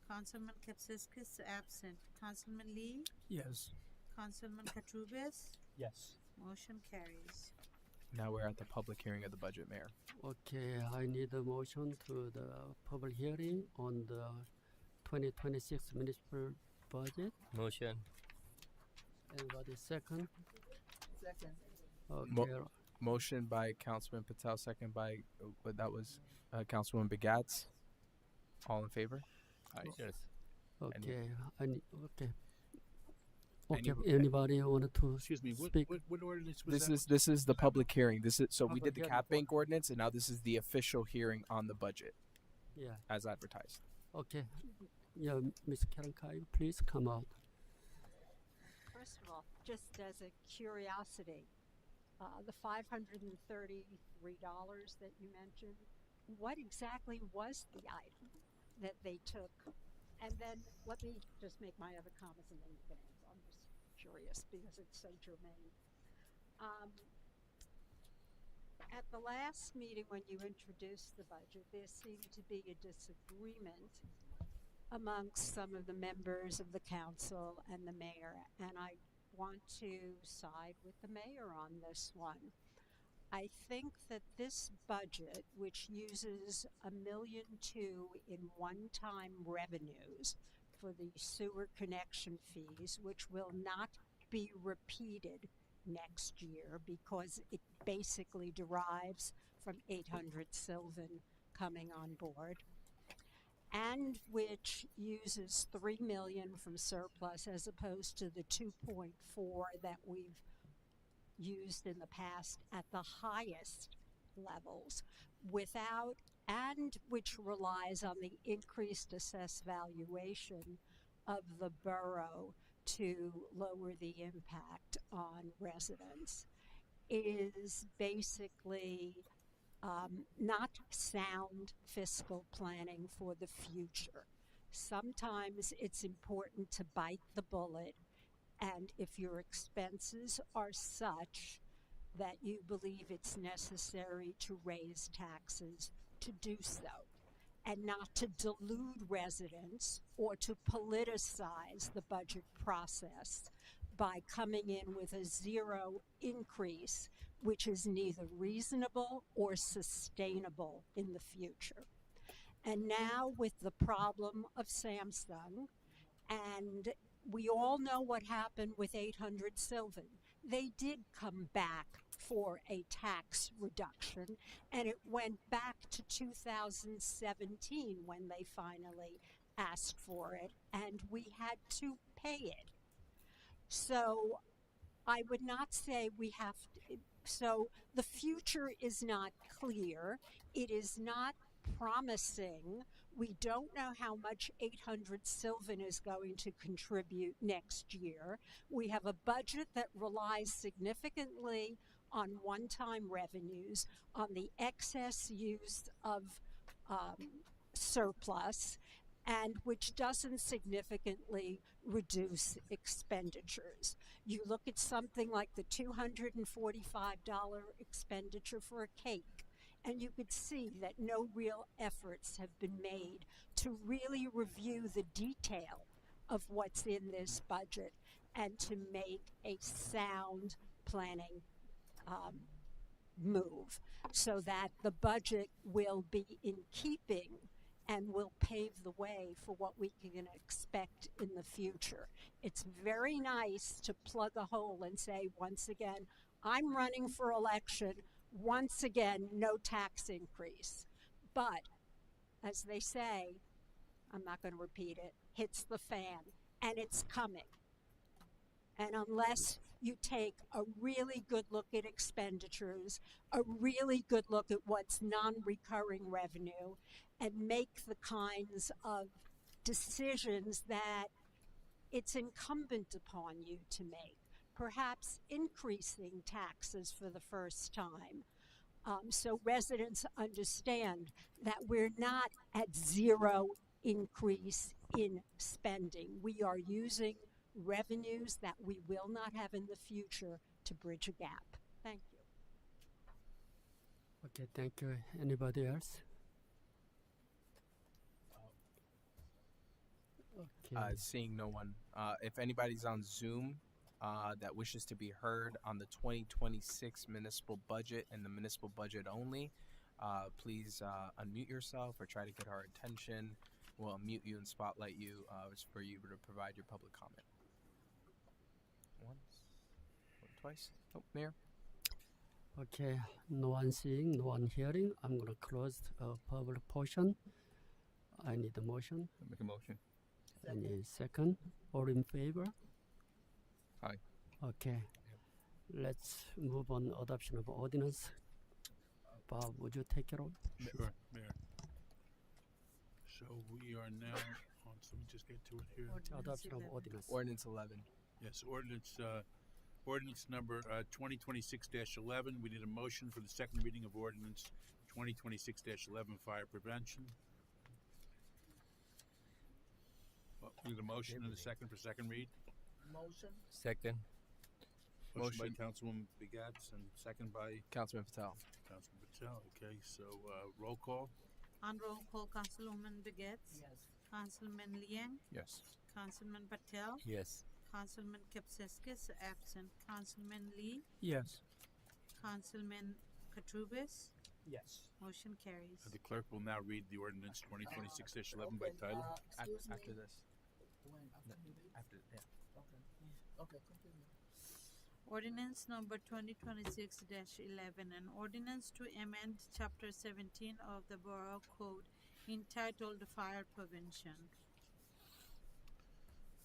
Councilman Kapsiskis absent. Councilman Lee? Yes. Councilman Katrubis? Yes. Motion carries. Now we're at the public hearing of the budget, Mayor. Okay, I need a motion to the public hearing on the 2026 municipal budget. Motion. Anybody second? Second. Okay, Motion by Councilman Patel, second by, that was Councilwoman Begats. All in favor? Aye. Yes. okay, I need, okay. Any- Okay, anybody wanted to Excuse me, speak? what ordinance was that? This is the public hearing. This is so we Public did the hearing cap for- bank ordinance, and now this is the official hearing on the budget Yeah, as advertised. okay. Yeah, Ms. Karankai, please come out. First of all, just as a curiosity, the $533 that you mentioned, what exactly was the item that they took? And then let me just make my other comments and then you can answer. I'm just curious because it's so germane. At the last meeting when you introduced the budget, there seemed to be a disagreement amongst some of the members of the council and the mayor, and I want to side with the mayor on this one. I think that this budget, which uses $1.2 million in one-time revenues for the sewer connection fees, which will not be repeated next year because it basically derives from 800 Sylvan coming on board, and which uses $3 million from surplus as opposed to the 2.4 that we've used in the past at the highest levels, without, and which relies on the increased assessed valuation of the borough to lower the impact on residents, is basically not sound fiscal planning for the future. Sometimes it's important to bite the bullet, and if your expenses are such that you believe it's necessary to raise taxes, to do so, and not to delude residents or to politicize the budget process by coming in with a zero increase, which is neither reasonable or sustainable in the future. And now with the problem of Samsung, and we all know what happened with 800 Sylvan. they did come back for a tax reduction, and it went back to 2017 when they finally asked for it, and we had to pay it. So I would not say we have to, so the future is not clear. It is not promising. We don't know how much 800 Sylvan is going to contribute next year. We have a budget that relies significantly on one-time revenues, on the excess use of surplus, and which doesn't significantly reduce expenditures. You look at something like the $245 expenditure for a cake, and you could see that no real efforts have been made to really review the detail of what's in this budget and to make a sound planning move so that the budget will be in keeping and will pave the way for what we can expect in the future. It's very nice to plug a hole and say, once again, I'm running for election, once again, no tax increase. But, as they say, I'm not going to repeat it, hits the fan, and it's coming. And unless you take a really good look at expenditures, a really good look at what's non-recurring revenue, and make the kinds of decisions that it's incumbent upon you to make, perhaps increasing taxes for the first time, so residents understand that we're not at zero increase in spending. We are using revenues that we will not have in the future to bridge a gap. Thank you. Okay, thank you. Anybody else? Okay. Seeing no one. If anybody's on Zoom that wishes to be heard on the 2026 municipal budget and the municipal budget only, please unmute yourself or try to get our attention. We'll unmute you and spotlight you for you to provide your public comment. Once, twice. Oh, Mayor. Okay, no one seeing, no one hearing. I'm going to close the public portion. I need a motion. Make a motion. Any second? All in favor? Aye. Okay. Let's move on adoption of ordinance. Bob, would you take it on? Sure, Mayor. So we are now on, so we just get to it here. Adoption of ordinance. Ordinance 11. Yes, ordinance number 2026-11. We need a motion for the second reading of ordinance 2026-11, fire prevention. We need a motion and a second for second read. Motion. Second. Motion by Councilwoman Begats and second by Councilman Patel. Councilman Patel. Okay, so roll call. On roll call, Councilwoman Begets. Yes. Councilman Liang. Yes. Councilman Patel. Yes. Councilman Kipsiskis absent. Councilman Lee. Yes. Councilman Katrubis. Yes. Motion carries. The clerk will now read the ordinance 2026-11 by title. After this. When? After, yeah. Okay. Okay, continue. Ordinance number 2026-11, an ordinance to amend Chapter 17 of the Borough Code entitled Fire Prevention.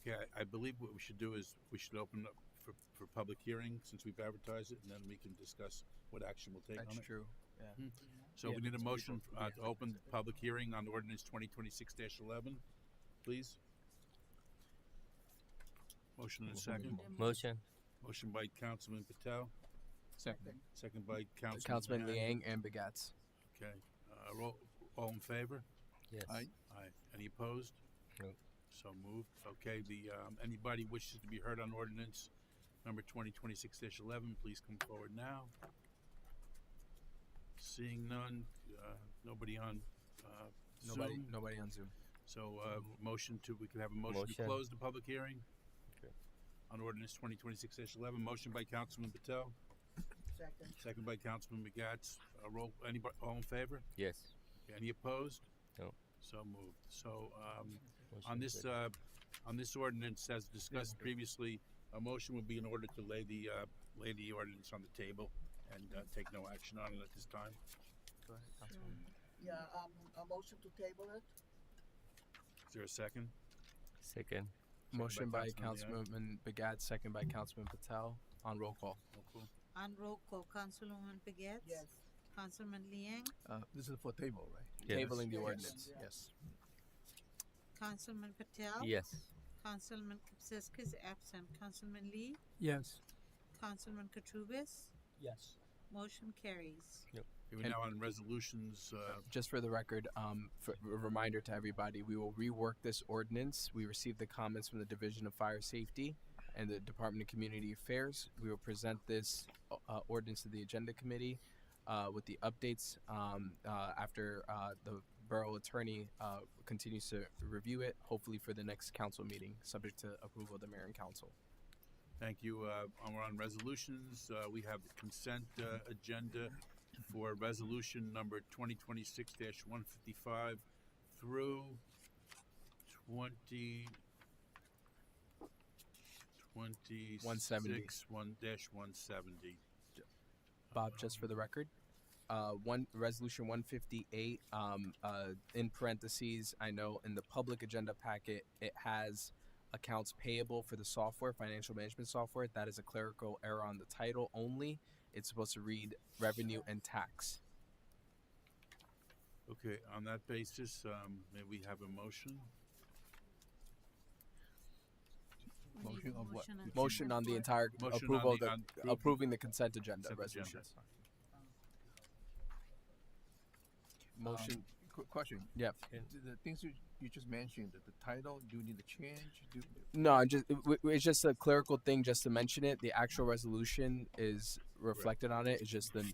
Yeah, I believe what we should do is we should open up for public hearing since we've advertised it, and then we can discuss what action we'll take on it. That's true. Yeah. So we need a motion to open the public hearing on ordinance 2026-11, please. Motion and a second. Motion. Motion by Councilman Patel. Second. Second by Councilman Liang and Begats. Okay. All in favor? Yes. Aye. Any opposed? No. So moved. Okay. Anybody wishes to be heard on ordinance number 2026-11, please come forward now. Seeing none, nobody on Zoom. Nobody on Zoom. So we could have a motion to close the public hearing. Okay. On ordinance 2026-11. Motion by Councilman Patel. Second. Second by Councilman Begats. Anybody, all in favor? Yes. Any opposed? No. So moved. So Motion on this On this ordinance, as discussed previously, a motion would be in order to lay the ordinance on the table and take no action on it at this time. Go ahead, Councilwoman. Yeah, a motion to table it. Is there a second? Second. Motion by Councilman Councilwoman Begat, second by Councilman Patel. On roll call. On roll call, Councilwoman Begets? Yes. Councilman Liang? This is for table, right? Yes. Tabling the Yes. ordinance. Yes. Yes. Councilman Patel? Yes. Councilman Kapsiskis absent. Councilman Lee? Yes. Councilman Katrubis? Yes. Motion carries. We're now on resolutions. Just for the record, for a reminder to everybody, we will rework this ordinance. We received the comments from the Division of Fire Safety and the Department of Community Affairs. We will present this ordinance to the Agenda Committee with the updates after the borough attorney continues to review it, hopefully for the next council meeting, subject to approval of the mayor and council. Thank you. We're on resolutions. We have the consent agenda for resolution number 2026-155 through 170. 170. Bob, just for the record, resolution 158, in parentheses, I know in the public agenda packet, it has accounts payable for the software, financial management software. That is a clerical error on the title only. It's supposed to read revenue and tax. Okay, on that basis, may we have a motion? We need Motion of what? motion and Motion on the second entire Motion approval, on the- on approving the consent agenda consent resolutions. Motion. Motion. Quick question. Yep. The things you just mentioned, the title, do you need to change? No, it's just a clerical thing just to mention it. The actual resolution is reflected on it. It's just the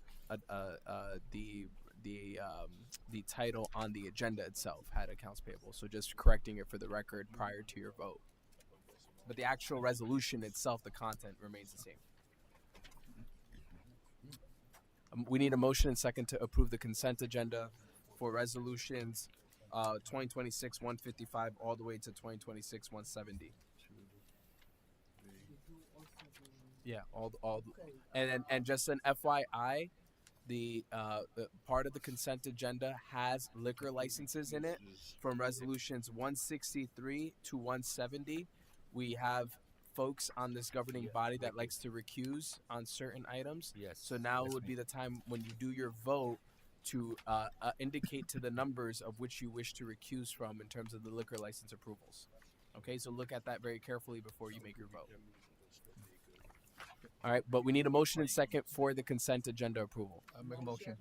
title on the agenda itself had accounts payable. So just correcting it for the record prior to your vote. But the actual resolution itself, the content remains the same. We need a motion and second to approve the consent agenda for resolutions 2026-155 all the way to 2026-170. Yeah, all and just an FYI, the part of the consent agenda has liquor licenses in it from resolutions 163 to 170. We have folks on this governing body that likes to recuse on certain items. Yes. So now would be the time when you do your vote to indicate to the numbers of which you wish to recuse from in terms of the liquor license approvals. Okay, so look at that very carefully before you make your vote. All right, but we need a motion and second for the consent agenda approval. Make a motion.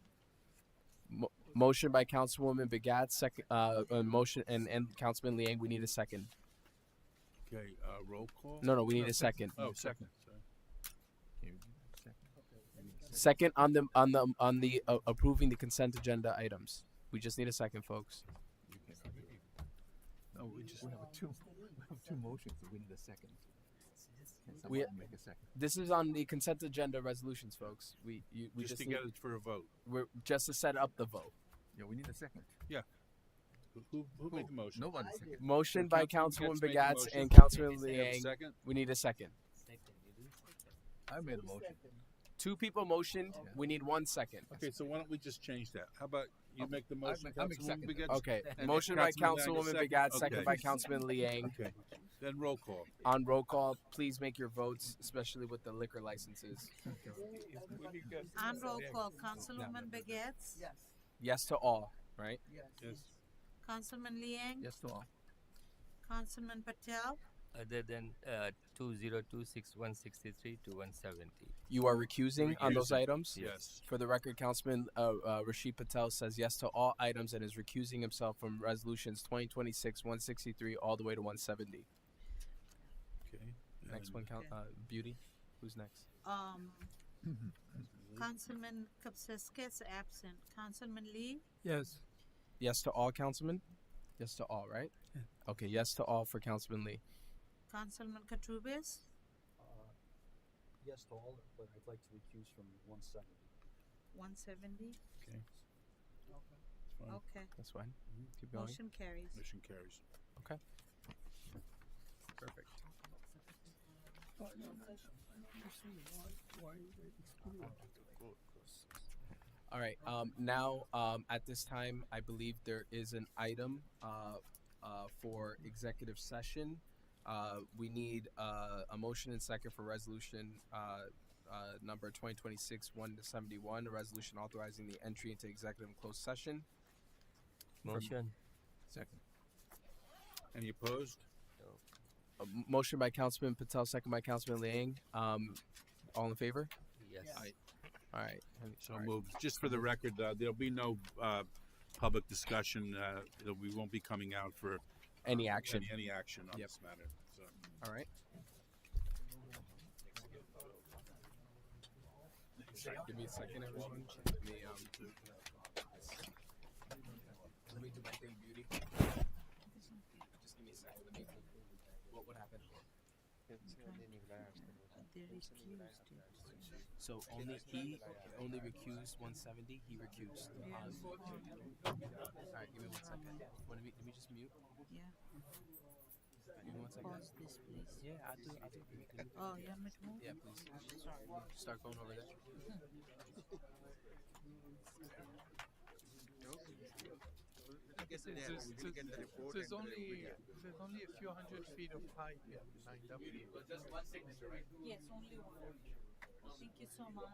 Motion by Councilwoman Begat, second motion, and Councilman Liang. We need a second. Okay, roll call? No, we need a second. Oh, second. Sorry. Second on the approving the consent agenda items. We just need a second, folks. No, we have two motions. So we need a second. Can We- someone make a second? This is on the consent agenda resolutions, folks. We Just to need- get it for a vote. We're just to set up the vote. Yeah, we need a second. Yeah. Who made the motion? Nobody second. Motion by Councilman Councilwoman Begats made the Begats motion. and Councilman Do we have a Liang. second? We need a second. I made a motion. Two people motioned. We need 1 second. Okay, so why don't we just change that? How about you make the motion, I make Councilwoman second. Begets? Okay. and Motion by Councilman Liang, Councilwoman second? Begat, second Okay. by Councilman Liang. Okay, then roll call. On roll call, please make your votes, especially with the liquor licenses. On roll call, Councilwoman Begets? Yes. Yes to all, right? Yes. Councilman Liang? Yes to all. Councilman Patel? Other than 2026-163 to 170. You are recusing on those Recusing. items? Yes. For the record, Councilman Rashid Patel says yes to all items and is recusing himself from resolutions 2026-163 all the way to 170. Okay. Next one, Beauty. Who's next? Councilman Kapsiskis absent. Councilman Lee? Yes. Yes to all, Councilman? Yes to all, right? Okay, yes to all for Councilman Lee. Councilman Katrubis? Yes to all, but I'd like to recuse from 170. 170? Okay. It's fine. Okay. That's fine. Keep going. Motion carries. Motion carries. Okay. Perfect. All right. Now, at this time, I believe there is an item for executive session. We need a motion and second for resolution number 2026-171, a resolution authorizing the entry into executive and closed session. Motion. Second. Any opposed? A motion by Councilman Patel, second by Councilman Liang. All in favor? Yes. Aye. All right. So All right. moved. Just for the record, there'll be no public discussion. We won't be coming out for Any action. Any action on Yep. this matter. So. All right. Give me a second, everyone. Let me do my thing, beauty. Just give me a second. What happened? So only he only recused 170. He recused. All right, give me 1 second. Let me just mute. Yeah. Give me 1 second. Pause this, please. Yeah, I'll do. Oh, you want me to move? Yeah, please. Start going over there. I guess there's only a few hundred feet of pipe lined up. Yes, only one. Thank you so much.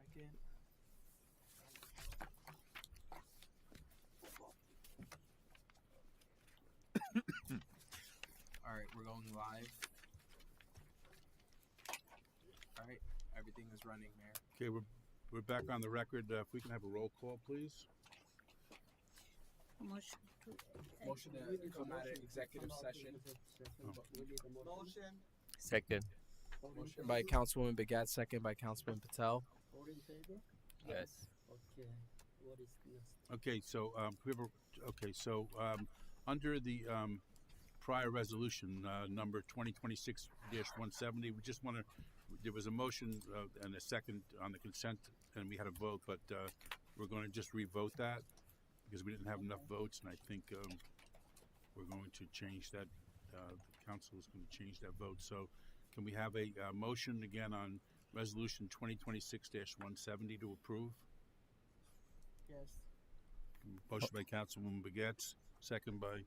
second. All right, we're going live. All right, everything is running, Mayor. Okay, we're back on the record. If we can have a roll call, please. Motion to Motion to come out of executive session. Motion. Second. Motion by Councilwoman Begat, second by Councilman Patel. All in favor? Yes. Okay. What is next? Okay, so under the prior resolution number 2026-170, we just want to. There was a motion and a second on the consent, and we had a vote, but we're going to just re-vote that because we didn't have enough votes, and I think we're going to change that. The council is going to change that vote. So, can we have a motion again on resolution 2026-170 to approve? Yes. Motion by Councilwoman Begets, second by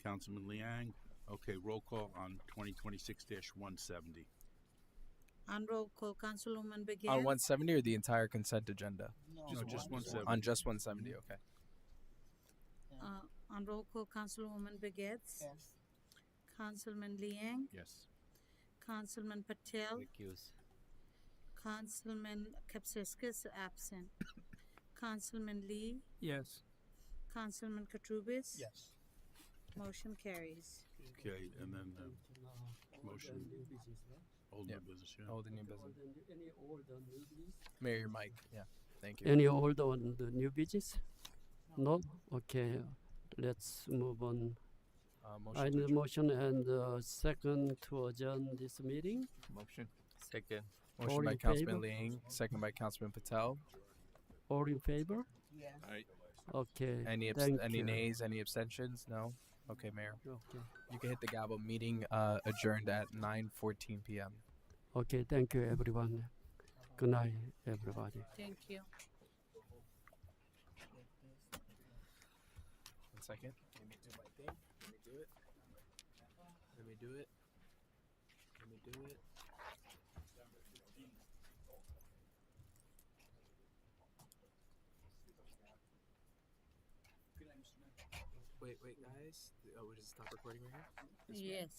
Councilman Liang. Okay, roll call on 2026-170. On roll call, Councilwoman Begay. On 170 or the entire consent agenda? No, just 170. On just 170, okay. On roll call, Councilwoman Begets. Yes. Councilman Liang. Yes. Councilman Patel. Recuse. Councilman Kapsiskis absent. Councilman Lee. Yes. Councilman Katrubis. Yes. Motion carries. Okay, and then motion. New business, right? Old Yeah. new business, yeah. Old and new business. Any old or new business? Mayor, your mic. Yeah, thank you. Any old on the new business? No? Okay. Let's move on. Motion I to need a adjourn. motion and second to adjourn this meeting. Motion. Second. Motion All by in Councilman favor? Liang, second by Councilman Patel. All in favor? Yes. Okay. Any thank any you. nays? Any abstentions? No. Okay, Mayor. Okay. You can hit the gavel. Meeting adjourned at 9:14 p.m. Okay. Thank you, everyone. Good night, everybody. Thank you. 1 second. Let me do my thing. Let me do it. Let me do it. Let me do it. Wait, guys. Oh, we just stop recording right here? Yes.